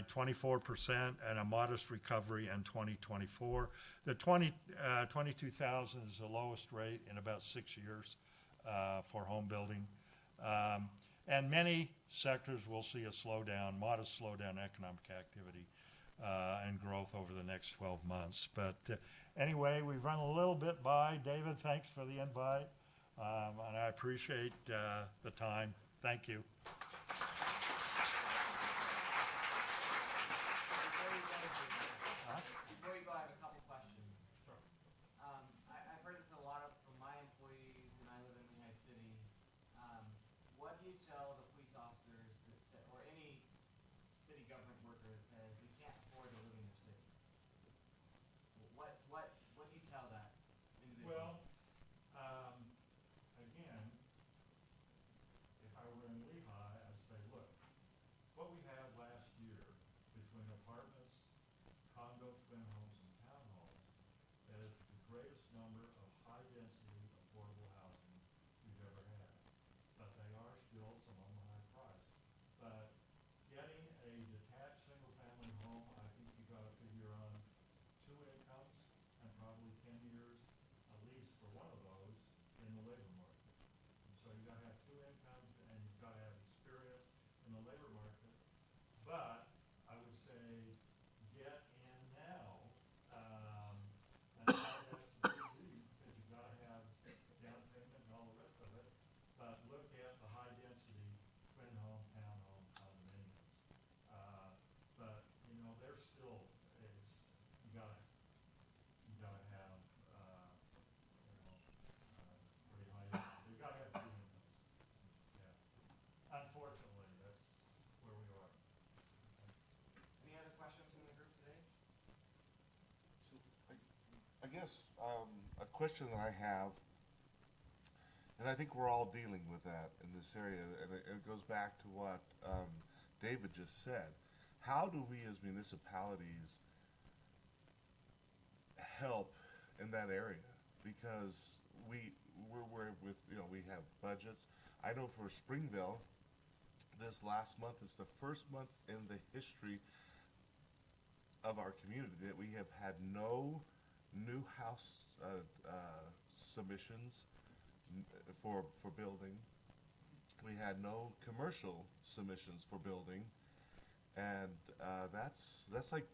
24% and a modest recovery in 2024. The 22,000 is the lowest rate in about 6 years for home building. And many sectors will see a slowdown, modest slowdown in economic activity and growth over the next 12 months. But anyway, we've run a little bit by. David, thanks for the invite, and I appreciate the time. Thank you.
Before you go, I have a couple questions. Sure. I've heard this a lot from my employees, and I live in Lehigh City. What do you tell the police officers that say, or any city government worker that says we can't afford to live in your city? What do you tell that individual?
Well, again, if I were in Lehigh, I'd say, look, what we had last year between apartments, condos, twin homes, and townhomes is the greatest number of high-density, affordable housing we've ever had. But they are still some of them high priced. But getting a detached single
guess a question that I have, and I think we're all dealing with that in this area, and it goes back to what David just said. How do we as municipalities help in that area? Because we're with, we have budgets. I know for Springville, this last month is the first month in the history of our community that we have had no new house submissions for building. We had no commercial submissions for building, and that's like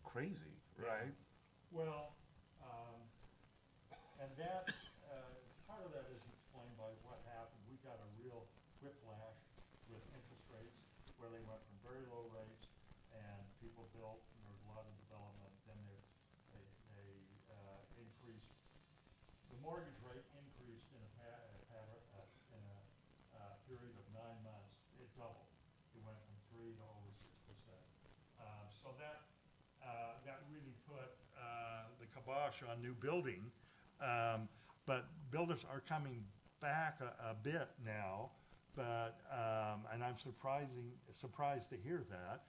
crazy, right?
Well, and that, part of that is explained by what happened. We got a real whiplash with interest rates, where they went from very low rates, and people built, and there was a lot of development, then they increased, the mortgage rate increased in a period of 9 months. It doubled. It went from 3 to over 6%. So that really put the kibosh on new building. But builders are coming back a bit now. But and I'm surprised to hear that.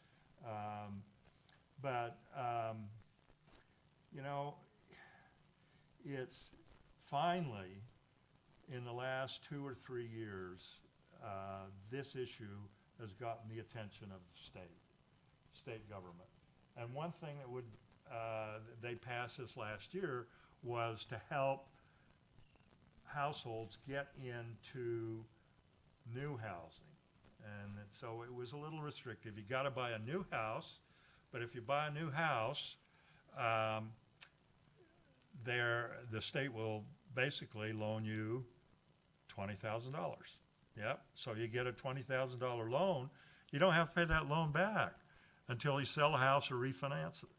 It's finally, in the last 2 or 3 years, this issue has gotten the attention of the state government. And one thing that they passed this last year was to help households get into new housing. And so it was a little restrictive. You got to buy a new house, but if you buy a new house, the state will basically loan you $20,000. Yep. So you get a $20,000 loan. You don't have to pay that loan back until you sell a house or refinance it.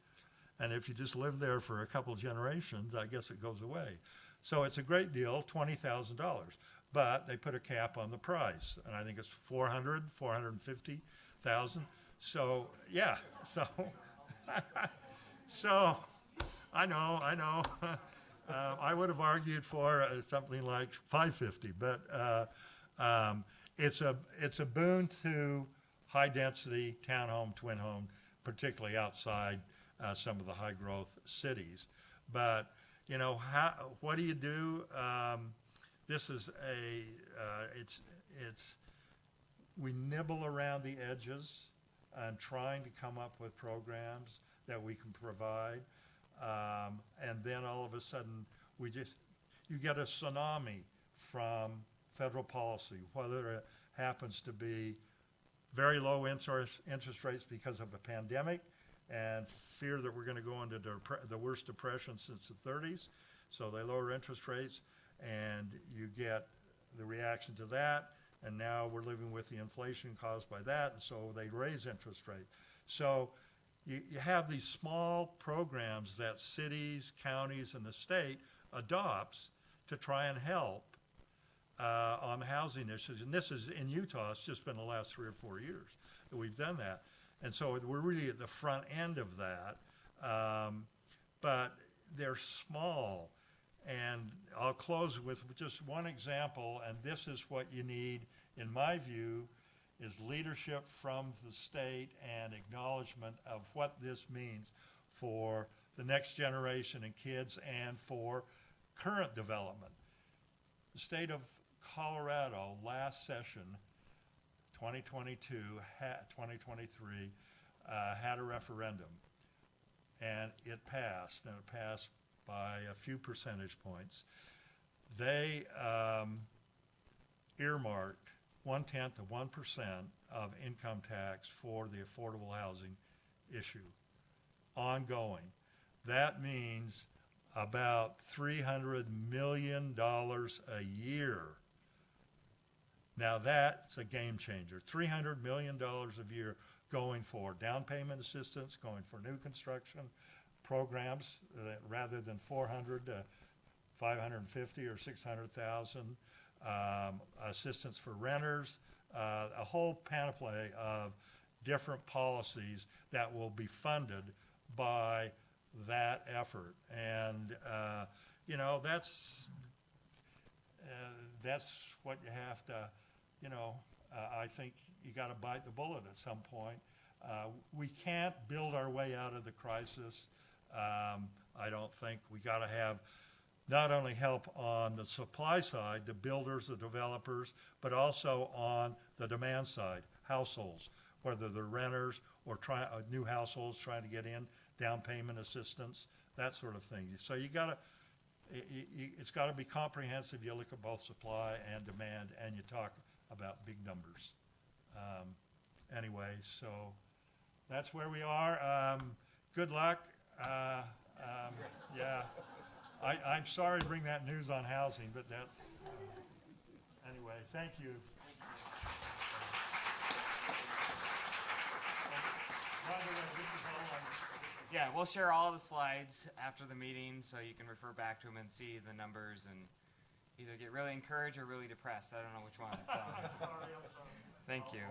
And if you just live there for a couple of generations, I guess it goes away. So it's a great deal, $20,000. But they put a cap on the price, and I think it's $450,000. So yeah, so so I know. I would have argued for something like $550, but it's a boon to high density townhome, twin home, particularly outside some of the high growth cities. But what do you do? This is we nibble around the edges and trying to come up with programs that we can provide. And then all of a sudden, you get a tsunami from federal policy, whether it happens to be very low interest rates because of a pandemic and fear that we're going to go into the worst depression since the 30s. So they lower interest rates, and you get the reaction to that. And now we're living with the inflation caused by that, and so they raise interest rates. So you have these small programs that cities, counties, and the state adopts to try and help on the housing issues. And this is in Utah. It's just been the last 3 or 4 years that we've done that. And so we're really at the front end of that. But they're small. And I'll close with just one example, and this is what you need, in my view, is leadership from the state and acknowledgement of what this means for the next generation and kids and for current development. The state of Colorado last session, 2022, 2023, had a referendum, and it passed by a few percentage points. They earmarked 0.1% of income tax for the affordable housing issue, ongoing. That means about $300 million a year. Now that's a game changer. $300 million a year going for down payment assistance, going for new construction programs, rather than 400 to 550 or 600,000, assistance for renters, a whole panoply of different policies that will be funded by that effort. And, you know, that's what you have to, you know, I think you got to bite the bullet at some point. We can't build our way out of the crisis. I don't think. We got to have not only help on the supply side, the builders, the developers, but also on the demand side, households, whether they're renters or new households trying to get in, down payment assistance, that sort of thing. So you got to, it's got to be comprehensive. You look at both supply and demand, and you talk about big numbers. Anyway, so that's where we are. Good luck. Yeah. I'm sorry to bring that news on housing, but that's, anyway, thank you. By the way, this is all on.
Yeah, we'll share all the slides after the meeting so you can refer back to them and see the numbers and either get really encouraged or really depressed. I don't know which one. So.
I'm sorry.
Thank you.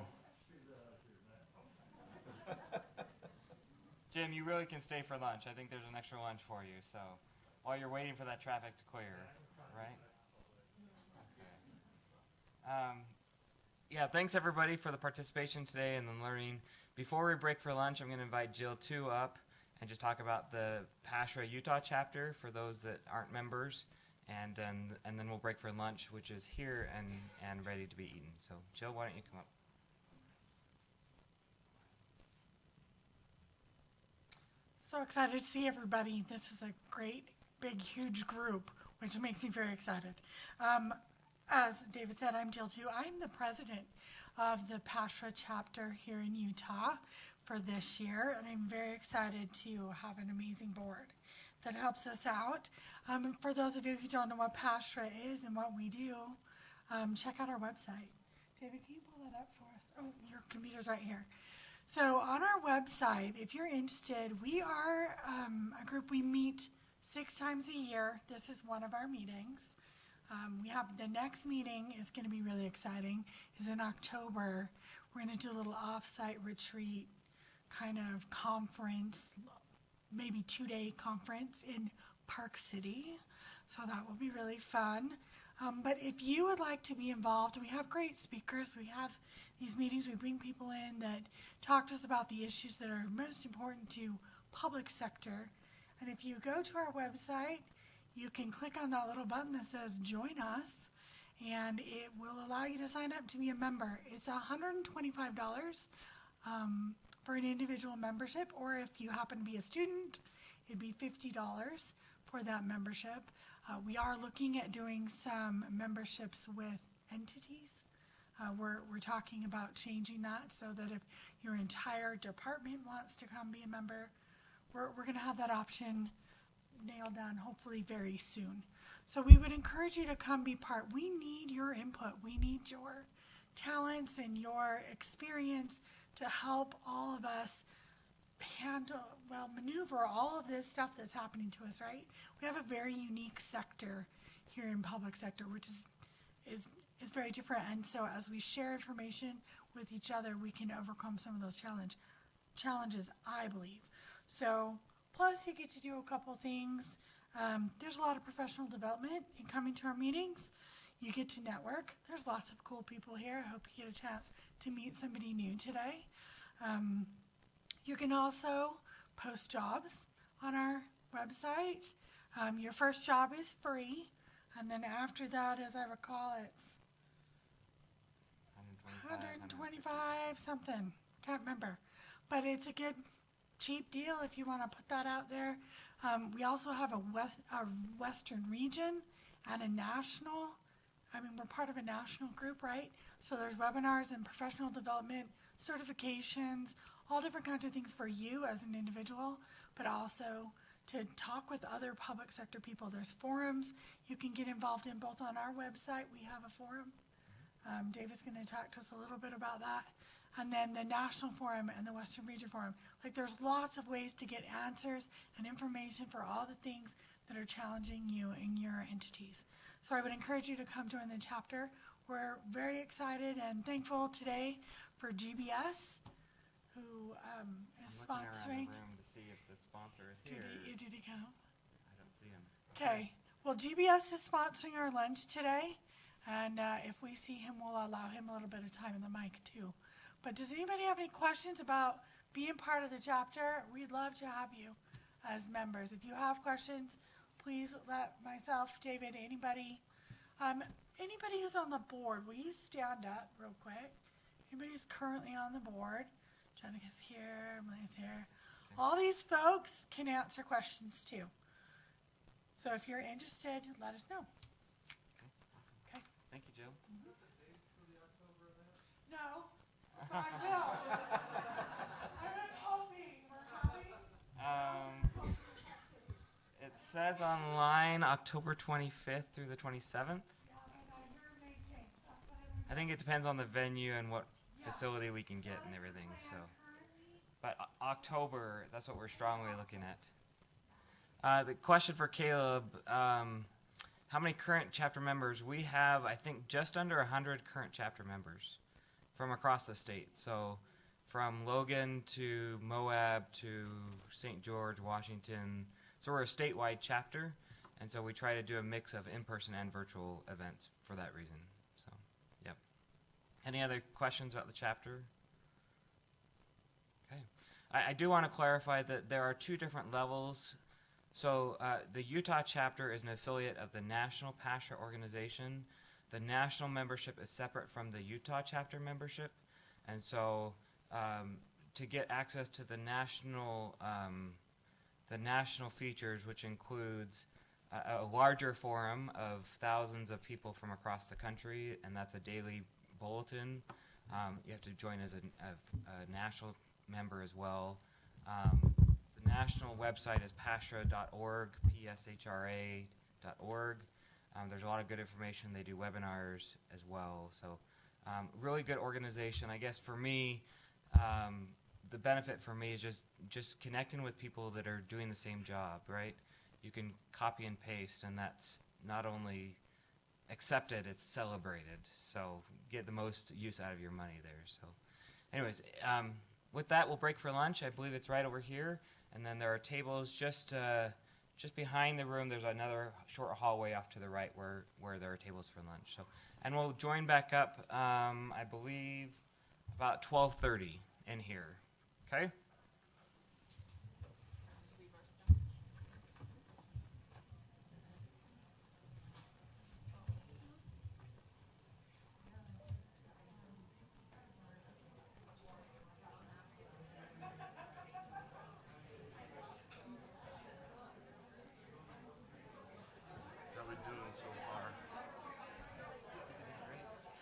Jim, you really can stay for lunch. I think there's an extra lunch for you. So while you're waiting for that traffic to clear, right? Okay. Yeah, thanks everybody for the participation today and the learning. Before we break for lunch, I'm going to invite Jill too up and just talk about the PASHRA Utah chapter for those that aren't members, and then we'll break for lunch, which is here and ready to be eaten. So Jill, why don't you come up?
So excited to see everybody. This is a great, big, huge group, which makes me very excited. As David said, I'm Jill too. I'm the president of the PASHRA chapter here in Utah for this year, and I'm very excited to have an amazing board that helps us out. For those of you who don't know what PASHRA is and what we do, check out our website. David, can you pull that up for us? Oh, your computer's right here. So on our website, if you're interested, we are a group. We meet 6 times a year. This is one of our meetings. We have the next meeting is going to be really exciting. Is in October. We're going to do a little off-site retreat kind of conference, maybe 2-day conference in Park City. So that will be really fun. But if you would like to be involved, we have great speakers. We have these meetings. We bring people in that talk to us about the issues that are most important to public sector. And if you go to our website, you can click on that little button that says Join Us, and it will allow you to sign up to be a member. It's $125 for an individual membership, or if you happen to be a student, it'd be $50 for that membership. We are looking at doing some memberships with entities. We're talking about changing that so that if your entire department wants to come be a member, we're going to have that option nailed down hopefully very soon. So we would encourage you to come be part. We need your input. We need your talents and your experience to help all of us maneuver all of this stuff that's happening to us, right? We have a very unique sector here in public sector, which is very different. And so as we share information with each other, we can overcome some of those challenges, I believe. So plus you get to do a couple things. There's a lot of professional development in coming to our meetings. You get to network. There's lots of cool people here. I hope you get a chance to meet somebody new today. You can also post jobs on our website. Your first job is free, and then after that, as I recall, it's 125 something. Can't remember, but it's a good, cheap deal if you want to put that out there. We also have a Western region and a national. We're part of a national group, right? So there's webinars and professional development, certifications, all different kinds of things for you as an individual, but also to talk with other public sector people. There's forums you can get involved in, both on our website. We have a forum. David's going to talk to us a little bit about that. And then the National Forum and the Western Region Forum. There's lots of ways to get answers and information for all the things that are challenging you and your entities. So I would encourage you to come join the chapter. We're very excited and thankful today for GBS. who is
I'm looking
sponsoring.
around the room to see if the sponsor is
Did
here.
did he come?
I don't see him.
Okay. Well, GBS is sponsoring our lunch today, and if we see him, we'll allow him a little bit of time in the mic too. But does anybody have any questions about being part of the chapter? We'd love to have you as members. If you have questions, please let myself, David, anybody who's on the board, will you stand up real quick? Anybody who's currently on the board? Jenica's here, Emily's here.
Okay.
All these folks can answer questions too. So if you're interested, let us know.
Okay, awesome.
Okay?
Thank you, Joe.
No, but I will. I was hoping we're having.
It says online October 25th through the 27th.
Yeah, but I hear it may change. That's what I
I think it depends on the venue and what facility we can get and everything. So, but October, that's what we're strongly looking at. The question for Caleb: how many current chapter members? We have, I think, just under 100 current chapter members from across the state. So, from Logan to Moab to St. George, Washington. So we're a statewide chapter, and so we try to do a mix of in-person and virtual events for that reason. So, yep. Any other questions about the chapter? Okay. I do want to clarify that there are two different levels. So the Utah chapter is an affiliate of the National Pasture Organization. The national membership is separate from the Utah chapter membership, and so to get access to the national features, which includes a larger forum of thousands of people from across the country, and that's a daily bulletin. You have to join as a national member as well. The national website is pashra.org, pshra.org. There's a lot of good information. They do webinars as well. So really good organization. I guess for me, the benefit for me is just connecting with people that are doing the same job, right? You can copy and paste, and that's not only accepted, it's celebrated. So get the most use out of your money there. So anyways, with that, we'll break for lunch. I believe it's right over here. And then there are tables just behind the room. There's another short hallway off to the right where there are tables for lunch. So, and we'll join back up, I believe, about 12:30 in here. Okay?
How we doing so far?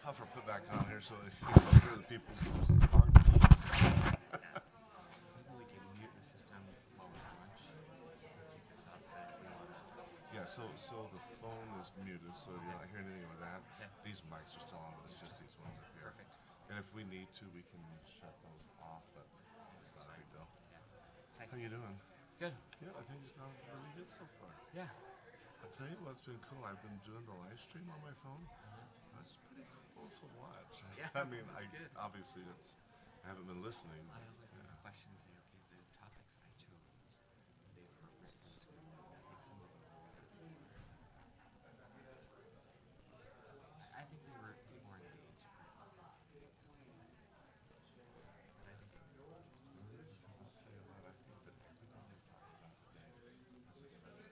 I'll for put back on here so you can hear the people's voices.
Maybe we can mute the system while we're at lunch. Keep this up.
Yeah, so the phone is muted, so you're not hearing anything with that.
Okay.
These mics are still on, but it's just these ones up here.
Perfect.
And if we need to, we can shut those off, but it's not a big deal.
Okay.
How you doing?
Good.
Yeah, I think it's gone really good so far.
Yeah.
I'll tell you what's been cool. I've been doing the live stream on my phone. That's pretty cool to watch.
Yeah,
I mean,
that's good.
obviously I haven't been listening.
I always have questions. Say, okay, the topics I chose, are they appropriate for this group? I think some of them are. I think they were people were engaged. But I think
I'll tell you what, I think that everything we've talked about today is a very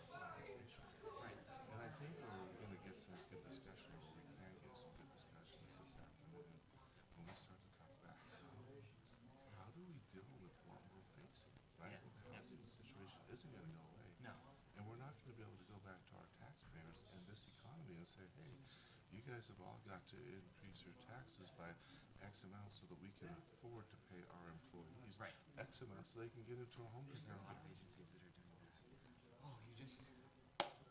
conversation.
right.
And I think we're going to get some good discussion, or we can get some good discussions this afternoon when we start to talk about how do we deal with what we're facing, right?
Yeah.
The housing situation isn't going to go away.
No.
And we're not going to be able to go back to our taxpayers in this economy and say, hey, you guys have all got to increase your taxes by X amount so that we can afford to pay our employees
Right.
X amount so they can get into a home.
There are a lot of agencies that are doing that. Oh, you just.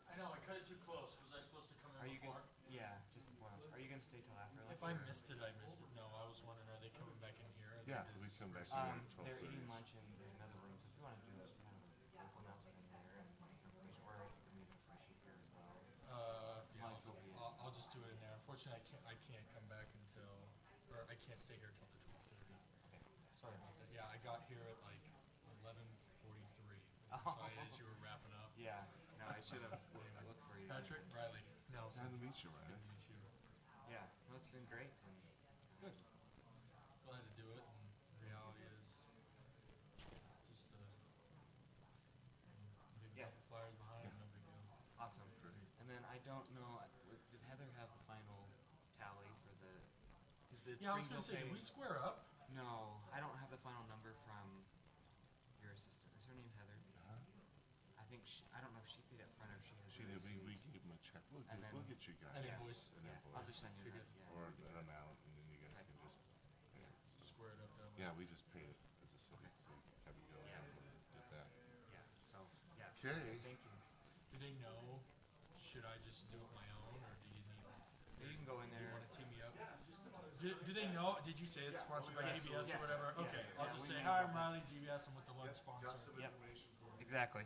I know, I cut it too close. Was I supposed to come
Are
in
you
before?
gonna? Yeah, just before lunch. Are you gonna stay till after lunch?
If I
or-
missed it, I missed it. No, I was wondering, are they coming back in here?
Yeah, we come back in at
They're
12:30.
eating lunch in another room. So if you want to do a kind of local announcement in there and information, or I can leave information here as well.
Yeah,
Lunch will be in.
I'll just do it in there. Unfortunately, I can't come back until, or I can't stay here until the 12:30. Sorry about that. Yeah, I got here at like 11:43.
Oh.
So as you were wrapping up.
Yeah. No, I should have looked for you.
Patrick Riley Nelson.
Nice to meet you,
Good
Ryan.
to meet you.
Yeah. No, it's been great. And
Good. Glad to do it. And the reality is just leave
Yeah.
a couple flyers behind. No big deal.
awesome. And then I don't know. Did Heather have the final tally for the? Because the
Yeah, I was gonna
Springville
say, did
pay-
we square up?
No, I don't have the final number from your assistant. Is her name Heather?
Huh?
I think I don't know if she paid up front or if she has.
She
the
did, we
receipt.
gave him a check. We'll
And
get,
then-
we'll get you guys
An
Yeah.
invoice.
an
Yeah,
invoice.
I'll just send you
You're
that.
good.
Yeah.
Or
that'd be
an
good.
amount, and then you guys
Okay.
can just,
Yeah. So,
Square it up down
yeah, we just paid it as a city,
Okay.
so we can have you go
Yeah.
in and get that.
yeah. So yeah.
Okay.
Thank you.
Do they know? Should I just do it my own, or do you need?
Yeah, you can go in
Do you
there.
want to team me up? Do they know? Did you say it's sponsored by GBS
Yes.
or whatever?
Yeah.
Okay,
Yeah,
I'll just
we
say,
know
hi,
about
I'm Riley GBS. I'm with the lunch sponsor.
Got some
Yep.
information for you.
Exactly.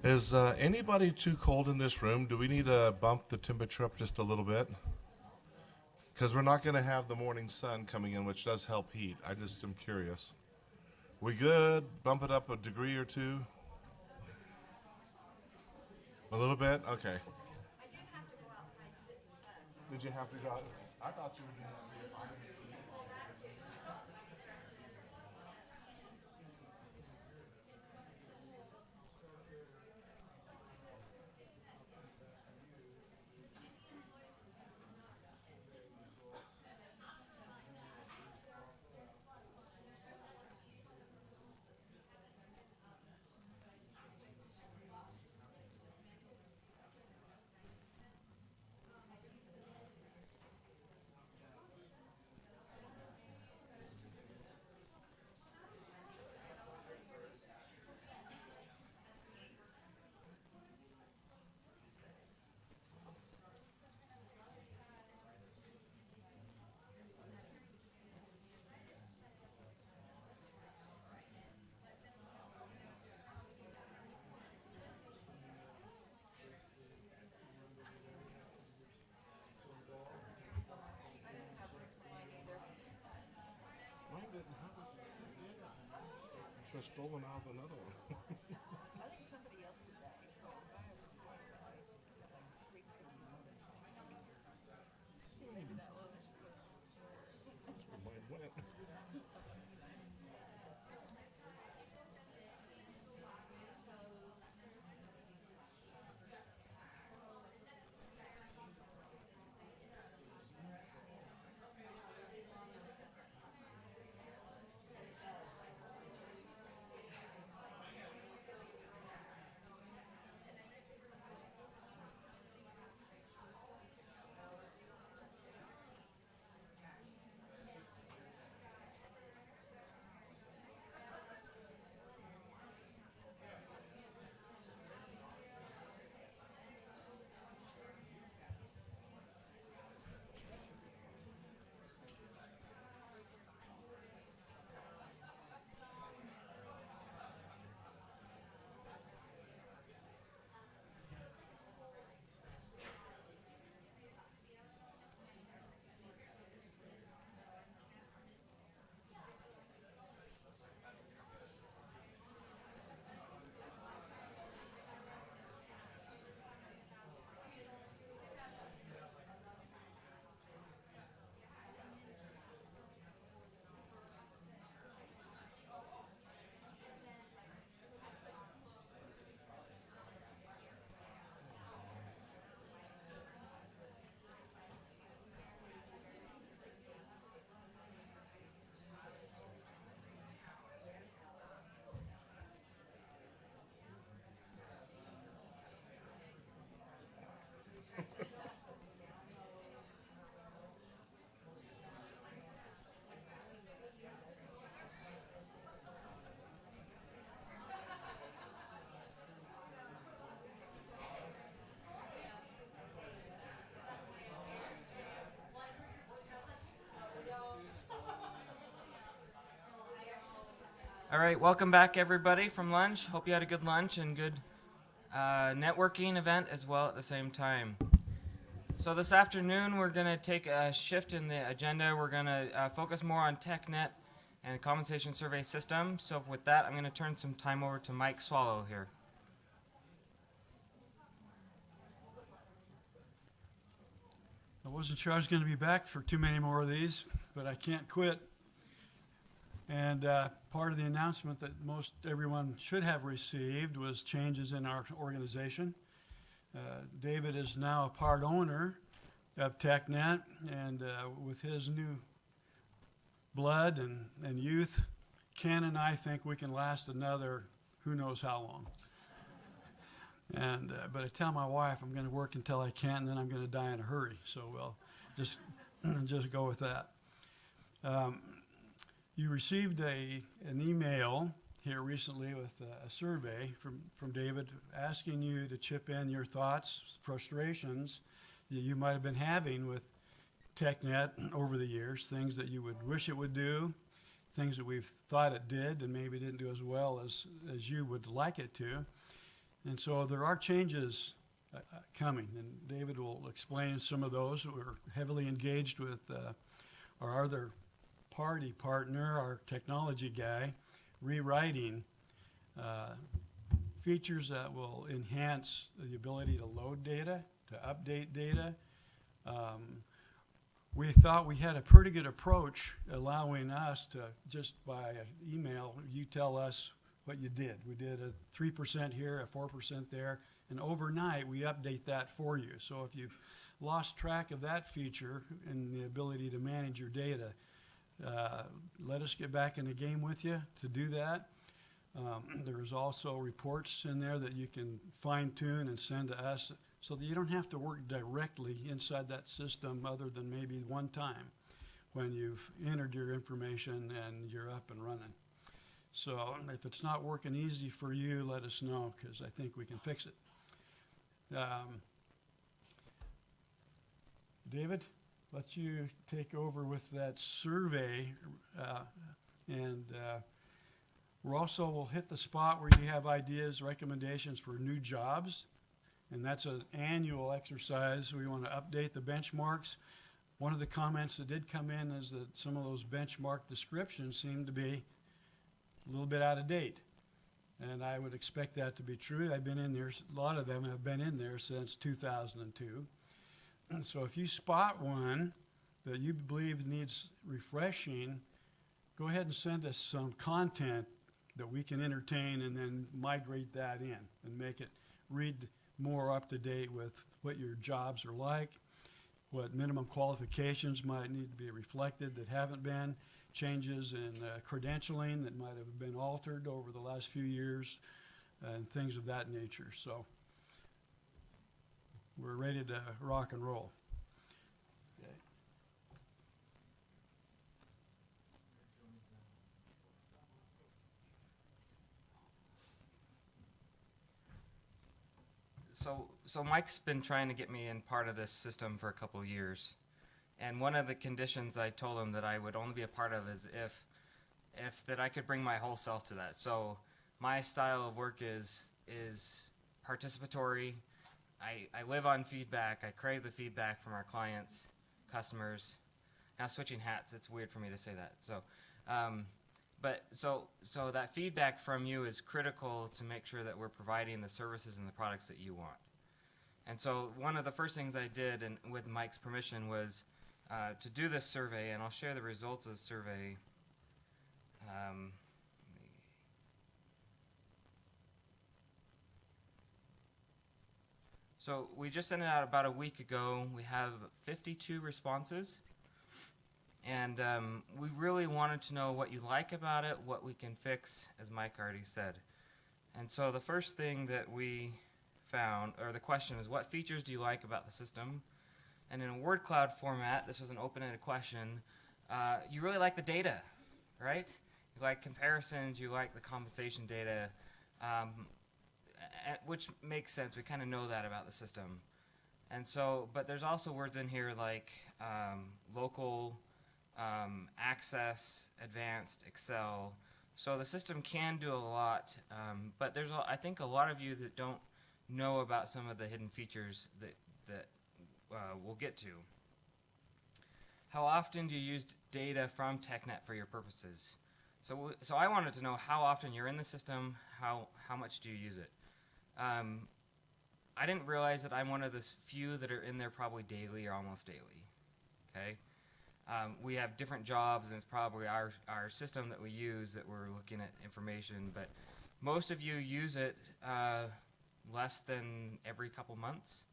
Is anybody too cold in this room? Do we need to bump the temperature up just a little bit? Because we're not going to have the morning sun coming in, which does help heat. I just am curious. We good? Bump it up a degree or two? A little bit? Okay.
I did have to go outside and sit in the sun.
Did you have to go out? I thought you were doing that. Should have stolen out another one.
I think somebody else did that because the guy was
That's where mine went.
All right, welcome back, everybody, from lunch. Hope you had a good lunch and good networking event as well at the same time. So this afternoon, we're going to take a shift in the agenda. We're going to focus more on TechNet and compensation survey system. So with that, I'm going to turn some time over to Mike Swallow here.
I wasn't sure I was going to be back for too many more of these, but I can't quit. And part of the announcement that most everyone should have received was changes in our organization. David is now a part owner of TechNet, and with his new blood and youth, Ken and I think we can last another who knows how long. And but I tell my wife I'm going to work until I can't, and then I'm going to die in a hurry. So we'll just go with that. You received an email here recently with a survey from David asking you to chip in your thoughts, frustrations that you might have been having with TechNet over the years, things that you would wish it would do, things that we've thought it did and maybe didn't do as well as you would like it to. And so there are changes coming, and David will explain some of those. We're heavily engaged with our other party partner, our technology guy, rewriting features that will enhance the ability to load data, to update data. We thought we had a pretty good approach allowing us to just by email, you tell us what you did. We did a 3% here, a 4% there, and overnight we update that for you. So if you've lost track of that feature and the ability to manage your data, let us get back in the game with you to do that. There's also reports in there that you can fine tune and send to us so that you don't have to work directly inside that system other than maybe one time when you've entered your information and you're up and running. So if it's not working easy for you, let us know, because I think we can fix it. David, let you take over with that survey, and we'll also hit the spot where you have ideas, recommendations for new jobs, and that's an annual exercise. We want to update the benchmarks. One of the comments that did come in is that some of those benchmark descriptions seem to be a little bit out of date, and I would expect that to be true. I've been in there, a lot of them have been in there since 2002. And so if you spot one that you believe needs refreshing, go ahead and send us some content that we can entertain and then migrate that in and make it read more up to date with what your jobs are like, what minimum qualifications might need to be reflected that haven't been, changes in credentialing that might have been altered over the last few years, and things of that nature. So we're ready to rock and roll. Okay.
So Mike's been trying to get me in part of this system for a couple of years. And one of the conditions I told him that I would only be a part of is if that I could bring my whole self to that. So my style of work is participatory. I live on feedback. I crave the feedback from our clients, customers. Now switching hats, it's weird for me to say that. So that feedback from you is critical to make sure that we're providing the services and the products that you want. And so one of the first things I did, and with Mike's permission, was to do this survey, and I'll share the results of the survey. So we just sent it out about a week ago. We have 52 responses. And we really wanted to know what you like about it, what we can fix, as Mike already said. And so the first thing that we found, or the question is, what features do you like about the system? And in a word cloud format, this was an open-ended question, you really like the data, right? You like comparisons, you like the compensation data, which makes sense. We kind of know that about the system. And so, but there's also words in here like local, access, advanced, Excel. So the system can do a lot, but there's I think a lot of you that don't know about some of the hidden features that we'll get to. How often do you use data from TechNet for your purposes? So I wanted to know how often you're in the system, how much do you use it? I didn't realize that I'm one of the few that are in there probably daily or almost daily, okay? We have different jobs, and it's probably our system that we use that we're looking at information, but most of you use it less than every couple months.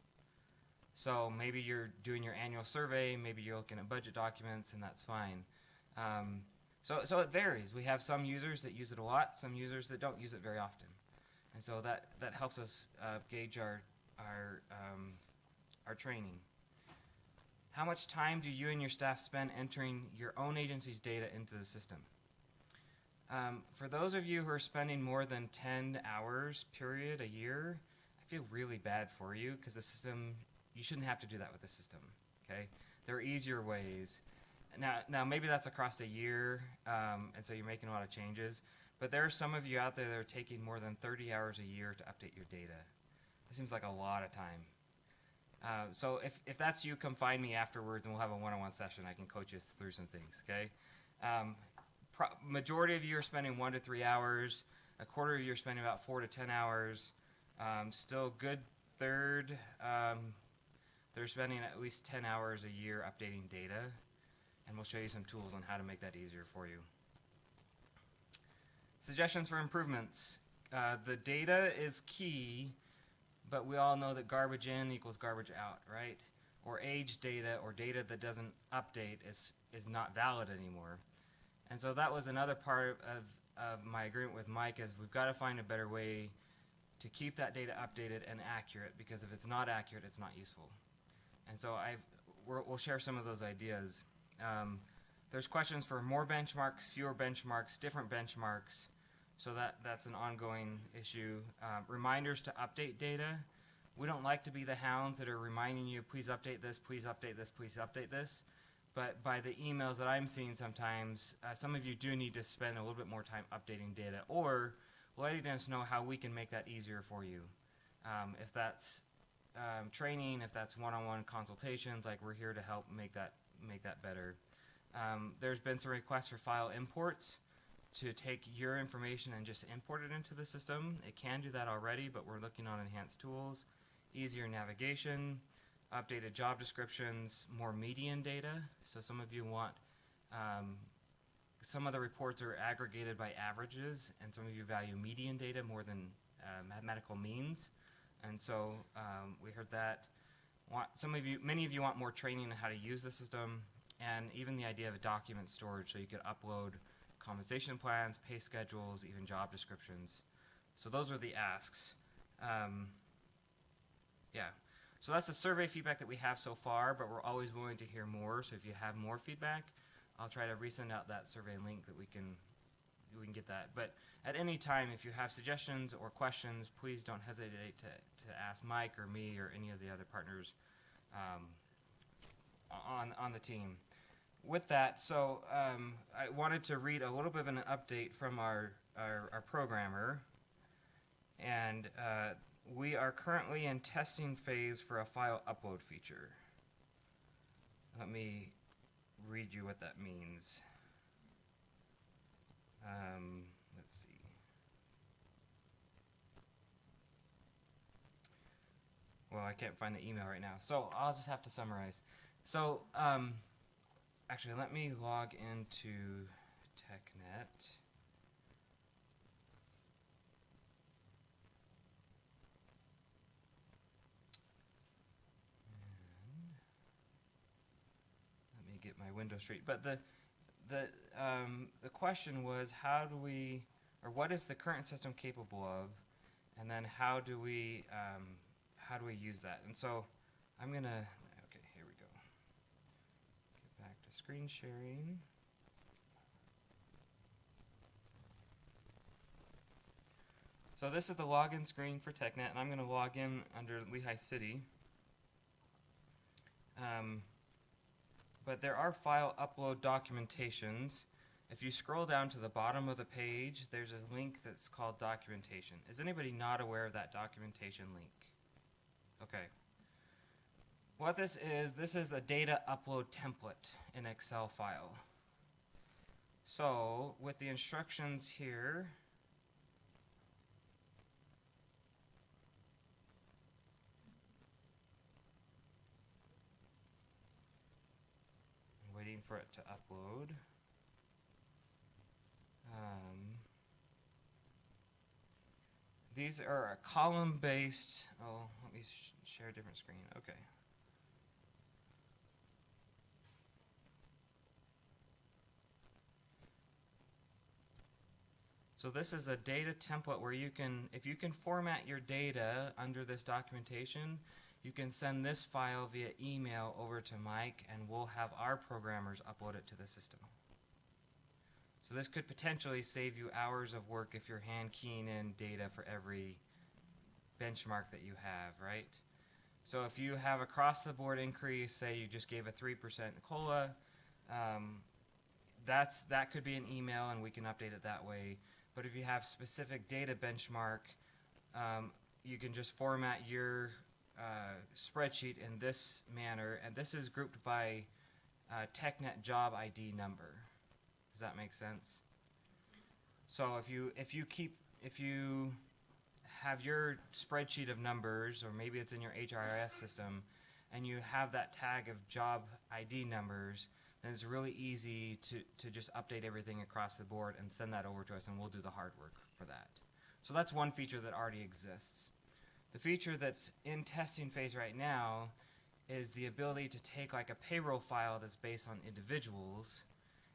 So maybe you're doing your annual survey, maybe you're looking at budget documents, and that's fine. So it varies. We have some users that use it a lot, some users that don't use it very often. And so that helps us gauge our training. How much time do you and your staff spend entering your own agency's data into the system? For those of you who are spending more than 10 hours, period, a year, I feel really bad for you, because the system, you shouldn't have to do that with the system, okay? There are easier ways. Now maybe that's across a year, and so you're making a lot of changes. But there are some of you out there that are taking more than 30 hours a year to update your data. That seems like a lot of time. So if that's you, come find me afterwards, and we'll have a one-on-one session. I can coach you through some things. Okay. Majority of you are spending 1 to 3 hours. A quarter of you are spending about 4 to 10 hours. Still good third. They're spending at least 10 hours a year updating data, and we'll show you some tools on how to make that easier for you. Suggestions for improvements. The data is key, but we all know that garbage in equals garbage out, right? Or age data or data that doesn't update is not valid anymore. And so that was another part of my agreement with Mike, is we've got to find a better way to keep that data updated and accurate, because if it's not accurate, it's not useful. And so we'll share some of those ideas. There's questions for more benchmarks, fewer benchmarks, different benchmarks. So that's an ongoing issue. Reminders to update data. We don't like to be the hounds that are reminding you, please update this, please update this, please update this. But by the emails that I'm seeing sometimes, some of you do need to spend a little bit more time updating data, or letting us know how we can make that easier for you. If that's training, if that's one-on-one consultations, like we're here to help make that better. There's been some requests for file imports to take your information and just import it into the system. It can do that already, but we're looking on enhanced tools, easier navigation, updated job descriptions, more median data. So some of you want, some of the reports are aggregated by averages, and some of you value median data more than mathematical means. And so we heard that. Many of you want more training on how to use the system, and even the idea of a document storage, so you could upload compensation plans, pay schedules, even job descriptions. So those are the asks. Yeah. So that's the survey feedback that we have so far, but we're always willing to hear more. So if you have more feedback, I'll try to resend out that survey link that we can get that. But at any time, if you have suggestions or questions, please don't hesitate to ask Mike or me or any of the other partners on the team. With that, so I wanted to read a little bit of an update from our programmer, and we are currently in testing phase for a file upload feature. Let me read you what that means. Let's see. Well, I can't find the email right now, so I'll just have to summarize. So, actually, let me log into TechNet. And let me get my window straight. But the question was, how do we, or what is the current system capable of, and then how do we use that? And so I'm gonna, okay, here we go. Get back to screen sharing. So this is the login screen for TechNet, and I'm gonna log in under Lehigh City. But there are file upload documentations. If you scroll down to the bottom of the page, there's a link that's called documentation. Is anybody not aware of that documentation link? Okay. What this is a data upload template in Excel file. So with the instructions here, waiting for it to upload. These are a column-based, oh, let me share a different screen, okay. So this is a data template where you can, if you can format your data under this documentation, you can send this file via email over to Mike, and we'll have our programmers upload it to the system. So this could potentially save you hours of work if you're hand keying in data for every benchmark that you have, right? So if you have across the board increase, say you just gave a 3% COLA, that could be an email, and we can update it that way. But if you have specific data benchmark, you can just format your spreadsheet in this manner, and this is grouped by TechNet job ID number. Does that make sense? So if you have your spreadsheet of numbers, or maybe it's in your HRIS system, and you have that tag of job ID numbers, then it's really easy to just update everything across the board and send that over to us, and we'll do the hard work for that. So that's one feature that already exists. The feature that's in testing phase right now is the ability to take like a payroll file that's based on individuals,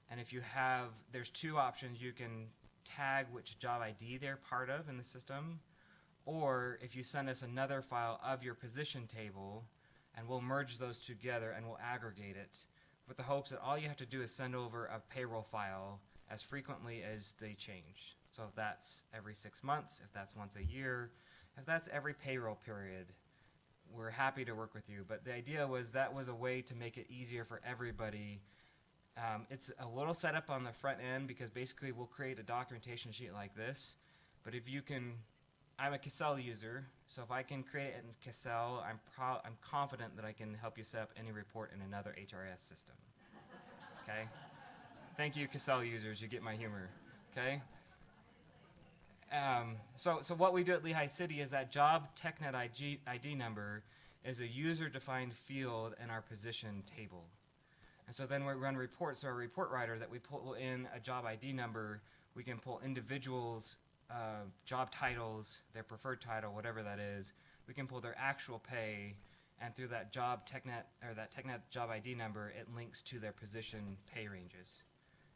and if you have, there's two options. You can tag which job ID they're part of in the system, or if you send us another file of your position table, and we'll merge those together and we'll aggregate it with the hopes that all you have to do is send over a payroll file as frequently as they change. So if that's every 6 months, if that's once a year, if that's every payroll period, we're happy to work with you. But the idea was that was a way to make it easier for everybody. It's a little setup on the front end because basically we'll create a documentation sheet like this. But if you can, I'm a Cassell user, so if I can create it in Cassell, I'm confident that I can help you set up any report in another HRIS system. Okay? Thank you, Cassell users. You get my humor. Okay? So what we do at Lehigh City is that job TechNet ID number is a user-defined field in our position table. And so then we run reports. So our report writer that we pull in a job ID number, we can pull individuals' job titles, their preferred title, whatever that is. We can pull their actual pay, and through that job TechNet or that TechNet job ID number, it links to their position pay ranges.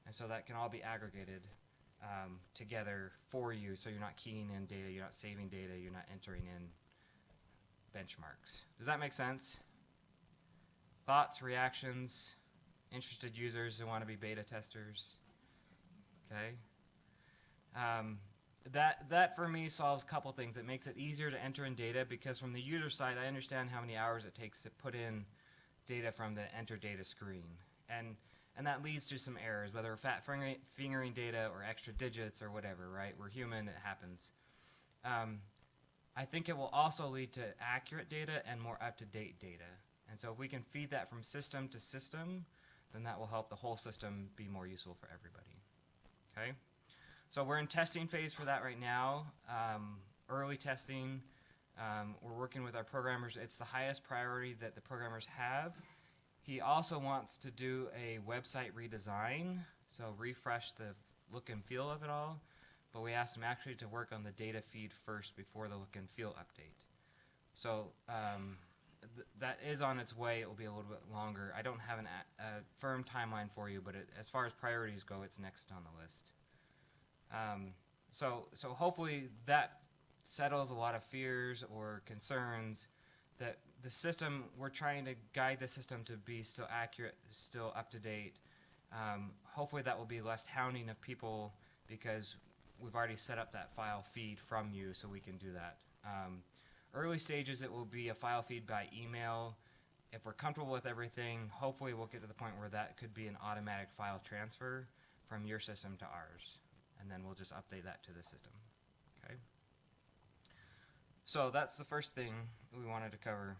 And so that can all be aggregated together for you, so you're not keying in data, you're not saving data, you're not entering in benchmarks. Does that make sense? Thoughts, reactions, interested users who want to be beta testers? Okay. That for me solves a couple things. It makes it easier to enter in data because from the user side, I understand how many hours it takes to put in data from the enter data screen. And that leads to some errors, whether we're fat fingering data or extra digits or whatever, right? We're human, it happens. I think it will also lead to accurate data and more up-to-date data. And so if we can feed that from system to system, then that will help the whole system be more useful for everybody. Okay? So we're in testing phase for that right now, early testing. We're working with our programmers. It's the highest priority that the programmers have. He also wants to do a website redesign, so refresh the look and feel of it all, but we asked him actually to work on the data feed first before the look and feel update. So that is on its way. It will be a little bit longer. I don't have a firm timeline for you, but as far as priorities go, it's next on the list. So hopefully that settles a lot of fears or concerns that the system, we're trying to guide the system to be still accurate, still up to date. Hopefully that will be less hounding of people because we've already set up that file feed from you so we can do that. Early stages, it will be a file feed by email. If we're comfortable with everything, hopefully we'll get to the point where that could be an automatic file transfer from your system to ours. And then we'll just update that to the system. Okay? So that's the first thing we wanted to cover.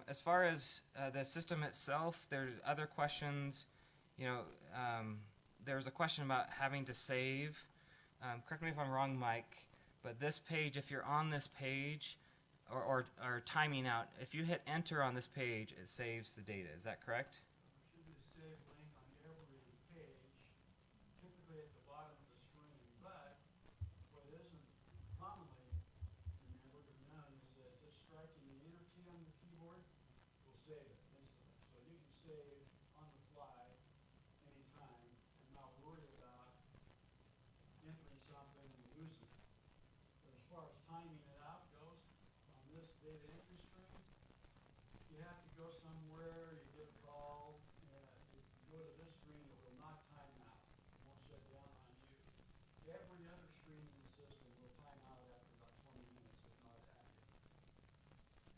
As far as the system itself, there's other questions. There's a question about having to save. Correct me if I'm wrong, Mike, but this page, if you're on this page, or timing out, if you hit enter on this page, it saves the data. Is that correct?
Should be a save link on every page, typically at the bottom of the screen, but what isn't commonly done is that just striking the enter key on the keyboard will save it instantly. So you can save on the fly anytime and not worry about entering something and losing it. But as far as timing it out goes, on this data entry screen, you have to go somewhere, you get a call, if you go to this screen, it will not time out. It won't shut down on you. Every other screen in the system will time out after about 20 minutes if not active.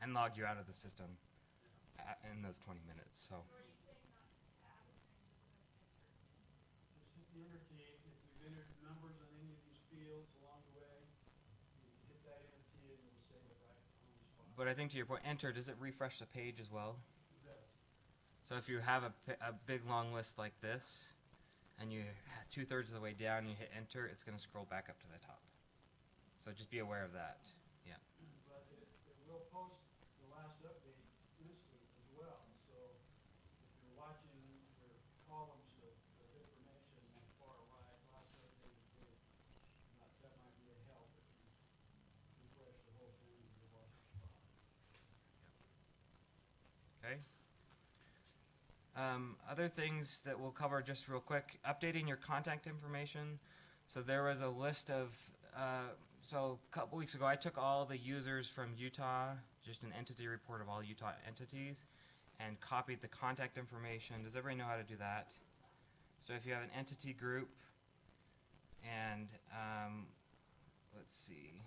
And log you out of the system in those 20 minutes. So.
Are you saying not to
entity, if you've entered numbers on any of these fields along the way, you hit that entity and it'll save it right on the spot.
But I think to your point, enter, does it refresh the page as well?
It does.
So if you have a big long list like this, and you 2/3 of the way down, you hit enter, it's going to scroll back up to the top. So just be aware of that. Yeah.
But it will post the last update instant as well. So if you're watching your columns of information on the far right, last update is good. That might be a help if you refresh the whole thing and you're watching the spot.
Okay. Other things that we'll cover just real quick, updating your contact information. So there was a list of, so a couple weeks ago I took all the users from Utah, just an entity report of all Utah entities, and copied the contact information. Does everybody know how to do that? So if you have an entity group, and let's see.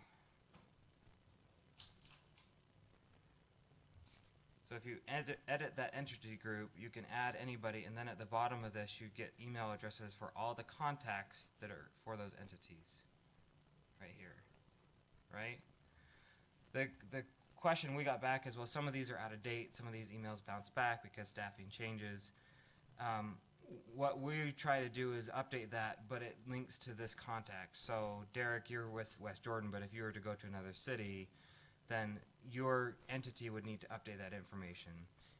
So if you edit that entity group, you can add anybody, and then at the bottom of this, you get email addresses for all the contacts that are for those entities, right here, right? The question we got back is, well, some of these are out of date, some of these emails bounce back because staffing changes. What we try to do is update that, but it links to this contact. So Derek, you're with West Jordan, but if you were to go to another city, then your entity would need to update that information.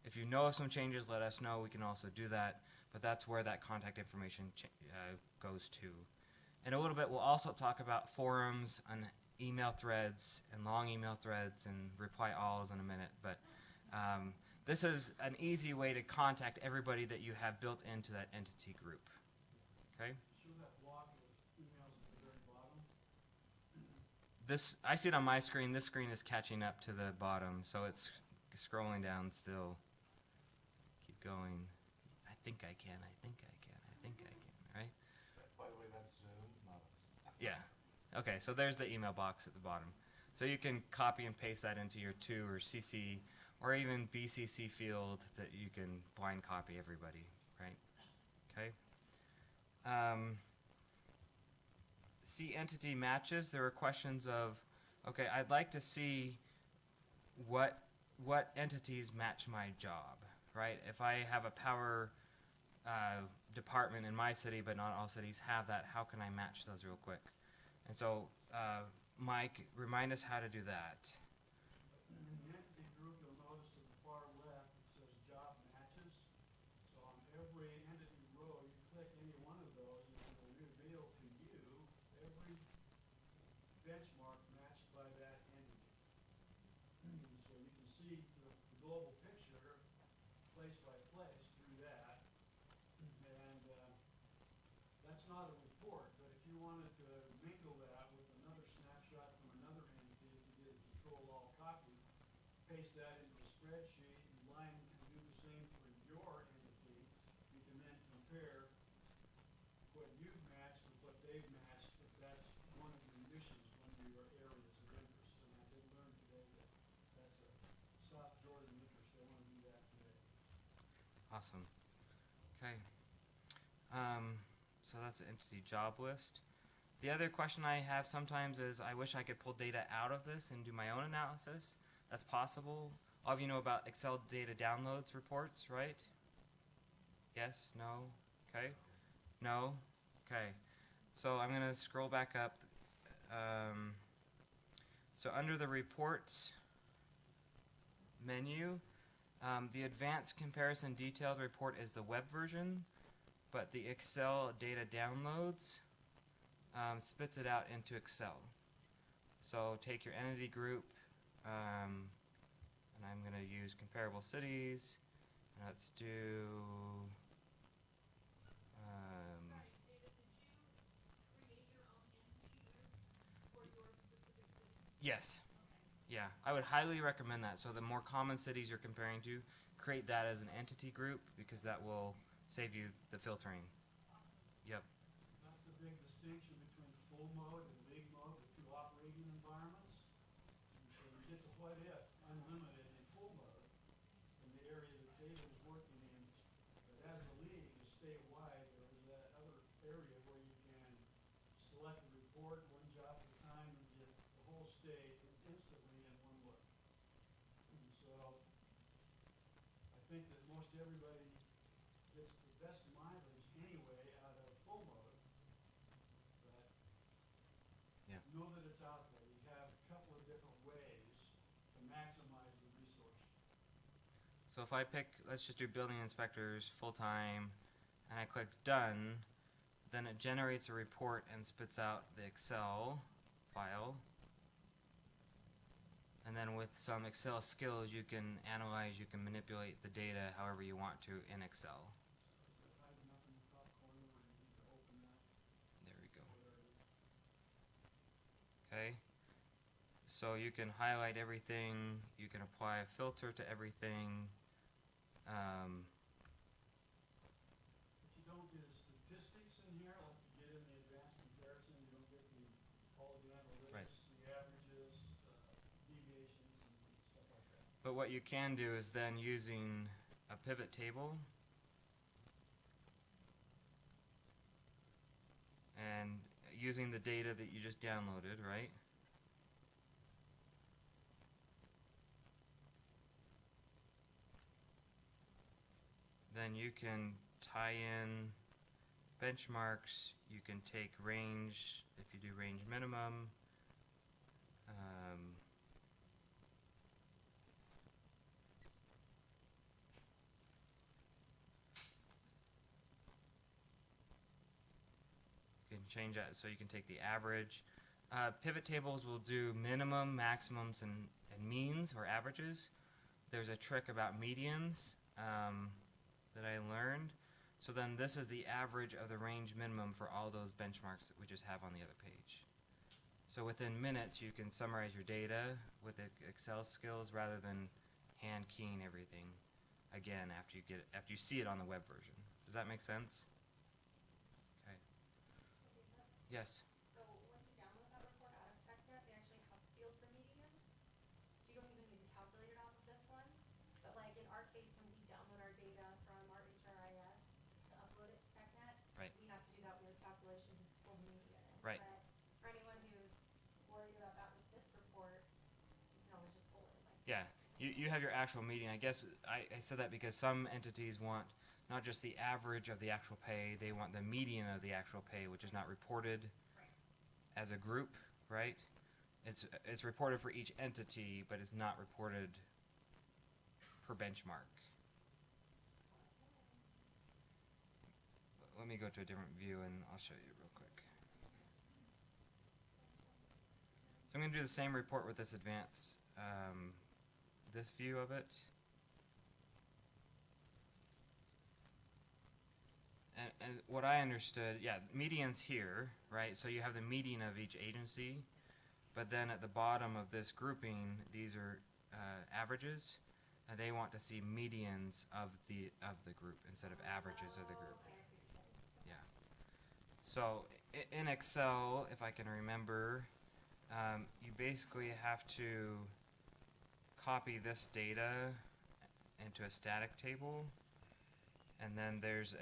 If you know of some changes, let us know. We can also do that, but that's where that contact information goes to. In a little bit, we'll also talk about forums and email threads and long email threads and reply alls in a minute, but this is an easy way to contact everybody that you have built into that entity group. Okay?
Show that block of emails at the very bottom.
This, I see it on my screen. This screen is catching up to the bottom, so it's scrolling down still. Keep going. I think I can. Right?
By the way, that's Zoom, not us.
Yeah. Okay, so there's the email box at the bottom. So you can copy and paste that into your to or CC or even BCC field that you can blind copy everybody, right? Okay. See entity matches. There were questions of, okay, I'd like to see what entities match my job, right? If I have a power department in my city, but not all cities have that, how can I match those real quick? And so, Mike, remind us how to do that.
In the entity group, you'll notice to the far left, it says job matches. So on every entity row, you click any one of those, and it will reveal to you every benchmark matched by that entity. And so you can see the global picture place by place through that. And that's not a report, but if you wanted to mingle that with another snapshot from another entity, if you did a control-all copy, paste that into a spreadsheet and line and do the same for your entity, you can then compare what you've matched with what they've matched, if that's one of your missions, one of your areas of interest. And I did learn today that that's a South Jordan interest. They want to do that today.
Awesome. Okay. So that's the entity job list. The other question I have sometimes is I wish I could pull data out of this and do my own analysis. That's possible. All of you know about Excel data downloads reports, right? Yes? No? Okay. No? Okay. So I'm going to scroll back up. So under the reports menu, the advanced comparison detailed report is the web version, but the Excel data downloads spits it out into Excel. So take your entity group, and I'm going to use comparable cities. Let's do.
Sorry, David, did you create your own entity groups for your specific city?
Yes.
Okay.
Yeah, I would highly recommend that. So the more common cities you're comparing to, create that as an entity group because that will save you the filtering. Yep.
That's the big distinction between full mode and league mode, the two operating environments. And so you get the what if unlimited in full mode in the area that David is working in. But as the league is statewide, there is that other area state instantly in one look. And so I think that most everybody gets the best mileage anyway out of full mode. But
Yeah.
know that it's out there. You have a couple of different ways to maximize the resource.
So if I pick, let's just do building inspectors full-time, and I click done, then it generates a report and spits out the Excel file. And then with some Excel skills, you can analyze, you can manipulate the data however you want to in Excel.
Tighten up in the top corner where you need to open that.
There we go.
Whatever.
Okay. So you can highlight everything, you can apply a filter to everything.
What you don't get is statistics in here, like you get in the advanced comparison, you don't get all the analytics,
Right.
the averages, deviations, and stuff like that.
But what you can do is then using a pivot table and using the data that you just downloaded, right? Then you can tie in benchmarks, you can take range, if you do range minimum, you can change that so you can take the average. Pivot tables will do minimum, maximums, and means or averages. There's a trick about medians that I learned. So then this is the average of the range minimum for all those benchmarks that we just have on the other page. So within minutes, you can summarize your data with Excel skills rather than hand keying everything again after you see it on the web version. Does that make sense? Okay. Yes.
So when you download that report out of TechNet, they actually have a field for median. So you don't even need to calculate it off of this one. But like in our case, when we download our data from our HRIS to upload it to TechNet,
Right.
we have to do that weird calculation to pull the median in.
Right.
But for anyone who's worried about that with this report, you can always just pull it in like
Yeah, you have your actual median. I guess I said that because some entities want not just the average of the actual pay, they want the median of the actual pay, which is not reported as a group, right? It's reported for each entity, but it's not reported per benchmark. Let me go to a different view and I'll show you real quick. So I'm going to do the same report with this advanced, this view of it. And what I understood, yeah, median's here, right? So you have the median of each agency, but then at the bottom of this grouping, these are averages, and they want to see medians of the group instead of averages of the group. Yeah. So in Excel, if I can remember, you basically have to copy this data into a static table, and then there's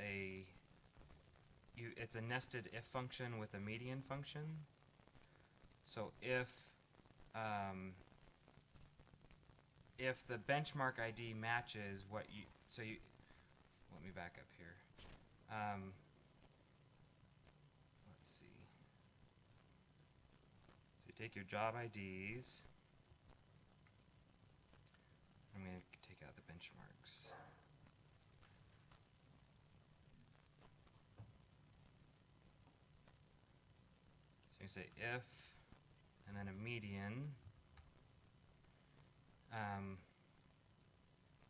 it's a nested if function with a median function. So if the benchmark ID matches what let me back up here. Let's see. So you take your job IDs. I'm going to take out the benchmarks. So you say if, and then a median.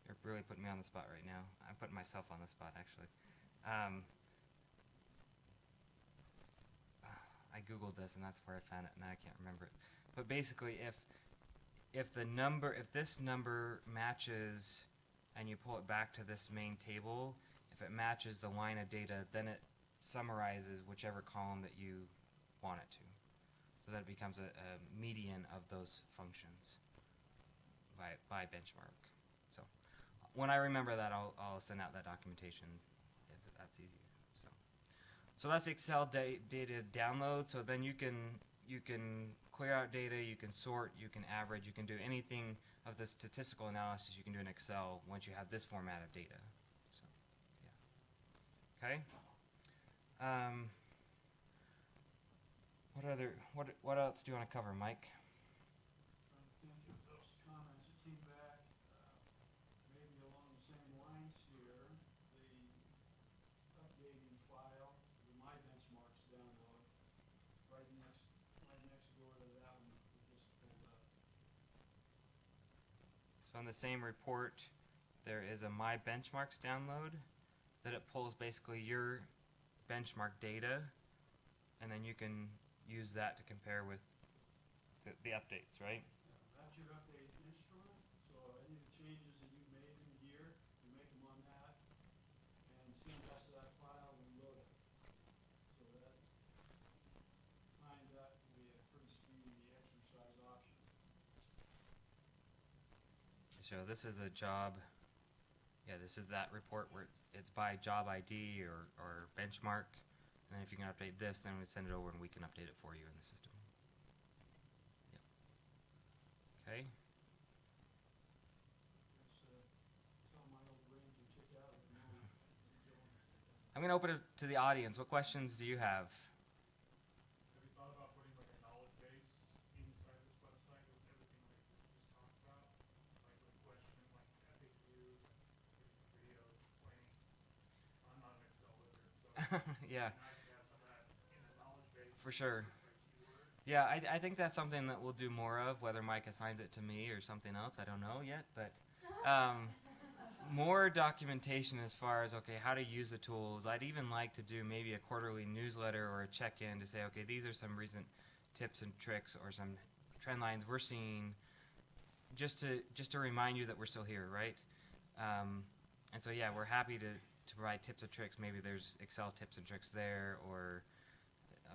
You're really putting me on the spot right now. I'm putting myself on the spot, actually. I Googled this, and that's where I found it, and I can't remember it. But basically, if this number matches, and you pull it back to this main table, if it matches the line of data, then it summarizes whichever column that you want it to. So that it becomes a median of those functions by benchmark. So when I remember that, I'll send out that documentation if that's easy. So that's Excel data download. So then you can you can clear out data, you can sort, you can average, you can do anything of the statistical analysis you can do in Excel once you have this format of data. So, yeah. Okay. What else do you want to cover, Mike?
Trying to think of those comments that came back, maybe along the same lines here. The updating file, the My Benchmarks download, right next door to that one that we just pulled up.
So in the same report, there is a My Benchmarks download that it pulls basically your benchmark data, and then you can use that to compare with the updates, right?
That's your update instrument, so any of the changes that you made in here, you make them on that, and send us that file, we load it. So that, find that to be a pretty speedy exercise option.
So this is a job, this is that report where it's by job ID or benchmark, and then if you can update this, then we send it over and we can update it for you in the system. Yep. Okay.
Tell my old brain to check out at the moment.
I'm going to open it to the audience. What questions do you have?
Have you thought about putting like a knowledge base inside this website with everything like we just talked about? Like with questions, like FAQs, and maybe some videos explaining. I'm not an Excel wizard, so
Yeah.
it'd be nice to have some of that in a knowledge base.
For sure.
By keyword.
Yeah, I think that's something that we'll do more of, whether Mike assigns it to me or something else. I don't know yet, but more documentation as far as, okay, how to use the tools. I'd even like to do maybe a quarterly newsletter or a check-in to say, okay, these are some recent tips and tricks or some trend lines we're seeing, just to remind you that we're still here, right? And so, yeah, we're happy to provide tips and tricks. Maybe there's Excel tips and tricks there, or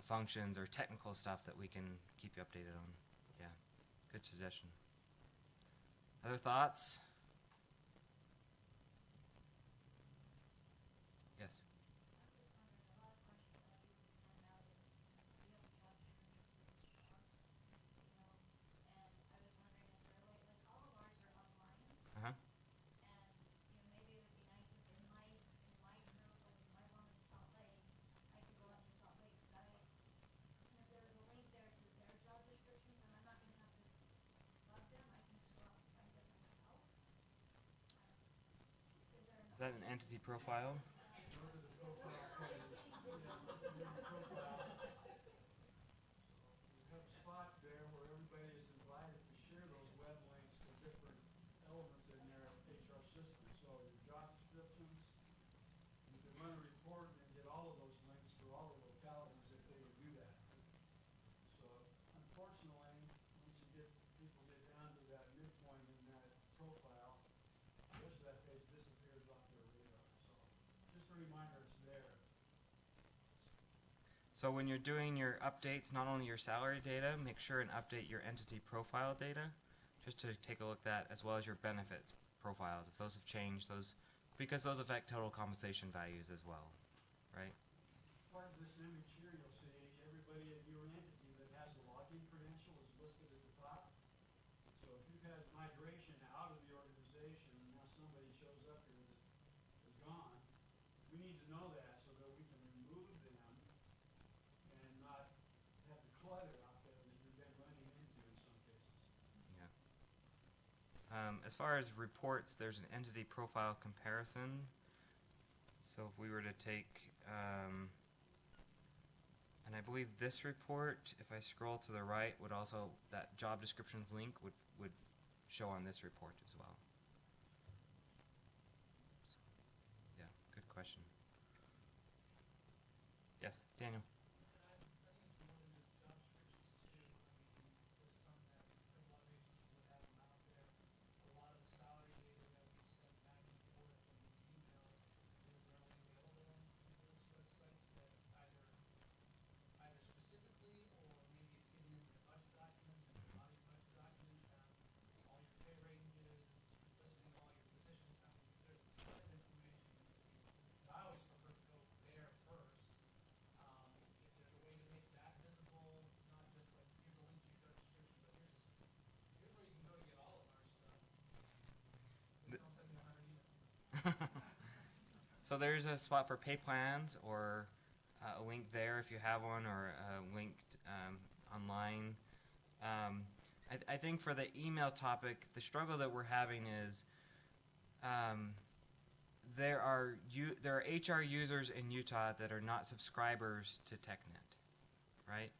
functions or technical stuff that we can keep you updated on. Yeah, good suggestion. Other thoughts? Yes. Uh-huh. Is that an entity profile?
Go to the profile page. You have a spot there where everybody is invited to share those web links to different elements in their HR system. So your job descriptions, you can run a report and get all of those links for all the localities if they would do that. So unfortunately, once people get down to that midpoint in that profile, the rest of that page disappears off their radar. So just a reminder, it's there.
So when you're doing your updates, not only your salary data, make sure and update your entity profile data, just to take a look at that, as well as your benefits profiles, if those have changed, because those affect total compensation values as well, right?
Part of this image here, you'll see everybody at your entity that has a login credential is listed at the top. So if you've had migration out of the organization and now somebody shows up here that is gone, we need to know that so that we can remove them and not have the clutter out there that you've been running into in some cases.
Yeah. As far as reports, there's an entity profile comparison. So if we were to take, and I believe this report, if I scroll to the right, would also, that job descriptions link would show on this report as well. So, yeah, good question. Yes, Daniel. So there's a spot for pay plans, or a link there if you have one, or a link online. I think for the email topic, the struggle that we're having is there are HR users in Utah that are not subscribers to TechNet, right?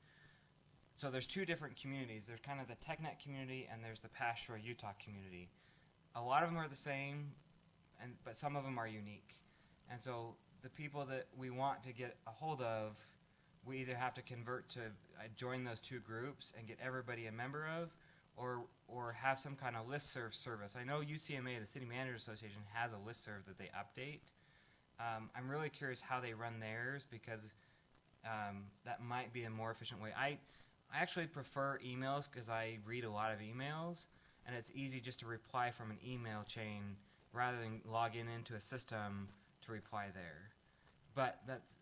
So there's two different communities. There's kind of the TechNet community, and there's the Pasture Utah community. A lot of them are the same, but some of them are unique. And so the people that we want to get a hold of, we either have to convert to join those two groups and get everybody a member of, or have some kind of listserv service. I know UCMA, the City Managers Association, has a listserv that they update. I'm really curious how they run theirs, because that might be a more efficient way. I actually prefer emails because I read a lot of emails, and it's easy just to reply from an email chain rather than log into a system to reply there. But that's,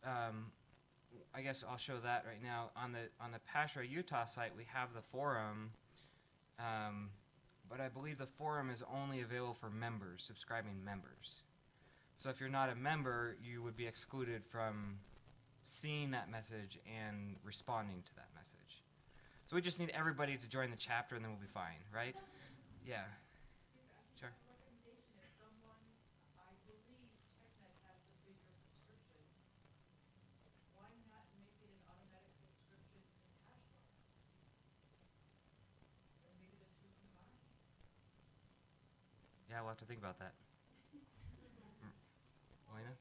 I guess I'll show that right now. On the Pasture Utah site, we have the forum, but I believe the forum is only available for members, subscribing members. So if you're not a member, you would be excluded from seeing that message and responding to that message. So we just need everybody to join the chapter, and then we'll be fine, right? Yeah. Sure.
Recommendation is someone, I believe TechNet has the 3-year subscription. Why not make it an automatic subscription to Cashflow? Or maybe the two combined.
Yeah, we'll have to think about that. Elena?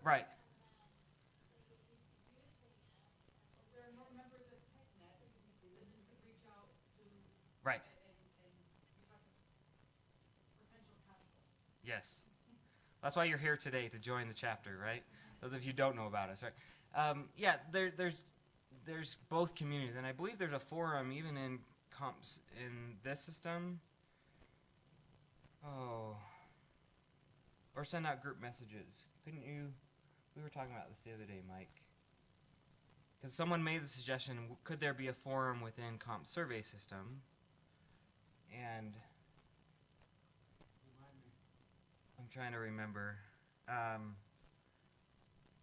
Right.
If there are no members of TechNet, then you could reach out to
Right.
and you talk to potential cash flows.
Yes. That's why you're here today, to join the chapter, right? Those of you who don't know about us, right? Yeah, there's both communities, and I believe there's a forum even in comps in this system. Oh. Or send out group messages. Couldn't you? We were talking about this the other day, Mike. Because someone made the suggestion, could there be a forum within comp survey system? And I'm trying to remember.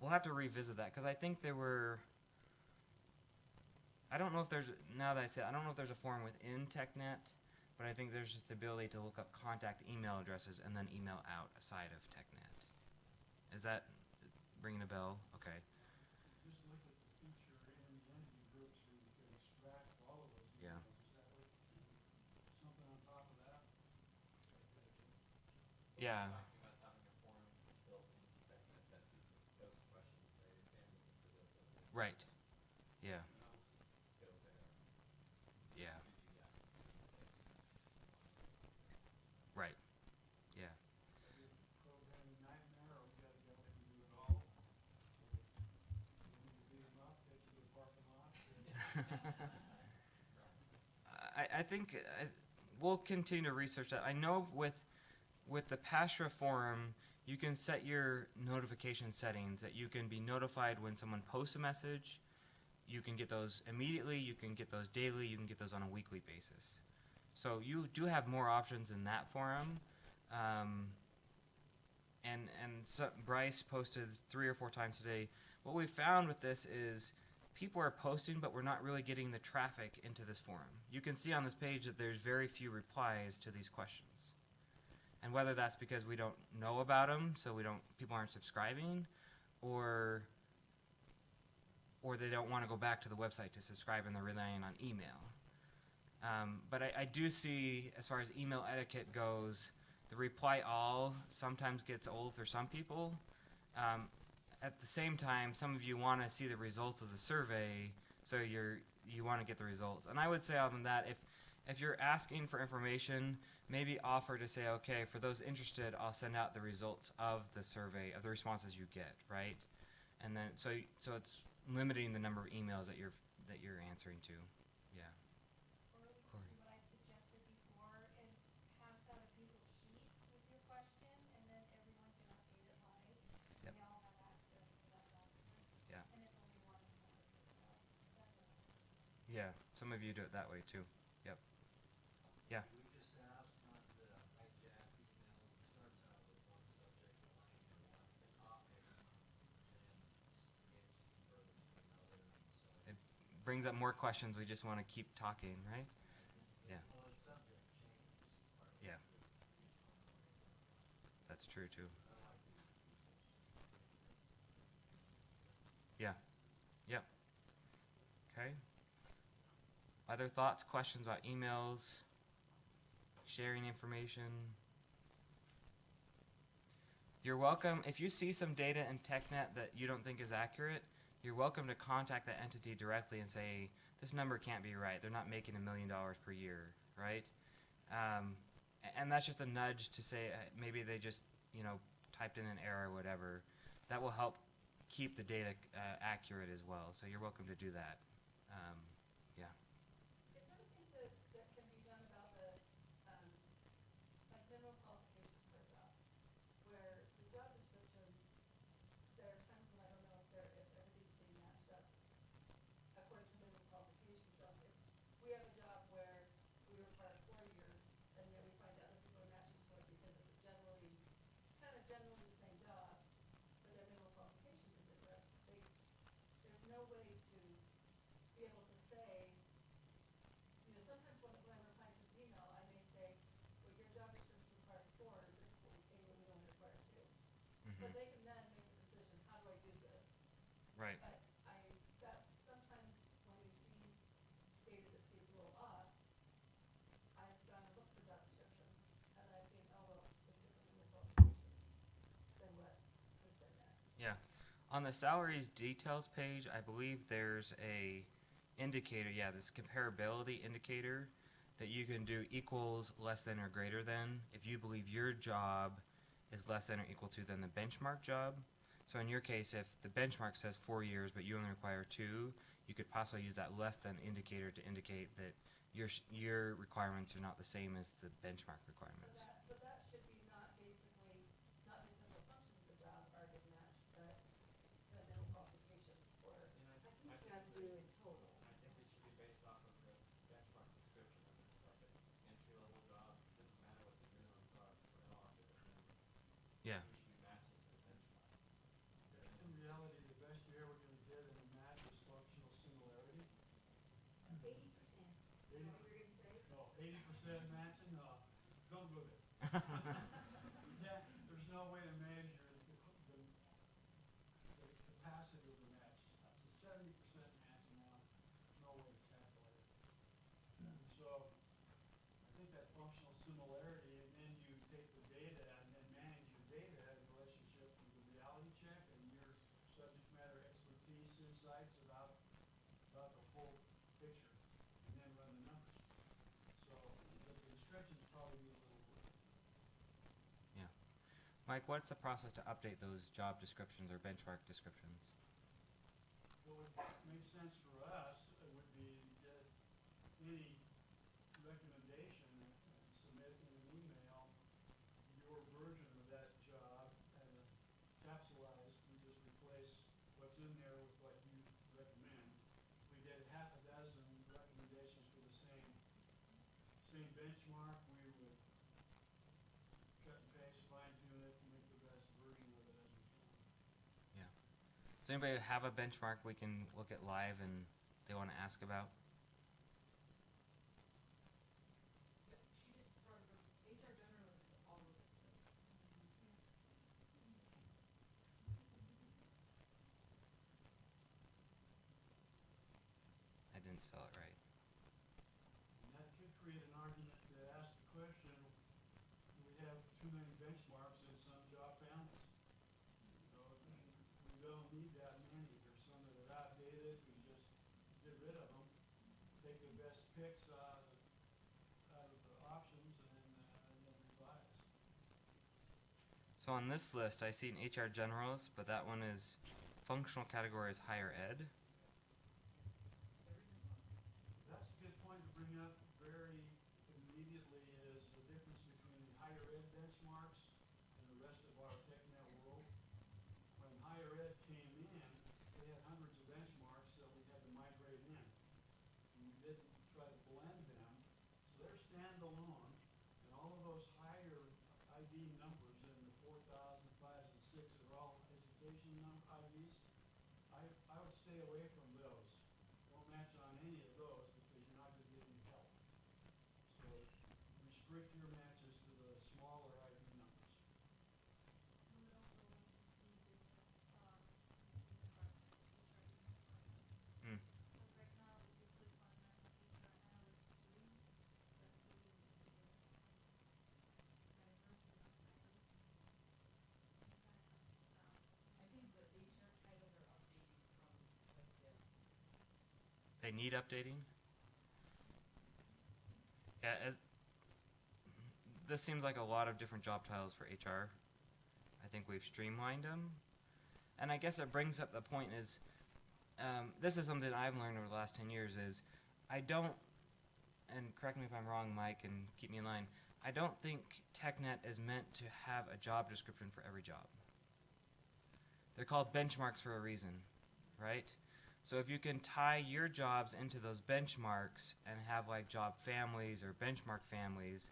We'll have to revisit that, because I think there were, I don't know if there's, now that I say it, I don't know if there's a forum within TechNet, but I think there's just the ability to look up contact email addresses and then email out aside of TechNet. Is that ringing a bell? Okay.
Just look at the feature in the entity groups where you can extract all of those
Yeah.
emails. Is that what, something on top of that?
Yeah.
Talking about having a forum built into TechNet that those questions say, okay, I'm looking for this.
Right. Yeah.
And I'll just go there.
Yeah.
Gives you that.
Right. Yeah.
Is it a programming nightmare, or we gotta go and do it all? We need to beat them up, take you to the parking lot?
I think we'll continue to research that. I know with the Pasture forum, you can set your notification settings that you can be notified when someone posts a message. You can get those immediately, you can get those daily, you can get those on a weekly basis. So you do have more options in that forum. And so Bryce posted 3 or 4 times today. What we found with this is people are posting, but we're not really getting the traffic into this forum. You can see on this page that there's very few replies to these questions. And whether that's because we don't know about them, so people aren't subscribing, or they don't want to go back to the website to subscribe and they're relying on email. But I do see, as far as email etiquette goes, the reply all sometimes gets old for some people. At the same time, some of you want to see the results of the survey, so you want to get the results. And I would say other than that, if you're asking for information, maybe offer to say, okay, for those interested, I'll send out the results of the survey, of the responses you get, right? And then so it's limiting the number of emails that you're answering to. Yeah.
Or what I suggested before, and pass out a Google sheet with your question, and then everyone can update it live.
Yep.
And they all have access to that document.
Yeah, some of you do it that way too. Yep. Yeah.
We just ask not to hijack emails. It starts out with one subject line or one topic, and then gets deeper into another. And so,
It brings up more questions. We just want to keep talking, right? Yeah.
well, the subject changes. Part of
Yeah.
it.
That's true too.
I like to keep it.
Yeah. Yep. Okay. Other thoughts, questions about emails, sharing information? You're welcome. If you see some data in TechNet that you don't think is accurate, you're welcome to contact that entity directly and say, this number can't be right. They're not making $1 million per year, right? And that's just a nudge to say maybe they just, typed in an error or whatever. That will help keep the data accurate as well. So you're welcome to do that. Yeah.
Is there anything that can be done about the, like minimum qualifications for a job? Where the job descriptions, there are times when I don't know if everything's being matched up according to minimum qualifications. So if we have a job where we require 4 years, and yet we find other people are matching to it because it's generally the same job, but their minimum qualifications are different, there's no way to be able to say, sometimes when I'm replying to an email, I may say, well, your job description requires 4, this is what we only require 2. So they can then make the decision, how do I do this?
Right.
But that's sometimes when we see data that seems a little off, I've gone and looked for job descriptions, and I've seen, oh, well, it's different minimum qualifications than what has been there.
Yeah. On the salaries details page, I believe there's a indicator, this comparability indicator that you can do equals, less than, or greater than if you believe your job is less than or equal to than the benchmark job. So in your case, if the benchmark says 4 years but you only require 2, you could possibly use that less than indicator to indicate that your requirements are not the same as the benchmark requirements.
So that should be not the essential functions of the job are getting matched, but the minimum qualifications for.
I think you have to do it in total.
I think it should be based off of the benchmark description. If it's like an entry-level job, it doesn't matter what the minimums are, we're all get the minimums.
Yeah.
We should be matching to the benchmark.
In reality, the best you're ever going to get in a match is functional similarity.
80%. You know what you're gonna say?
No, 80% matching, no, don't go there. Yeah, there's no way to measure the capacity of the match. Up to 70% matching now, no way to calculate it. So, I think that functional similarity, and then you take the data and then manage your data in relationship to the reality check and your subject matter expertise, insights about the whole picture, and then run the numbers. So, the descriptions probably need a little work.
Yeah. Mike, what's the process to update those job descriptions or benchmark descriptions?
What would make sense for us would be that any recommendation, submit in an email your version of that job and capsulized, we just replace what's in there with what you recommend. If we did half a dozen recommendations for the same benchmark, we would cut and paste, fine tune it, and make the best version of it as we can.
Yeah. Does anybody have a benchmark we can look at live and they want to ask about?
She just brought up, HR generalist is all over the place.
I didn't spell it right.
And that could create an argument to ask the question, do we have too many benchmarks in some job families? We don't need that many. There's some that are outdated, we just get rid of them, take the best picks out of the options and then revise.
So on this list, I see an HR generalist, but that one is functional category is higher ed.
That's a good point to bring up very immediately is the difference between the higher ed benchmarks and the rest of our TechNet world. When higher ed came in, they had hundreds of benchmarks that we had to migrate in. And we ID numbers in the 4,000, 5s, and 6 are all education IDs. I would stay away from those. Don't match on any of those because you're not going to get any help. So restrict your matches to the smaller ID numbers.
We would also like to see the department, HR department.
Mm.
Because right now, we do put on HR analyst too, but still we need to see the diversity of titles. And kind of have to stop.
I think the HR titles are updating from Wednesday.
They need updating. Yeah, this seems like a lot of different job titles for HR. I think we've streamlined them, and I guess it brings up the point is, this is something I've learned over the last 10 years is, I don't, and correct me if I'm wrong, Mike, and keep me in line, I don't think TechNet is meant to have a job description for every job. They're called benchmarks for a reason, right? So if you can tie your jobs into those benchmarks and have like job families or benchmark families,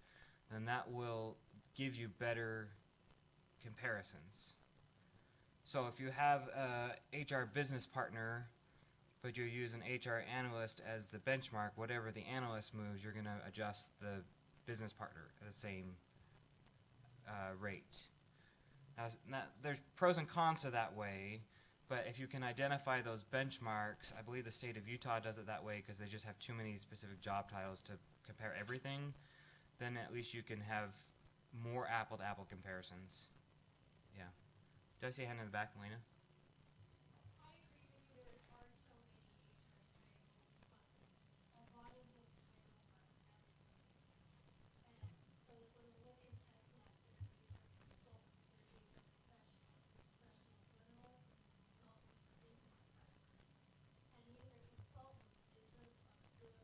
then that will give you better comparisons. So if you have a HR business partner, but you use an HR analyst as the benchmark, whatever the analyst moves, you're going to adjust the business partner at the same rate. Now, there's pros and cons to that way, but if you can identify those benchmarks, I believe the state of Utah does it that way because they just have too many specific job titles to compare everything, then at least you can have more apple-to-apple comparisons. Yeah. Did I see a hand in the back, Elena?
I agree with you, there are so many HR titles, but a lot of those titles are everything. And so when we look in TechNet, there's HR consultant, there's HR professional journalist, and consultant for business partners. And even a consultant isn't a good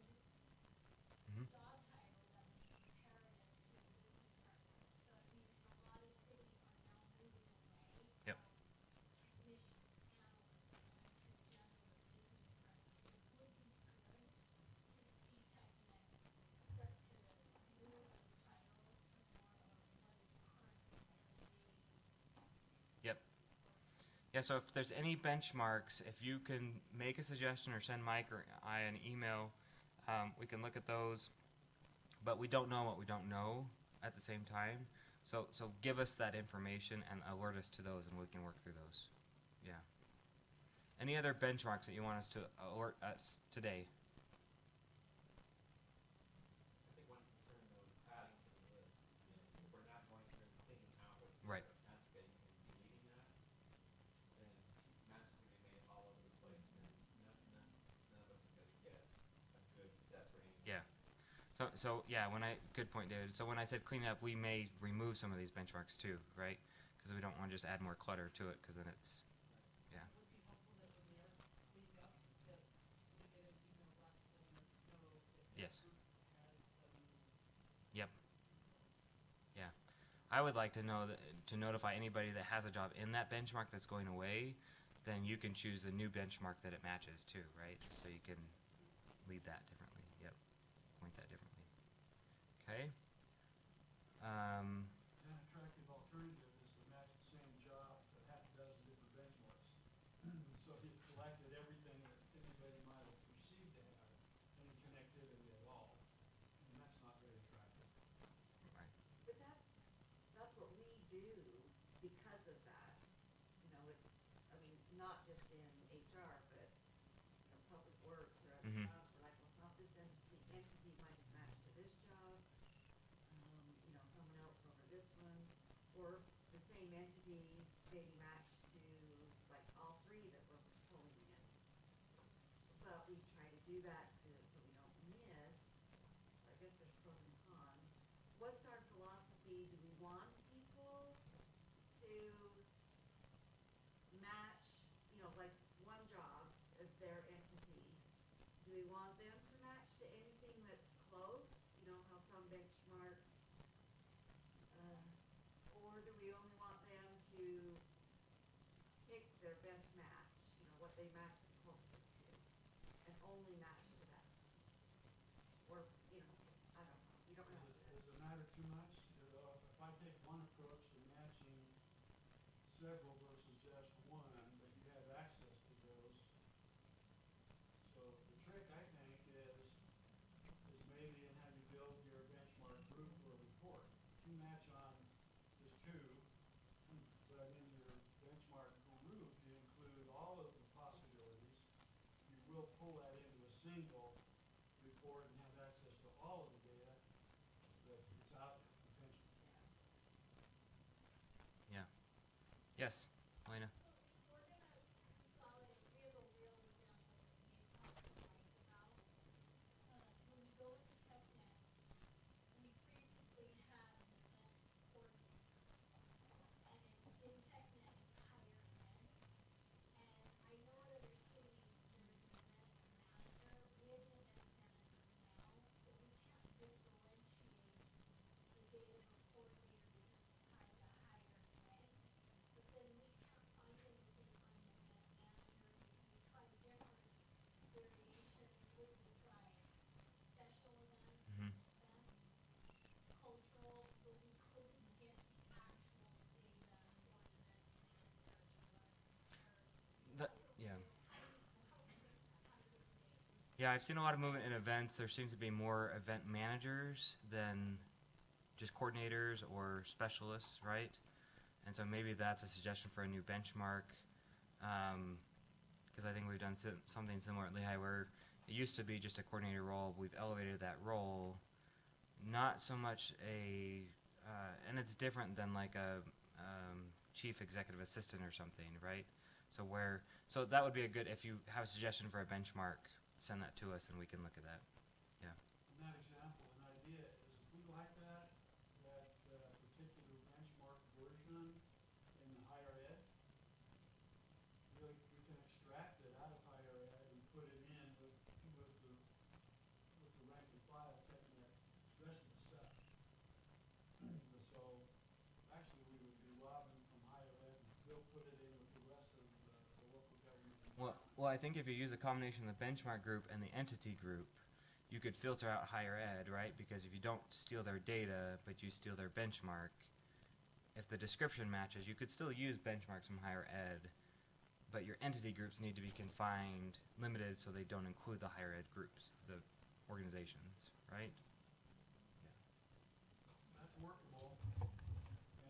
Mhm.
job title that we compare it to a business partner. So I mean, a lot of cities are now moving away
Yep.
from technician, analyst, and to generalist business partner. It would be good to see TechNet start to move those titles to more of what is currently today's.
Yep. Yeah, so if there's any benchmarks, if you can make a suggestion or send Mike or I an email, we can look at those. But we don't know what we don't know at the same time. So give us that information and alert us to those, and we can work through those. Yeah. Any other benchmarks that you want us to alert us today?
I think one concern though is adding to the list. If we're not going through and cleaning out what's
Right.
there, not getting and deleting that, then matches are gonna be made all over the place, and none of us is gonna get a good set range.
Yeah. So yeah, good point, David. So when I said clean up, we may remove some of these benchmarks too, right? Because we don't want to just add more clutter to it, because then it's, yeah.
It would be helpful that when we are cleaning up, that we get an email blast letting us know if the
Yes.
group has some.
Yep. Yeah. I would like to know to notify anybody that has a job in that benchmark that's going away, then you can choose the new benchmark that it matches too, right? So you can lead that differently. Yep. Point that differently. Okay.
An attractive alternative is to match the same job to half a dozen different benchmarks. So you've collected everything that anybody might have perceived to have any connectivity at all, and that's not very attractive.
Right.
But that's what we do because of that. You know, it's, I mean, not just in HR, but, you know, public works or other
Mhm.
jobs, we're like, well, it's not this entity might have matched to this job, you know, someone else over this one, or the same entity maybe matched to like all three that we're pulling in. But we try to do that so we don't miss. I guess there's pros and cons. What's our philosophy? Do we want people to match, you know, like one job of their entity? Do we want them to match to anything that's close? You know how some benchmarks, or do we only want them to pick their best match? You know, what they match the closest to, and only match to that. Or, you know, I don't know. You don't have to.
Does it matter too much? If I take one approach several versus just one, but you have access to those. So the trick, I think, is maybe in how you build your benchmark group for a report. You match on just two, but in your benchmark group, you include all of the possibilities. You will pull that into a single report and have access to all of the data that's out there potentially.
Yeah. Yes, Elena.
So if we're gonna consolidate, we have a real example that we had talked about. When we go into TechNet, we previously had an event coordinator. And in TechNet, it's higher ed. And I know at other cities, there's an events manager. We have an events manager now, so we can't differentiate the data for coordinator because it's tied to higher ed. But then we can't find anything on the event managers. We tried different variations. We tried special events,
Mhm.
events, cultural, but we couldn't get the actual data for an events manager to run comparisons.
That, yeah.
How do we fix that? How do we get the data?
Yeah, I've seen a lot of movement in events. There seems to be more event managers than just coordinators or specialists, right? And so maybe that's a suggestion for a new benchmark, because I think we've done something similar at Lehigh where it used to be just a coordinator role. We've elevated that role, not so much and it's different than like a chief executive assistant or something, right? So that would be a good, if you have a suggestion for a benchmark, send that to us and we can look at that. Yeah.
In that example, an idea is if we like that particular benchmark version in the higher ed, we can extract it out of higher ed and put it in with the rank and file TechNet rest of the stuff. So actually we would be robbing from higher ed and they'll put it in with the rest of the local government.
Well, I think if you use a combination of the benchmark group and the entity group, you could filter out higher ed, right? Because if you don't steal their data, but you steal their benchmark, if the description matches, you could still use benchmarks from higher ed, but your entity groups need to be confined, limited, so they don't include the higher ed groups, the organizations, right?
That's workable.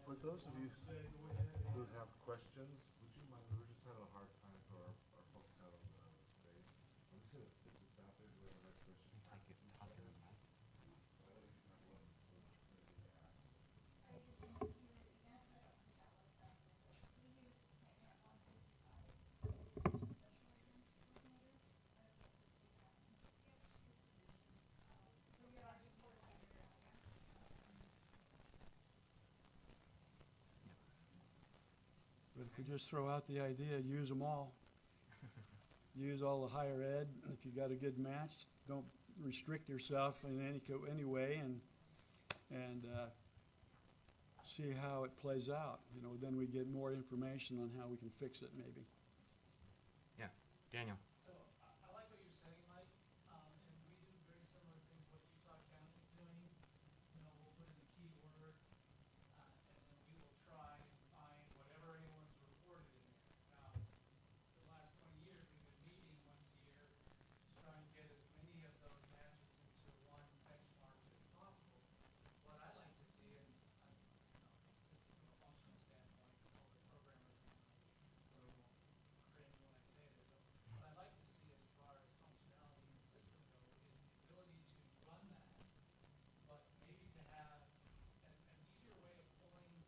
For those of you
Say, go ahead.
who have questions, would you mind, we're just having a hard time for our folks out on the stage. I'm just gonna put this out there, whoever has questions. So I know you have one that's gonna be asked.
But if we just throw out the idea, use them all. Use all the higher ed. If you got a good match, don't restrict yourself in any way, and see how it plays out. You know, then we get more information on how we can fix it, maybe.
Yeah. Daniel.
So I like what you're saying, Mike, and we do very similar things what Utah County is doing. You know, we'll put in the keyword, and then we will try and find whatever anyone's reported in there. Now, for the last 20 years, we've been meeting once a year to try and get as many of those matches into one benchmark as possible. What I like to see, and this is from a functional standpoint, all the programmers really won't cringe when I say it, but what I like to see as far as functionality in the system though is the ability to run that, but maybe to have an easier way of pulling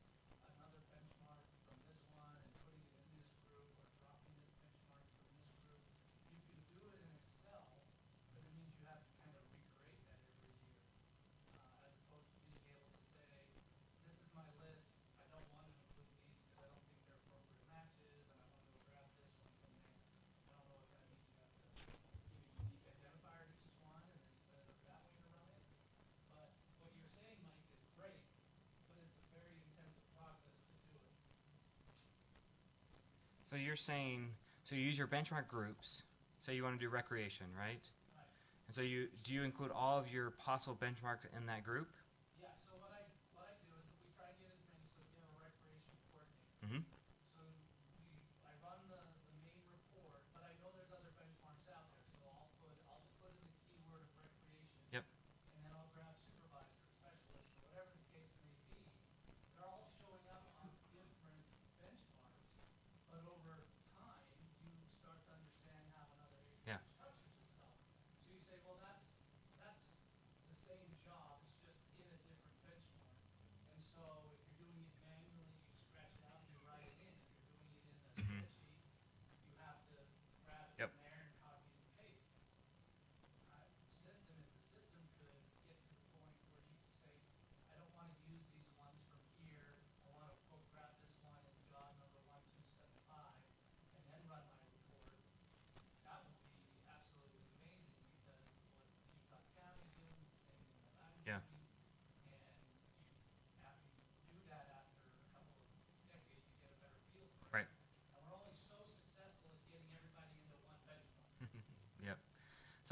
another benchmark from this one and putting it in this group or dropping this benchmark from this group. You can do it in Excel, but it means you have to kind of recreate that every year, as opposed to being able to say, this is my list, I don't want to include these because I don't think they're appropriate matches, and I want to go grab this one from there. I don't know what that means, you have to give a unique identifier to each one and then set it up that way to run it. But what you're saying, Mike, is great, but it's a very intensive process to do it.
So you're saying, so you use your benchmark groups. Say you want to do recreation, right?
Right.
And so do you include all of your possible benchmarks in that group?
Yeah, so what I do is we try to get as many, so if you have a recreation coordinator.
Mm-hmm.
So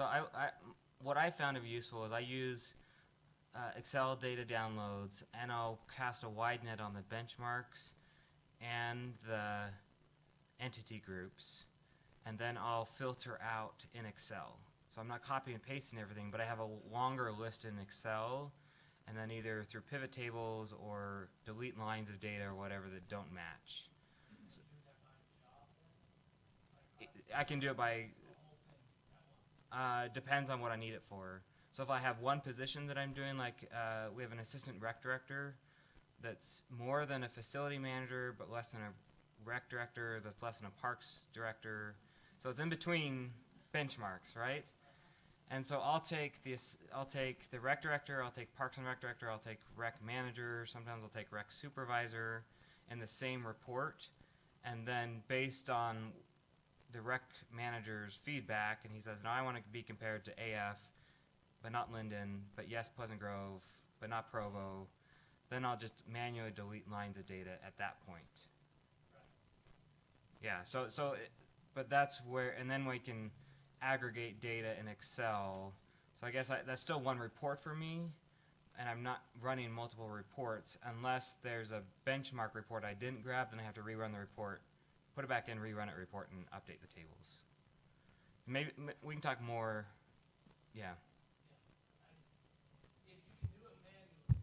So what I found to be useful is I use Excel data downloads, and I'll cast a wide net on the benchmarks and the entity groups, and then I'll filter out in Excel. So I'm not copying and pasting everything, but I have a longer list in Excel, and then either through pivot tables or delete lines of data or whatever that don't match. I can do it by, depends on what I need it for. So if I have one position that I'm doing, like we have an assistant rec director that's more than a facility manager, but less than a rec director, that's less than a parks director. So it's in between benchmarks, right? And so I'll take the rec director, I'll take parks and rec director, I'll take rec manager, sometimes I'll take rec supervisor in the same report, and then based on the rec manager's feedback, and he says, no, I want to be compared to AF, but not Linden, but yes, Pleasant Grove, but not Provo, then I'll just manually delete lines of data at that point. Yeah, but that's where, and then we can aggregate data in Excel. So I guess that's still one report for me, and I'm not running multiple reports unless there's a benchmark report I didn't grab, then I have to rerun the report, put it back in, rerun it report, and update the tables. Maybe we can talk more. Yeah.
If you can do it manually,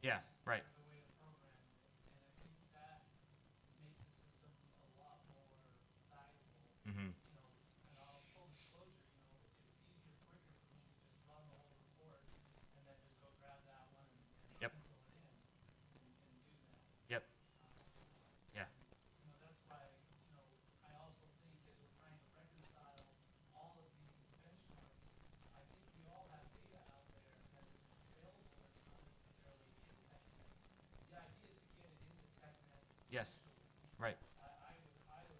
Yeah, right.
the way to program it, and I think that makes the system a lot more valuable.
Mm-hmm.
And I'll full disclosure, it's easier, quicker for me to just run the whole report and then just go grab that one and
Yep.
pencil it in and do that.
Yep. Yeah.
That's why, I also think as we're trying to reconcile all of these benchmarks, I think we all have data out there that is available that's not necessarily in TechNet. The idea is to get it into TechNet.
Yes.
eventually.
Right.
I would highly,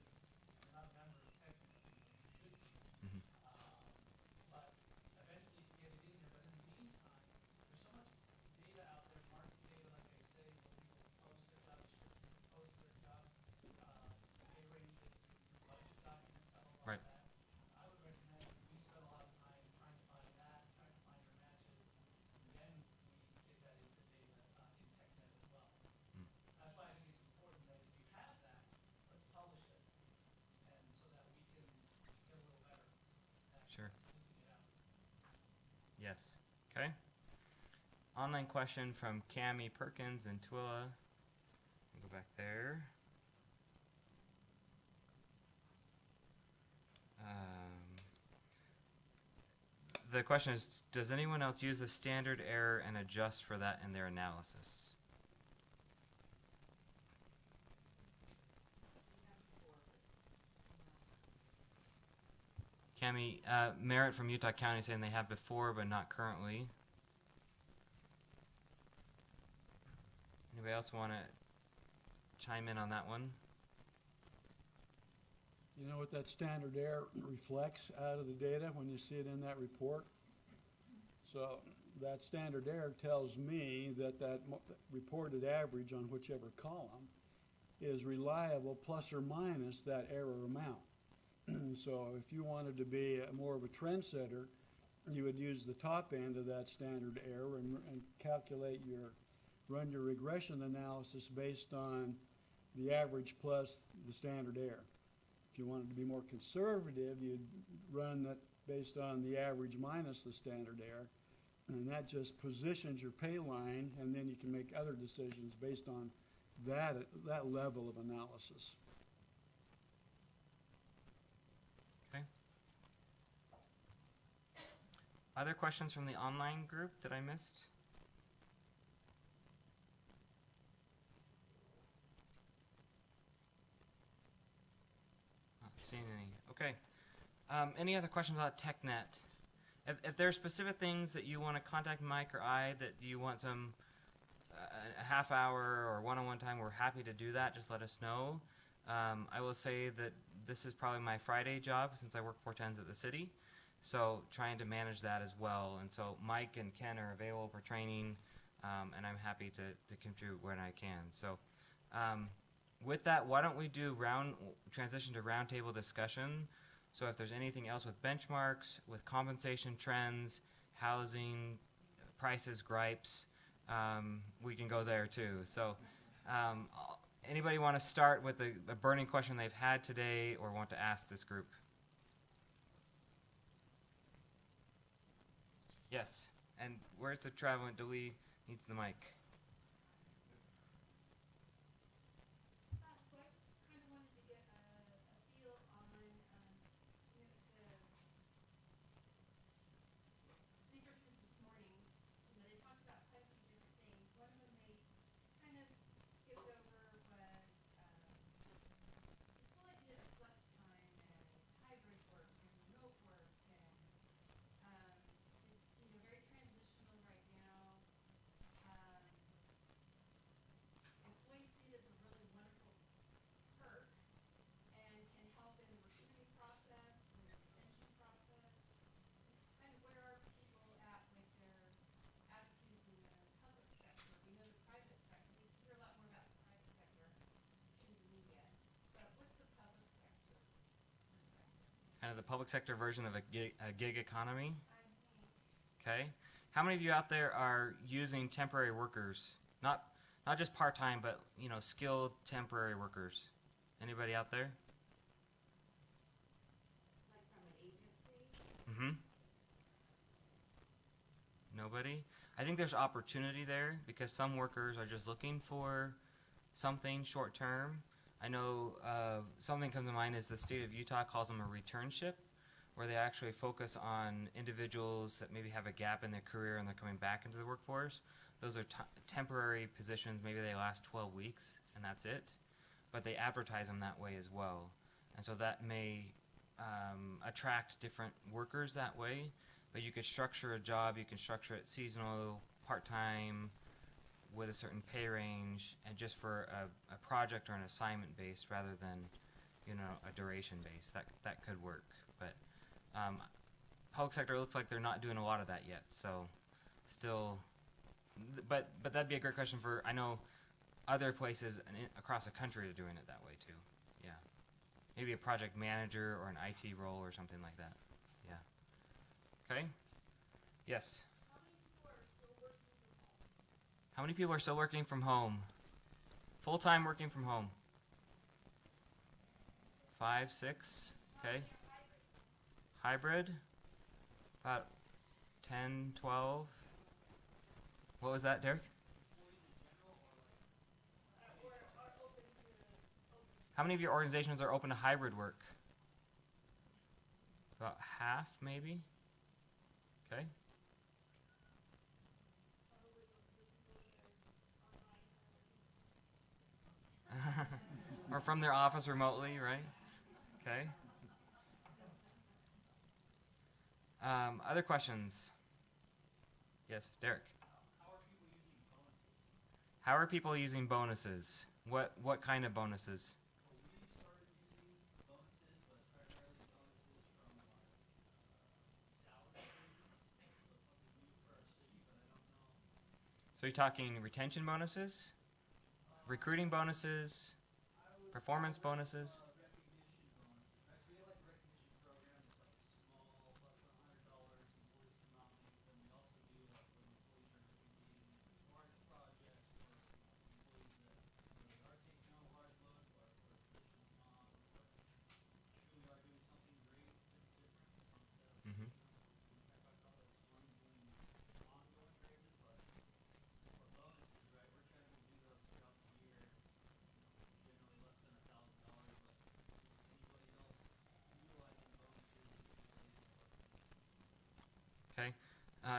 I'm not a member of TechNet, you should be.
Mm-hmm.
But eventually to get it in there, but in the meantime, there's so much data out there, market data, like I say, where people post their job descriptions, post their job pay ranges, budget documents, stuff like
Right.
that. I would recommend we spend a lot of time trying to find that, trying to find our matches, and then we get that into data in TechNet as well. That's why I think it's important that if you have that, let's publish it, and so that we can get a little better at
Sure.
sneaking it out.
Yes. Okay. Online question from Cami Perkins in Twilla. Go back there. The question is, does anyone else use the standard error and adjust for that in their analysis? Cami, Merritt from Utah County saying they have before but not currently. Anybody else want to chime in on that one?
You know what that standard error reflects out of the data when you see it in that report? So that standard error tells me that reported average on whichever column is reliable plus or minus that error amount. So if you wanted to be more of a trendsetter, you would use the top end of that standard error and run your regression analysis based on the average plus the standard error. If you wanted to be more conservative, you'd run that based on the average minus the standard error, and that just positions your pay line, and then you can make other decisions based on that level of analysis.
Okay. Other questions from the online group that I missed? Not seeing any. Okay. Any other questions about TechNet? If there are specific things that you want to contact Mike or I, that you want some a half hour or one-on-one time, we're happy to do that. Just let us know. I will say that this is probably my Friday job since I work 4 times at the city. So trying to manage that as well. And so Mike and Ken are available for training, and I'm happy to contribute when I can. So with that, why don't we do transition to roundtable discussion. So if there's anything else with benchmarks, with compensation trends, housing, prices, gripes, we can go there too. So anybody want to start with a burning question they've had today or want to ask this group? Yes. And where's the traveling? Dewey needs the mic.
So I just kind of wanted to get a feel on, you know, the researchers this morning, you know, they talked about quite a few different things. One of them they kind of skipped over was this whole idea of flex time and hybrid work and remote work, and it's, you know, very transitional right now. Employees see it as a really wonderful perk and can help in the recruiting process and the retention process. Kind of where are people at with their attitudes in the public sector? We know the private sector, we hear a lot more about the private sector through the media, but what's the public sector perspective?
Kind of the public sector version of a gig economy.
I mean,
Okay. How many of you out there are using temporary workers? Not just part-time, but skilled temporary workers. Anybody out there?
Like from an agency?
Mm-hmm. Nobody? I think there's opportunity there because some workers are just looking for something short-term. I know something comes to mind is the state of Utah calls them a returnship, where they actually focus on individuals that maybe have a gap in their career and they're coming back into the workforce. Those are temporary positions. Maybe they last 12 weeks and that's it. But they advertise them that way as well. And so that may attract different workers that way. But you could structure a job, you can structure it seasonal, part-time, with a certain pay range, and just for a project or an assignment based rather than a duration based. That could work. But public sector looks like they're not doing a lot of that yet. So still... But that'd be a great question for, I know other places across the country are doing it that way too. Yeah. Maybe a project manager or an IT role or something like that. Yeah. Okay. Yes. How many people are still working from home? Full-time working from home? 5, 6? Okay. Hybrid? About 10, 12? What was that, Derek? How many of your organizations are open to hybrid work? About half, maybe? Okay. Or from their office remotely, right? Okay. Other questions? Yes, Derek. How are people using bonuses? What kind of bonuses? So you're talking retention bonuses, recruiting bonuses, performance bonuses? Mm-hmm. Okay.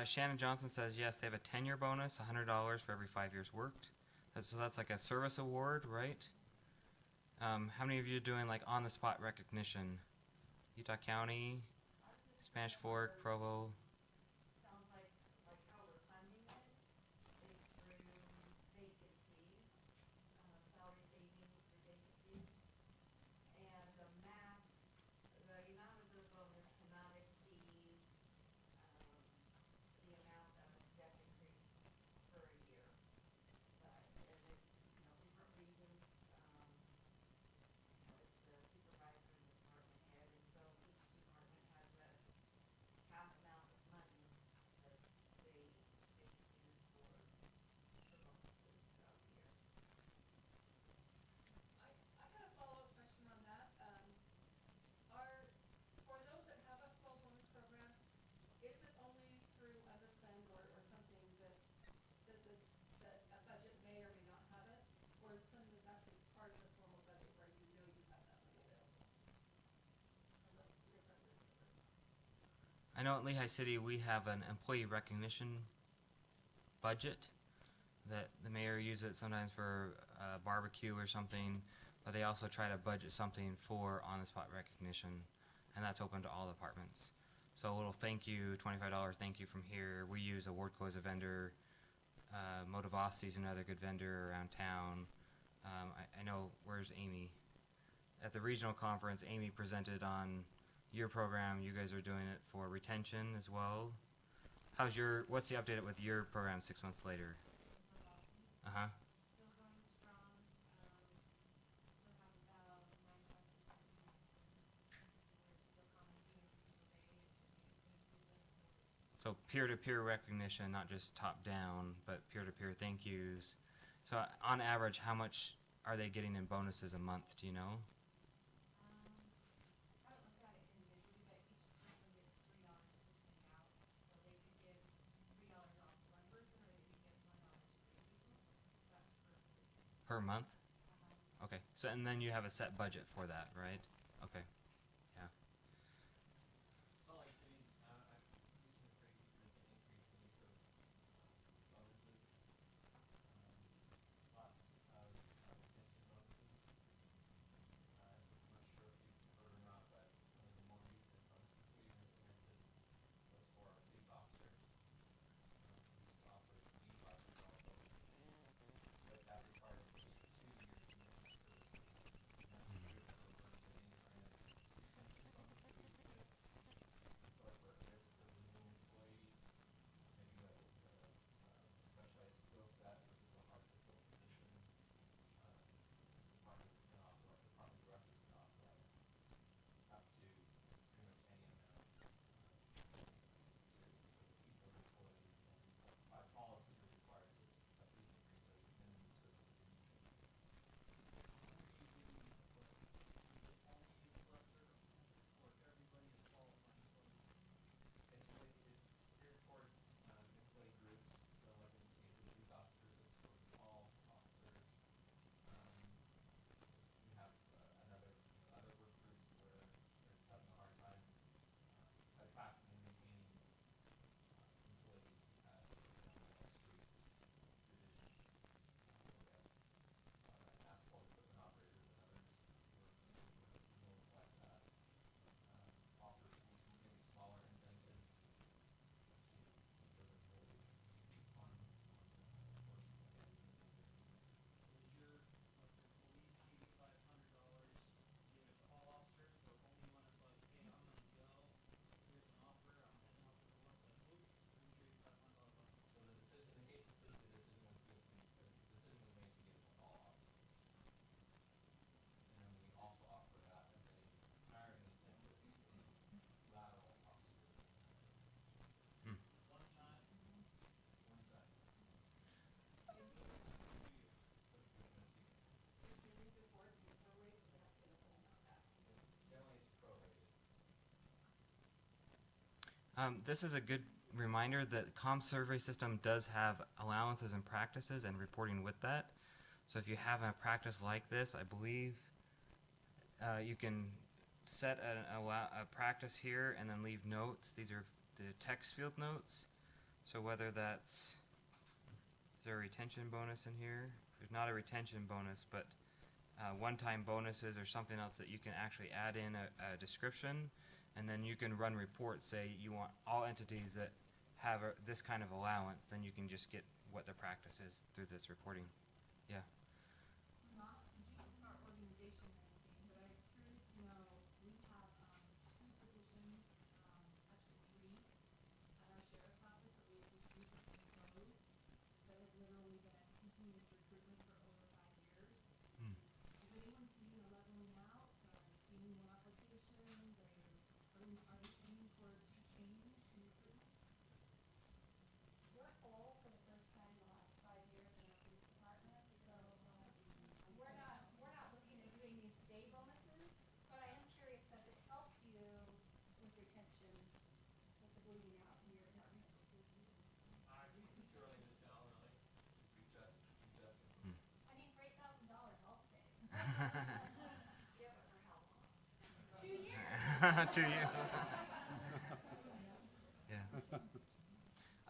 Shannon Johnson says yes, they have a tenure bonus, $100 for every 5 years worked. So that's like a service award, right? How many of you are doing like on-the-spot recognition? Utah County, Spanish Fork, Provo.
Sounds like how we're funding it is through vacancies, salary savings through vacancies. And the max, the amount of the bonus cannot exceed, the amount of a step increase per year. But, and it's, different reasons, it's the supervisor and the department head, and so each
I know at Lehigh City we have an employee recognition budget that the mayor uses it sometimes for barbecue or something, but they also try to budget something for on-the-spot recognition, and that's open to all departments. So a little thank you, $25 thank you from here. We use Awardco as a vendor. Motivosity is another good vendor around town. I know, where's Amy? At the regional conference, Amy presented on your program. You guys are doing it for retention as well. What's the update with your program 6 months later? Uh-huh.
Still going strong, still have about 95% use, and we're still commenting every single day, and continues to improve it.
So peer-to-peer recognition, not just top-down, but peer-to-peer thank yous. So on average, how much are they getting in bonuses a month? Do you know?
I haven't looked at it individually, but each person gets $3 to sing out, so they could give $3 off one person, or they could give $1 to 3 people. That's per group.
Per month? Okay. So and then you have a set budget for that, right? Okay. Yeah.
Salt Lake City's recently pretty significant increase in the use of bonuses. Lots of retention bonuses. I'm not sure if you've heard or not, but one of the more recent bonuses we implemented was for our police officers. We just offered $8,500 bonus, but that requires a 2-year commitment to service with them. And that 2 years would revert to any kind of retention bonus that we would give. Feel like we're at risk of losing an employee, maybe with a specialized skill set, which is a hard to fill position. Departments can authorize, department directors can authorize up to pretty much any amount to keep their employees, and by policy they're required to at least agree to a minimum service agreement.
Who are you giving, is it only in select circumstances, or if everybody is qualifying for it?
It's geared towards employee groups, so like in the case of police officers, it's for all officers. We have other work groups where they're just having a hard time attracting and maintaining employees. We had, for example, our streets division, where we have asphalt equipment operators and others work in roles like that. Offer some maybe smaller incentives to keep those employees on working again year in, year in, year out.
So is your, like the police $8,500, give it to all officers, or only when it's like, hey, I'm gonna go, here's an offer, I'm heading out the door, it's like, whoop, here's your $8,500 bonus.
So the decision, in the case of police, the decision was made to give it to all officers. And then we also offer that as a hiring incentive to any lateral officers that we hire.
One time,
One side.
give me a commitment to you.
Put a commitment to you.
Is the week before, do you prorate, or do you have to get a full amount back?
Generally it's prorated.
This is a good reminder that comm survey system does have allowances and practices and reporting with that. So if you have a practice like this, I believe you can set a practice here and then leave notes. These are the text field notes. So whether that's, is there a retention bonus in here? There's not a retention bonus, but one-time bonuses or something else that you can actually add in a description, and then you can run reports, say you want all entities that have this kind of allowance, then you can just get what the practice is through this reporting. Yeah.
Not to jinx our organization or anything, but I'm curious to know, we have, 2 positions, actually 3, at our sheriff's office that we just recently closed, that have literally been continuous recruitment for over 5 years. Has anyone seen a leveling out? Are you seeing more applications? Are they trending towards change in recruitment?
We're full for the first time in the last 5 years in our police department, so we're not looking at doing these stay bonuses, but I am curious, has it helped you with retention, with the bleeding out in your department?
It's too early to tell, really, because we just implemented.
I mean, for $8,000, I'll stay.
Yeah, but for how long?
2 years.
2 years.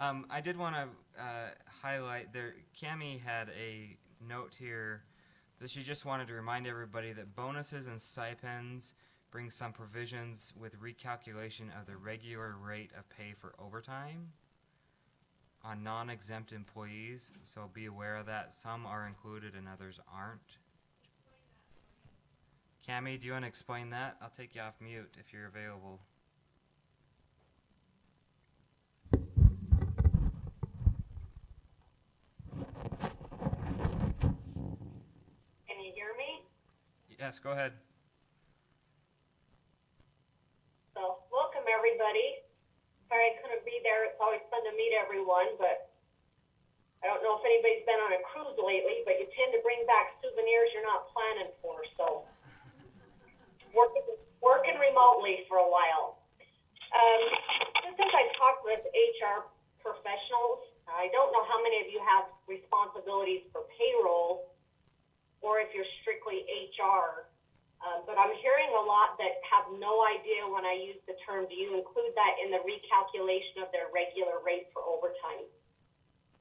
I did want to highlight there. Cammie had a note here that she just wanted to remind everybody that bonuses and stipends bring some provisions with recalculation of the regular rate of pay for overtime on non-exempt employees. So be aware of that. Some are included and others aren't. Cammie, do you want to explain that? I'll take you off mute if you're available.
Can you hear me?
Yes, go ahead.
So, welcome everybody. Sorry I couldn't be there. It's always fun to meet everyone, but I don't know if anybody's been on a cruise lately, but you tend to bring back souvenirs you're not planning for, so working remotely for a while. Just as I talked with HR professionals, I don't know how many of you have responsibilities for payroll or if you're strictly HR, but I'm hearing a lot that have no idea when I use the term, do you include that in the recalculation of their regular rate for overtime?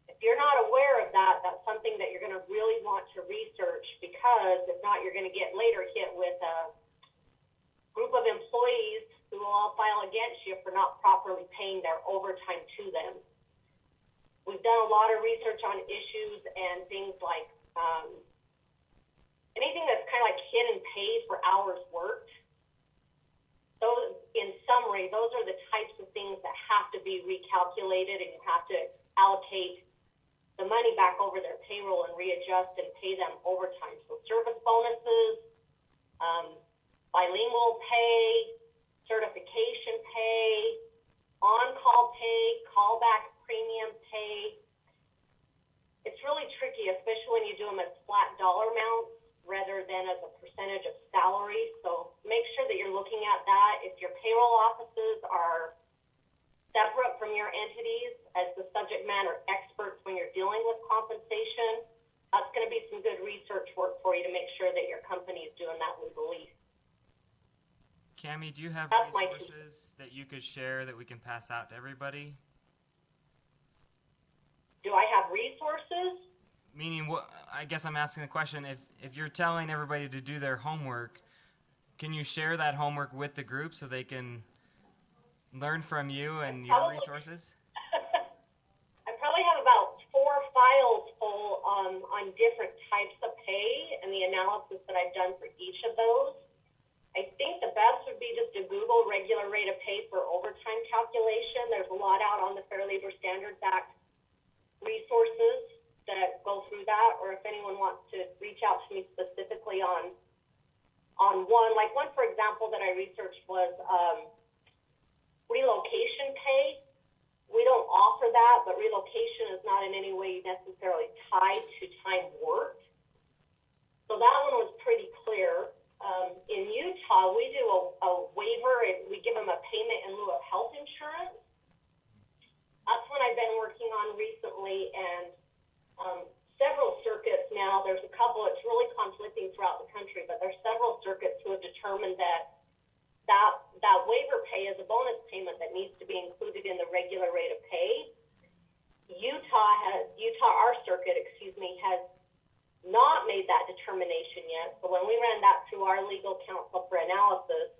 If you're not aware of that, that's something that you're going to really want to research, because if not, you're going to get later hit with a group of employees who will all file against you for not properly paying their overtime to them. We've done a lot of research on issues and things like anything that's kind of like hidden pay for hours worked. Those, in summary, those are the types of things that have to be recalculated, and you have to allocate the money back over their payroll and readjust and pay them overtime. So service bonuses, bilingual pay, certification pay, on-call pay, callback premium pay. It's really tricky, especially when you do them as flat dollar amounts rather than as a percentage of salary. So make sure that you're looking at that. If your payroll offices are separate from your entities as the subject matter experts when you're dealing with compensation, that's going to be some good research work for you to make sure that your company is doing that legally.
Cammie, do you have
That's
resources that you could share that we can pass out to everybody?
Do I have resources?
Meaning, what? I guess I'm asking the question, if you're telling everybody to do their homework, can you share that homework with the group so they can learn from you and your resources?
I probably have about 4 files full on different types of pay and the analysis that I've done for each of those. I think the best would be just to Google regular rate of pay for overtime calculation. There's a lot out on the Fair Labor Standards Act resources that go through that, or if anyone wants to reach out to me specifically on one. Like one, for example, that I researched was relocation pay. We don't offer that, but relocation is not in any way necessarily tied to time worked. So that one was pretty clear. In Utah, we do a waiver and we give them a payment in lieu of health insurance. That's what I've been working on recently, and several circuits now, there's a couple, it's really conflicting throughout the country, but there's several circuits who have determined that waiver pay is a bonus payment that needs to be included in the regular rate of pay. Our circuit, has not made that determination yet. So when we ran that through our legal counsel for analysis,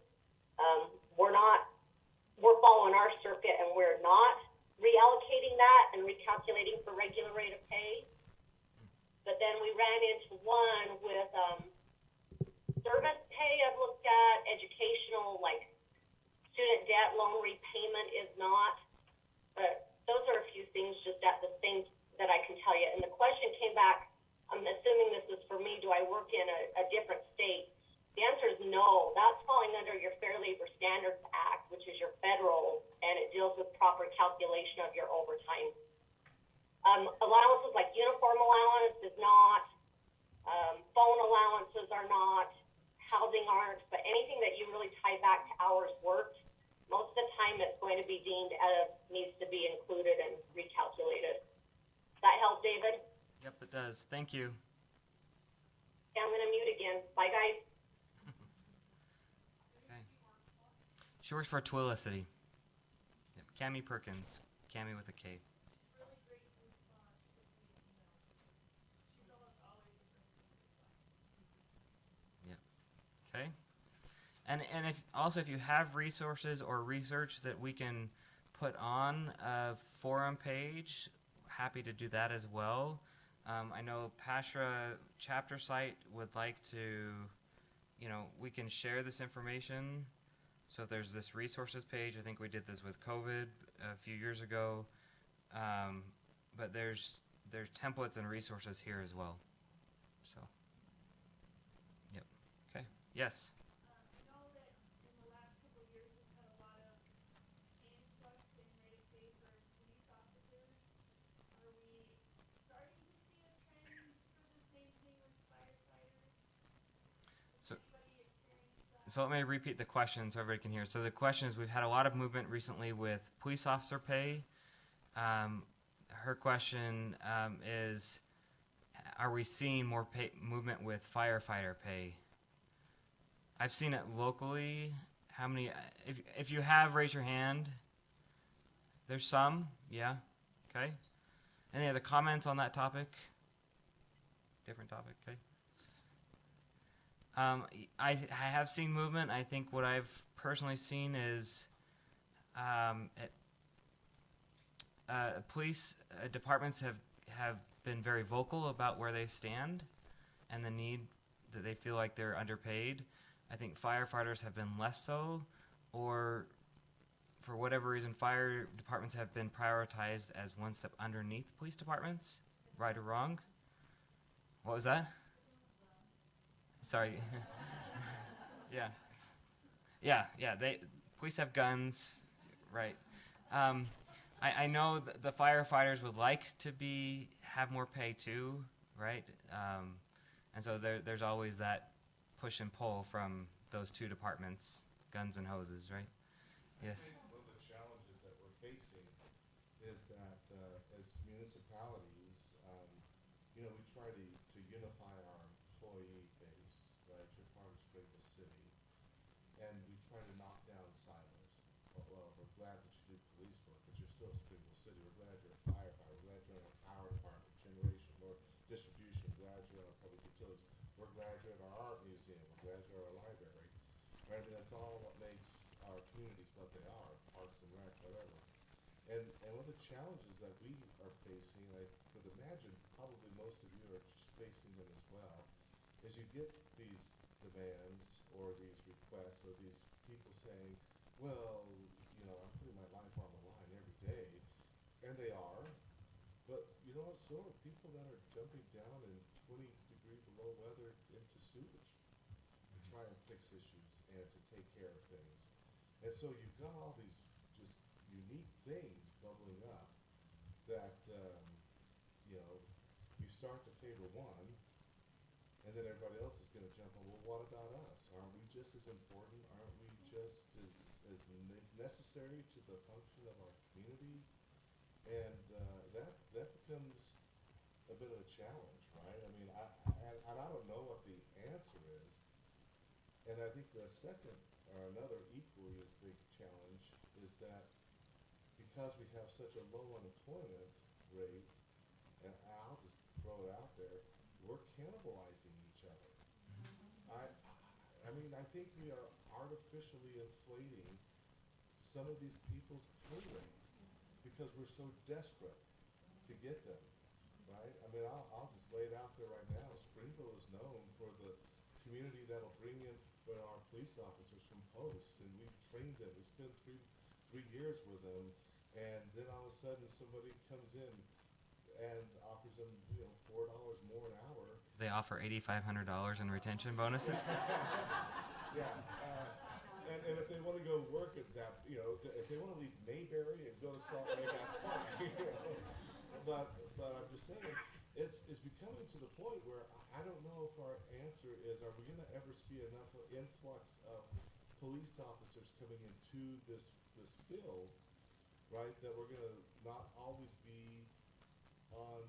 we're following our circuit and we're not reallocating that and recalculating for regular rate of pay. But then we ran into one with service pay I've looked at, educational, like student debt loan repayment is not. But those are a few things just at the things that I can tell you. And the question came back, I'm assuming this is for me, do I work in a different state? The answer is no. That's falling under your Fair Labor Standards Act, which is your federal, and it deals with proper calculation of your overtime. Allowances like uniform allowance is not, phone allowances are not, housing aren't, but anything that you really tie back to hours worked, most of the time it's going to be deemed as needs to be included and recalculated. Does that help, David?
Yep, it does. Thank you.
Okay, I'm going to mute again. Bye, guys.
Okay. She works for Twilicity. Yep. Cammie Perkins. Cammie with a K. And if you have resources or research that we can put on a forum page, happy to do that as well. I know Pashra chapter site would like to, we can share this information. So if there's this resources page, I think we did this with COVID a few years ago. But there's templates and resources here as well. So, yep. Okay. Yes.
I know that in the last couple of years, we've had a lot of influx in rate of pay for police officers. Are we starting to see a trend for the same thing with firefighters?
So,
Has anybody experienced that?
so let me repeat the question so everybody can hear. So the question is, we've had a lot of movement recently with police officer pay. Her question is, are we seeing more movement with firefighter pay? I've seen it locally. How many? If you have, raise your hand. There's some, yeah. Okay. Any other comments on that topic? Different topic, okay. I have seen movement. I think what I've personally seen is police departments have been very vocal about where they stand and the need that they feel like they're underpaid. I think firefighters have been less so, or for whatever reason, fire departments have been prioritized as one step underneath police departments, right or wrong. What was that? Sorry. Yeah. Police have guns, right? I know the firefighters would like to have more pay too, right? And so there's always that push and pull from those two departments, guns and hoses, right? Yes.
I think one of the challenges that we're facing is that as municipalities, we try to unify our employee base, right? You're part of Springville City, and we try to knock down silos. Well, we're glad that you do police work, but you're still Springville City. We're glad you're a firefighter. We're glad you're in our power department, generation, or distribution. We're glad you're in our public utilities. We're glad you're in our art museum. We're glad you're in our library. Right? I mean, that's all what makes our communities what they are, parks and rec, whatever. And one of the challenges that we are facing, I could imagine probably most of you are facing them as well, is you get these demands or these requests or these people saying, well, I'm putting my life on the line every day, and they are, but so are people that are jumping down in 20-degree below weather into sewage to try and fix issues and to take care of things. And so you've got all these just unique things bubbling up that, you start to favor one, and then everybody else is going to jump on, well, what about us? Aren't we just as important? Aren't we just as necessary to the function of our community? And that becomes a bit of a challenge, right? I mean, I don't know what the answer is. And I think the second, or another equally as big challenge, is that because we have such a low unemployment rate, and I'll just throw it out there, we're cannibalizing each other. I think we are artificially inflating some of these people's pay rates because we're so desperate to get them, right? I mean, I'll just lay it out there right now. Springville is known for the community that'll bring in our police officers from post, and we've trained them. We spent three years with them, and then all of a sudden somebody comes in and offers them, $4 more an hour.
They offer $8,500 in retention bonuses.
Yeah, and if they want to go work at that, if they want to leave Mayberry and go to Salt Lake, that's fine. But I'm just saying, it's becoming to the point where I don't know if our answer is, are we going to ever see enough influx of police officers coming into this field, right, that we're going to not always be on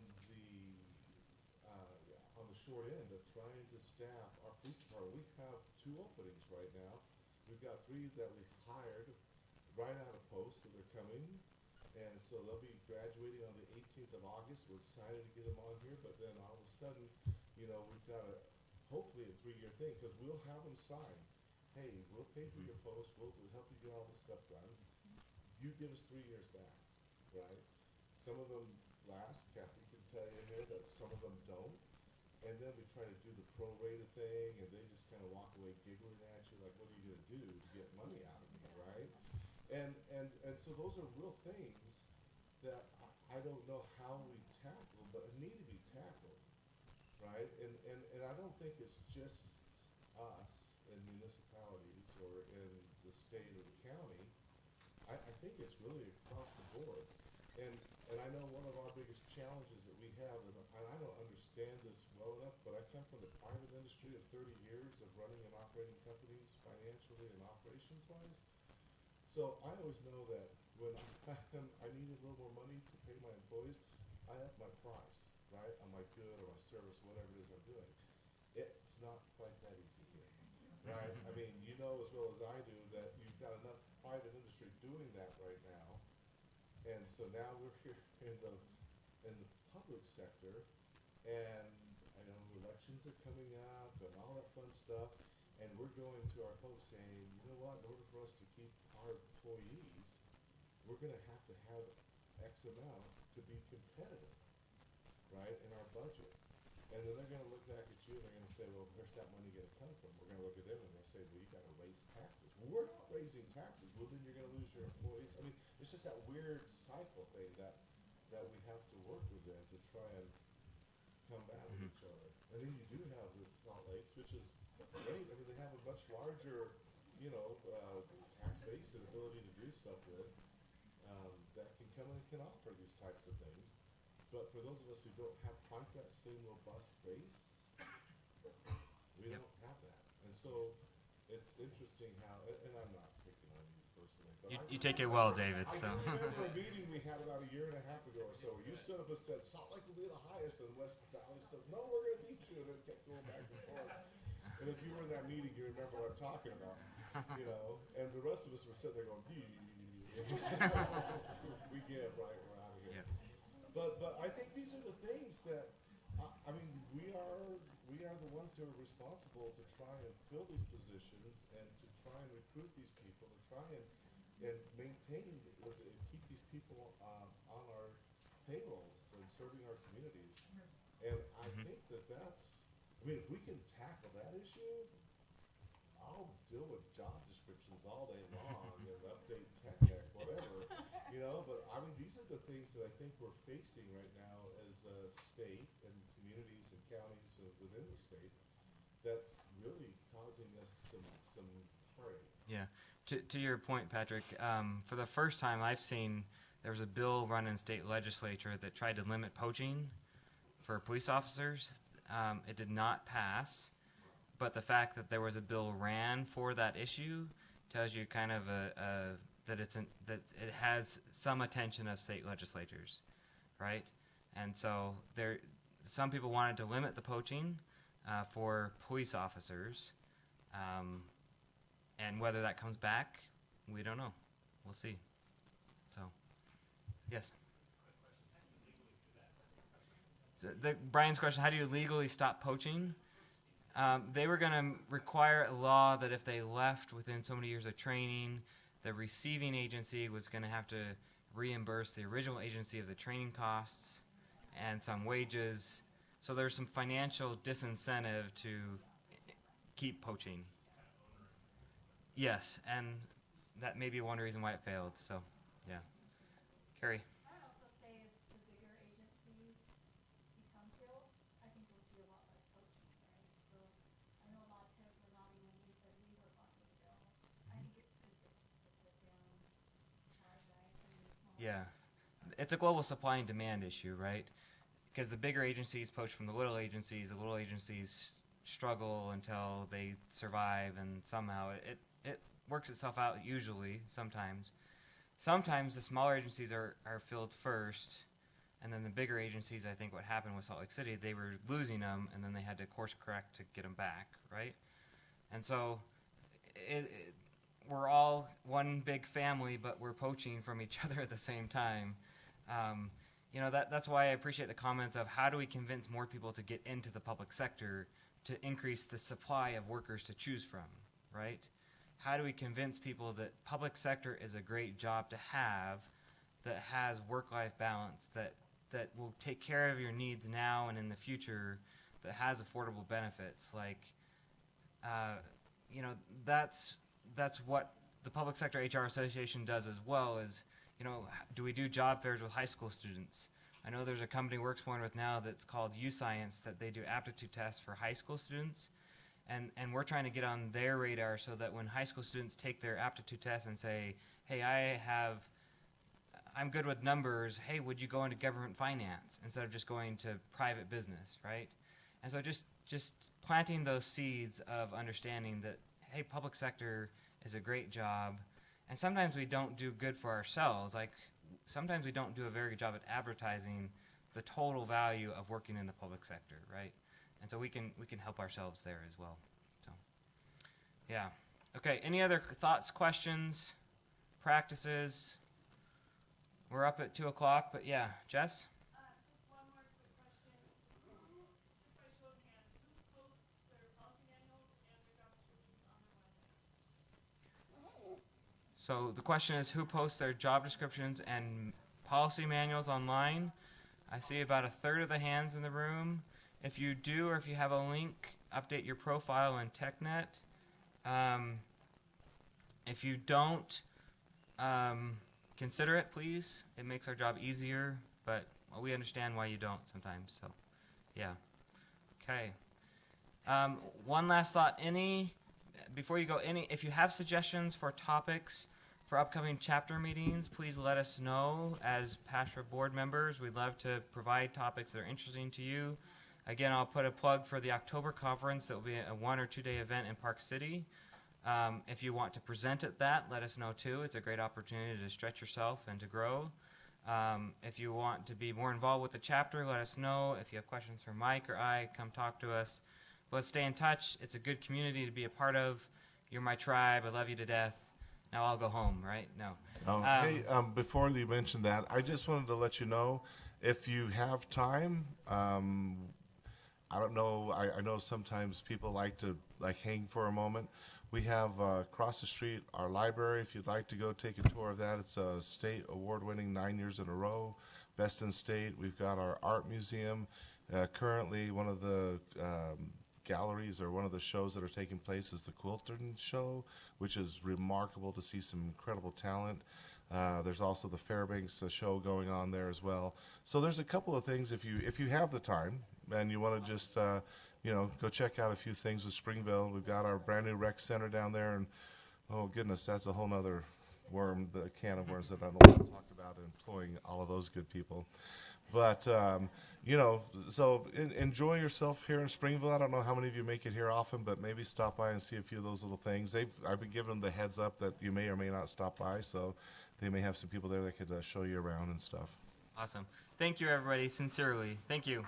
the short end of trying to staff our police department. We have 2 openings right now. We've got 3 that we hired right out of post, so they're coming. And so they'll be graduating on the 18th of August. We're excited to get them on here, but then all of a sudden, we've got hopefully a 3-year thing, because we'll have them signed. hey, we'll pay for your post, we'll help you get all this stuff done. You give us 3 years back, right? Some of them last, Kathy can tell you here that some of them don't. And then we try to do the prorated thing, and they just kind of walk away giggling at you, like, what are you gonna do to get money out of me, right? And so those are real things that I don't know how we tackle, but need to be tackled, right? And I don't think it's just us in municipalities or in the state or the county. I think it's really across the board. And I know one of our biggest challenges that we have, and I don't understand this well enough, but I come from the private industry of 30 years of running and operating companies financially and operations-wise. So I always know that when I needed a little more money to pay my employees, I up my price, right, on my good or my service, whatever it is I'm doing. It's not quite that easy here, right? I mean, you know as well as I do that you've got enough private industry doing that right now. And so now we're here in the public sector, and I know elections are coming up and all that fun stuff, and we're going to our folks saying, you know what, in order for us to keep our employees, we're gonna have to have X amount to be competitive, right, in our budget. And then they're gonna look back at you and they're gonna say, well, where's that money gonna come from? We're gonna look at them and they're say, well, you gotta raise taxes. Well, we're not raising taxes. Well, then you're gonna lose your employees. I mean, it's just that weird cycle thing that we have to work with them to try and combat with each other. And then you do have the Salt Lakes, which is great. I mean, they have a much larger, tax base and ability to do stuff with, that can come in and can offer these types of things. But for those of us who don't have quite that same robust base, we don't have that. And so it's interesting how, and I'm not picking on you personally, but
You take it well, David.
I
So.
can remember a meeting we had about a year and a half ago or so, where you stood up and said, Salt Lake will be the highest, and West Valley said, no, we're gonna beat you, and it kept going back and forth. And if you were in that meeting, you remember what I'm talking about, and the rest of us were sitting there going, we give, right, we're out of here.
Yeah.
But I think these are the things that, I mean, we are the ones who are responsible to try and fill these positions and to try and recruit these people and try and maintain, keep these people on our payrolls and serving our communities. And I think that's, I mean, if we can tackle that issue, I'll deal with job descriptions all day long and update tech deck, whatever, but I mean, these are the things that I think we're facing right now as a state and communities and counties within the state that's really causing us some heartache.
Yeah. To your point, Patrick, for the first time I've seen there was a bill run in state legislature that tried to limit poaching for police officers. It did not pass, but the fact that there was a bill ran for that issue tells you kind of that it has some attention of state legislatures, right? And so some people wanted to limit the poaching for police officers, and whether that comes back, we don't know. We'll see. So, yes. So Brian's question: how do you legally stop poaching? They were going to require a law that if they left within so many years of training, the receiving agency was going to have to reimburse the original agency of the training costs and some wages. So there's some financial disincentive to keep poaching. Yes, and that may be one reason why it failed. So, yeah. Carrie.
I would also say if the bigger agencies become killed, I think we'll see a lot less poaching, right? So I know a lot of heads were nodding when we said we were funding the bill. I think it's good to sit down hard, right? I mean, smaller
Yeah.
agencies.
It's a global supply and demand issue, right? Because the bigger agencies poach from the little agencies struggle until they survive, and somehow it works itself out usually, sometimes. Sometimes the smaller agencies are filled first, and then the bigger agencies, I think what happened with Salt Lake City, they were losing them, and then they had to course correct to get them back, right? And so we're all one big family, but we're poaching from each other at the same time. That's why I appreciate the comments of how do we convince more people to get into the public sector to increase the supply of workers to choose from, right? how do we convince people that public sector is a great job to have, that has work-life balance, that will take care of your needs now and in the future, that has affordable benefits. Like, that's what the Public Sector HR Association does as well. Is, do we do job fairs with high school students? I know there's a company works one with now that's called U-Science, that they do aptitude tests for high school students. And we're trying to get on their radar so that when high school students take their aptitude test and say, hey, I'm good with numbers, hey, would you go into government finance instead of just going to private business, right? And so just planting those seeds of understanding that, hey, public sector is a great job. And sometimes we don't do good for ourselves. Like, sometimes we don't do a very good job at advertising the total value of working in the public sector, right? And so we can help ourselves there as well. So, yeah. Okay, any other thoughts, questions, practices? We're up at 2 o'clock, but yeah, Jess?
Just one more quick question. Who, just by show of hands, who posts their policy manuals and their job descriptions on their website?
So the question is, who posts their job descriptions and policy manuals online? I see about a third of the hands in the room. If you do, or if you have a link, update your profile in TechNet. If you don't, consider it, please. It makes our job easier, but we understand why you don't sometimes. So, yeah. Okay. One last thought. Before you go, if you have suggestions for topics for upcoming chapter meetings, please let us know. As pastoral board members, we'd love to provide topics that are interesting to you. Again, I'll put a plug for the October conference. That will be a 1 or 2 day event in Park City. If you want to present at that, let us know too. It's a great opportunity to stretch yourself and to grow. If you want to be more involved with the chapter, let us know. If you have questions for Mike or I, come talk to us. Let's stay in touch. It's a good community to be a part of. You're my tribe. I love you to death. Now I'll go home, right? No.
Hey, before you mentioned that, I just wanted to let you know, if you have time, I don't know, I know sometimes people like to hang for a moment. We have across the street our library. If you'd like to go take a tour of that, it's a state award-winning 9 years in a row, best in state. We've got our art museum. Currently, one of the galleries or one of the shows that are taking place is the Quilton Show, which is remarkable to see some incredible talent. There's also the Fairbanks show going on there as well. So there's a couple of things if you have the time and you want to just go check out a few things with Springville. We've got our brand new rec center down there, and oh goodness, that's a whole nother the can of worms that I don't want to talk about, employing all of those good people. But so enjoy yourself here in Springville. I don't know how many of you make it here often, but maybe stop by and see a few of those little things. I've been giving them the heads up that you may or may not stop by, so they may have some people there that could show you around and stuff.
Awesome. Thank you, everybody. Sincerely. Thank you.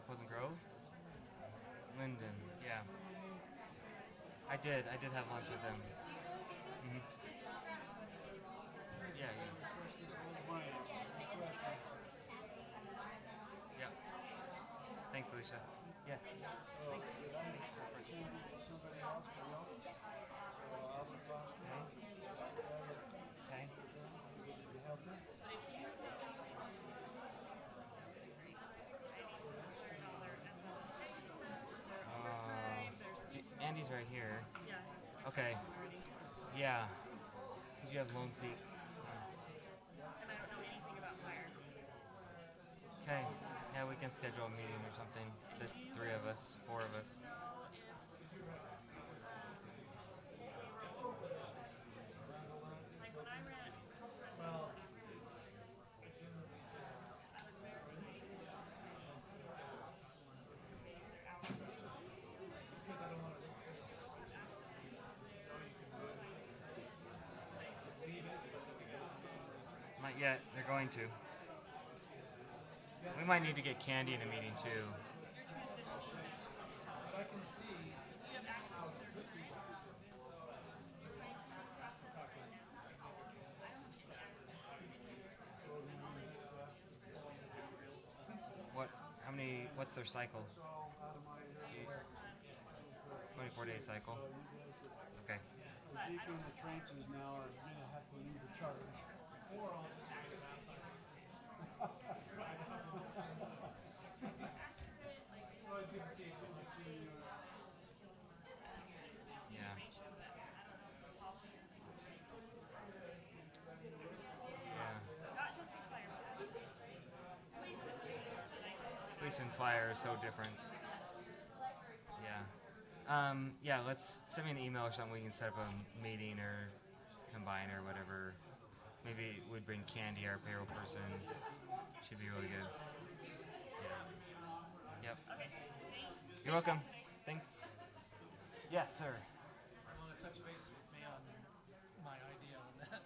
Pleasant Grove? Linden, yeah. I did have lunch with them. Mm-hmm. Yeah. Yeah. Thanks, Alicia. Yes. Thanks. Okay. Andy's right here. Yeah. Okay. Yeah. Did you have Lone Peak?
And I don't know anything about fire.
Okay. Yeah, we can schedule a meeting or something. The 3 of us, 4 of us.
Like when I ran,
Not yet. They're going to. We might need to get Candy in a meeting too.
I can see how it could be.
What's their cycle? 24-day cycle. Okay.
The people in the trenches now are gonna have to lead the charge. Or I'll just wait it out. Well, it's good to see you. Good to see you.
Yeah. Police and fire is so different. Yeah, let's send me an email or something. We can set up a meeting or combine or whatever. Maybe we'd bring Candy, our payroll person. She'd be really good. Yeah. Yep. You're welcome. Thanks. Yes, sir.
I want to touch base with me on my idea on that.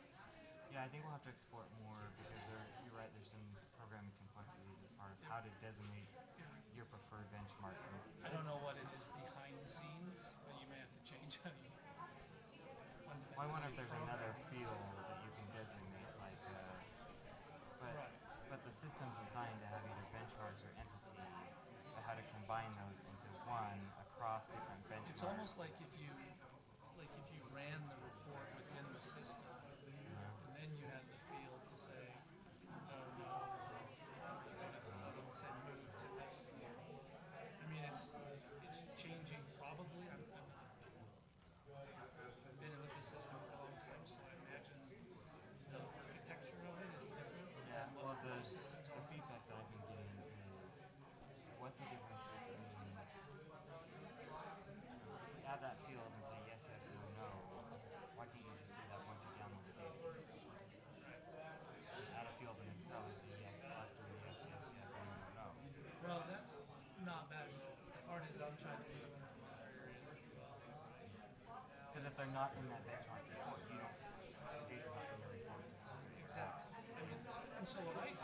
Yeah, I think we'll have to explore it more because you're right. There's some programming complexities as far as how to designate your preferred benchmarks.
I don't know what it is behind the scenes, but you may have to change how you
I wonder if there's another field that you can designate, like, but the system's designed to have either benchmarks or entity, but how to combine those into one across different benchmarks.
It's almost like if you ran the report within the system, and then you had the field to say, oh no, say move to this one. I mean, it's changing probably. I've been in the system for a long time, so I imagine the architecture of it is different.
Yeah, well, the
systems
feedback that I've been getting is, what's the difference between add that field and say yes, yes, no, no. Why can't you just do that once you download the data? Add a field in Excel and say yes, select or yes, yes, yes, no, no, no.
Well, that's not bad. The part is I'm trying to move them from other areas as well.
Because if they're not in that benchmark report, you don't, the data's not in the report.
Exactly. I mean, and so what I do,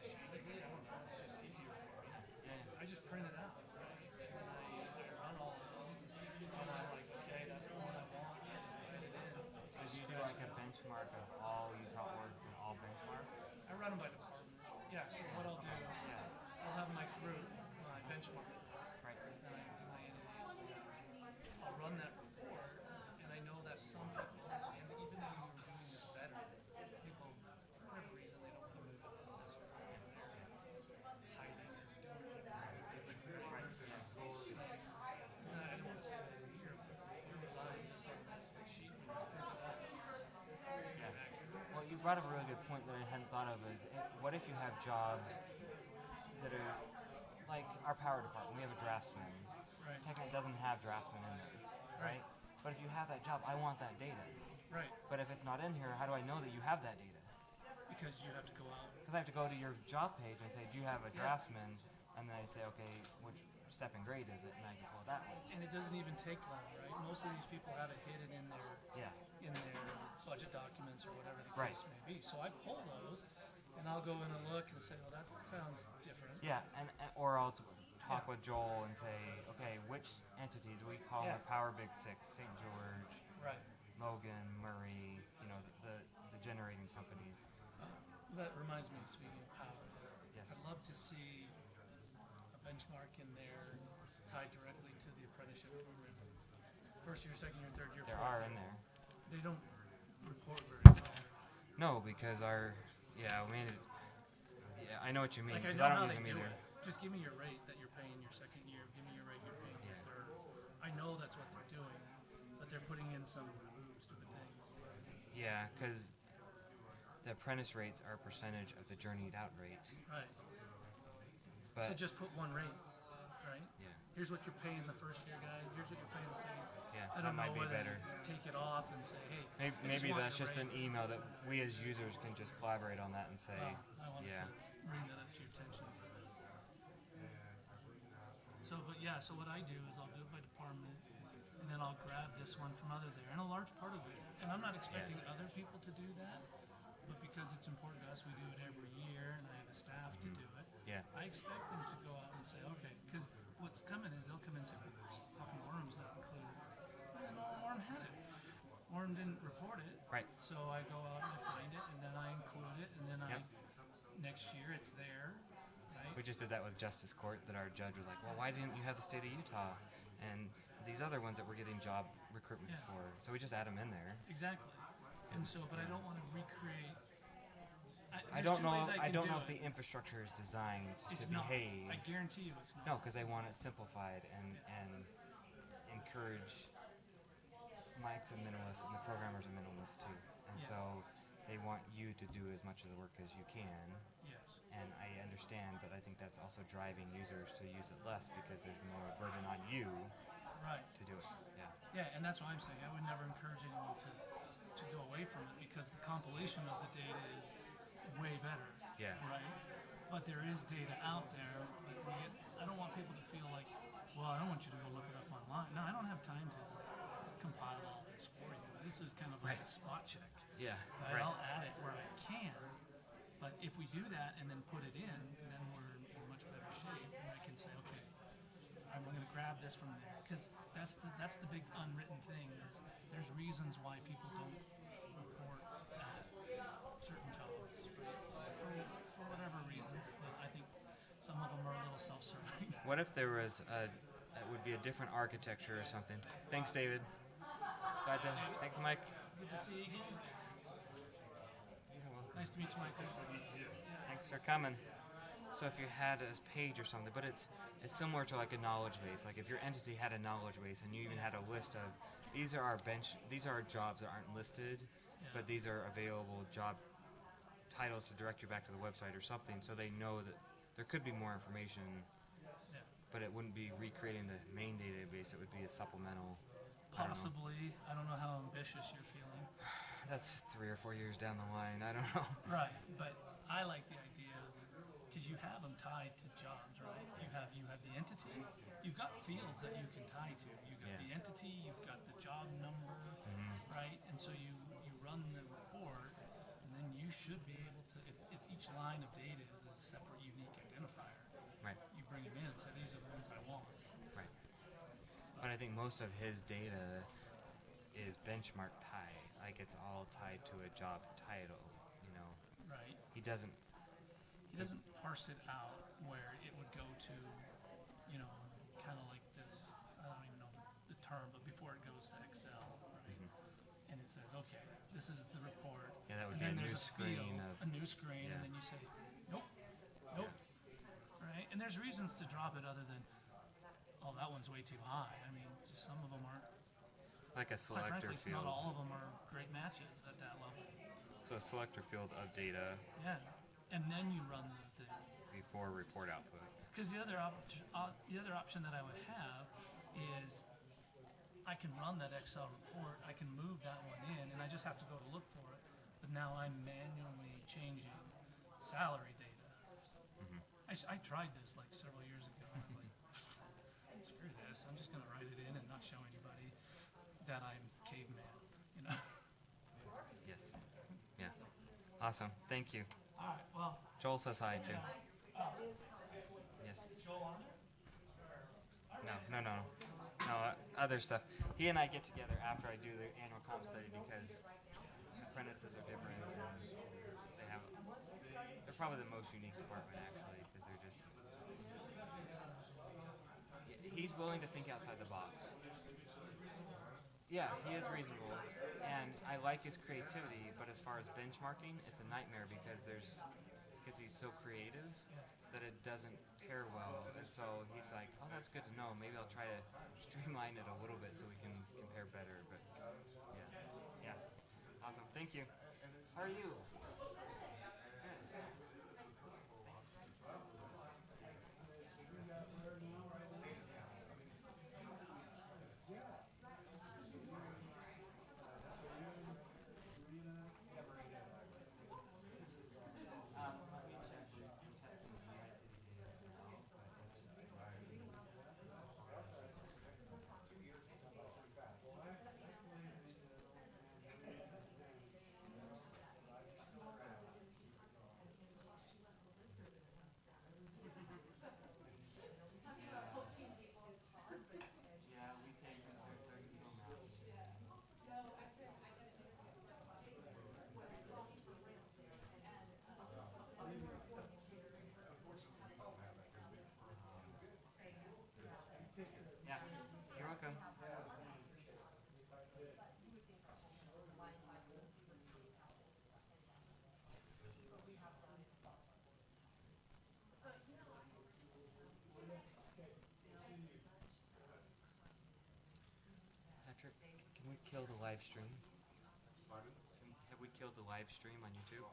ashamedly, I don't know, it's just easier for me.
Yeah.
I just print it out, right? And I run all of them, and I'm like, okay, that's the one I want, write it in.
So do you do like a benchmark of all Utah orgs and all benchmarks?
I run them by department. Yeah, so what I'll do is I'll have my group, my benchmark,
Right.
and I do my entities, and I'll run that report, and I know that some people, and even though you were doing this better, people, for whatever reason, they don't want to move it this way, because they're hiding and doing whatever. No, I don't want to say that in here, but if you're relying just on that sheet and you print it out,
Yeah. Well, you brought up a really good point that I hadn't thought of is, what if you have jobs that are, like our power department, we have a draftsman.
Right.
Technically doesn't have draftsman in there, right? But if you have that job, I want that data.
Right,
But if it's not in here, how do I know that you have that data?
because you have to go out.
Because I have to go to your job page and say, do you have a draftsman? And then I say, okay, which step and grade is it? And I can pull it that way.
And it doesn't even take long, right? Most of these people have it hidden in their budget documents or whatever the
Right.
case may be. So I pull those, and I'll go in and look and say, well, that sounds different.
Yeah, or I'll talk with Joel and say, okay, which entities we call the Power Big Six, St. George,
Right.
Logan, Murray, the generating companies.
That reminds me, speaking of power,
Yes.
I'd love to see a benchmark in there tied directly to the apprenticeship program. First year, second year, third year,
There
fourth
are
year.
in there.
They don't report very well.
No, because I know what you mean.
Like, I
'cause
know
don't
how
use
they
them
do
either.
it. Just give me your rate that you're paying your second year. Give me your rate you're paying your third. I know that's what they're doing, but they're putting in some stupid thing.
Yeah, because the apprentice rates are a percentage of the journeyed out rate.
Right.
But
So just put one rate, right?
yeah,
Here's what you're paying the first year guy. Here's what you're paying the second.
yeah,
I
that
don't
might
know
be
whether
better.
take it off and say, hey,
Maybe
want
that's
your
just
rate.
an email that we as users can just collaborate on that and say,
I want
yeah,
to bring that up to your attention. So, so what I do is I'll do it by department, and then I'll grab this one from other there, and a large part of it. And I'm not expecting other people to do that, but because it's important to us, we do it every year, and I have a staff to do it.
Yeah.
I expect them to go out and say, okay, because what's coming happen is they'll come in and say, how come Orem's not included? No, Orem had it. Orem didn't report it.
Right.
So I go out and I find it, and then I include it, and then
Yep.
next year it's there, right?
We just did that with Justice Court, that our judge was like, well, why didn't you have the state of Utah and these other ones that we're getting job recruitments
Yeah.
for? So we just add them in there.
Exactly. And so, but I don't want to recreate.
I
there's
don't
two
know.
ways
I
can
don't
do
know if
it.
the infrastructure is designed
It's
to
not.
behave.
I guarantee you it's not.
No, because they want it simplified and encourage. Mike's a minimalist and the programmers are minimalists too, and
Yes.
so they want you to do as much of the work as you can.
Yes.
And I understand, but I think that's also driving users to use it less because there's more burden on you
Right.
to do it. Yeah.
Yeah, and that's what I'm saying. I would never encourage anyone to go away from it because the compilation of the data is way better.
Yeah.
Right? But there is data out there that we get. I don't want people to feel like, well, I don't want you to go look it up online. No, I don't have time to compile all this for you. This is kind of like a spot check.
Yeah.
Right?
Right.
I'll add it where I can, but if we do that and then put it in, then we're in much better shape, and I can say, okay, I'm going to grab this from there, because that's the big unwritten thing is there's reasons why people don't report at certain jobs for whatever reasons, but I think some of them are a little self-serving.
What if there was it would be a different architecture or something? Thanks, David. Thanks, Mike.
Good to see you again. Nice to meet you, Michael.
Thanks for coming. So if you had a page or something, but it's similar to like a knowledge base. Like if your entity had a knowledge base and you even had a list of these are our jobs that aren't listed, but these are available job titles to direct you back to the website or something, so they know that there could be more information,
Yeah.
but it wouldn't be recreating the main database. It would be a supplemental.
Possibly. I don't know how ambitious you're feeling.
That's 3 or 4 years down the line. I don't know.
Right, but I like the idea because you have them tied to jobs, right? You have the entity, you've got fields that you can tie to. You've got
Yeah.
the entity, you've got the job number, right? And so you run the report, and then you should be able to, if each line of data is a separate, unique identifier,
Right.
you bring them in and say these are the ones I want.
Right. But I think most of his data is benchmark tied. Like it's all tied to a job title, you know.
Right.
He doesn't
Parse it out where it would go to, you know, kind of like this, I don't even know the term, but before it goes to Excel, right? And it says, okay, this is the report.
Yeah, that would
and
be
then
a
there's
new
a field,
screen of-
a new screen,
yeah.
and then you say, nope, right? And there's reasons to drop it other than, oh, that one's way too high. I mean, just some of them aren't.
like a
Quite
selector
frankly,
field.
not all of them are great matches at that level.
So a selector field of data
Yeah, and then you run the thing.
before report output.
Because the other option that I would have is I can run that Excel report, I can move that one in, and I just have to go to look for it. But now I'm manually changing salary data. I tried this like several years ago. I was like, screw this, I'm just going to write it in and not show anybody that I'm caveman, you know?
Yes. Yeah. Awesome. Thank you.
All right, well,
Joel says hi too. Yes. No. Other stuff. He and I get together after I do the annual comp study because apprentices are different. And they're probably the most unique department actually because they're just. He's willing to think outside the box. Yeah, he is reasonable, and I like his creativity. But as far as benchmarking, it's a nightmare because he's so creative that it doesn't pair well. And so he's like, "Oh, that's good to know. Maybe I'll try to streamline it a little bit so we can compare better." But yeah, awesome. Thank you. How are you? Yeah, you're welcome. Patrick, can we kill the live stream?
Pardon?
Have we killed the live stream on YouTube?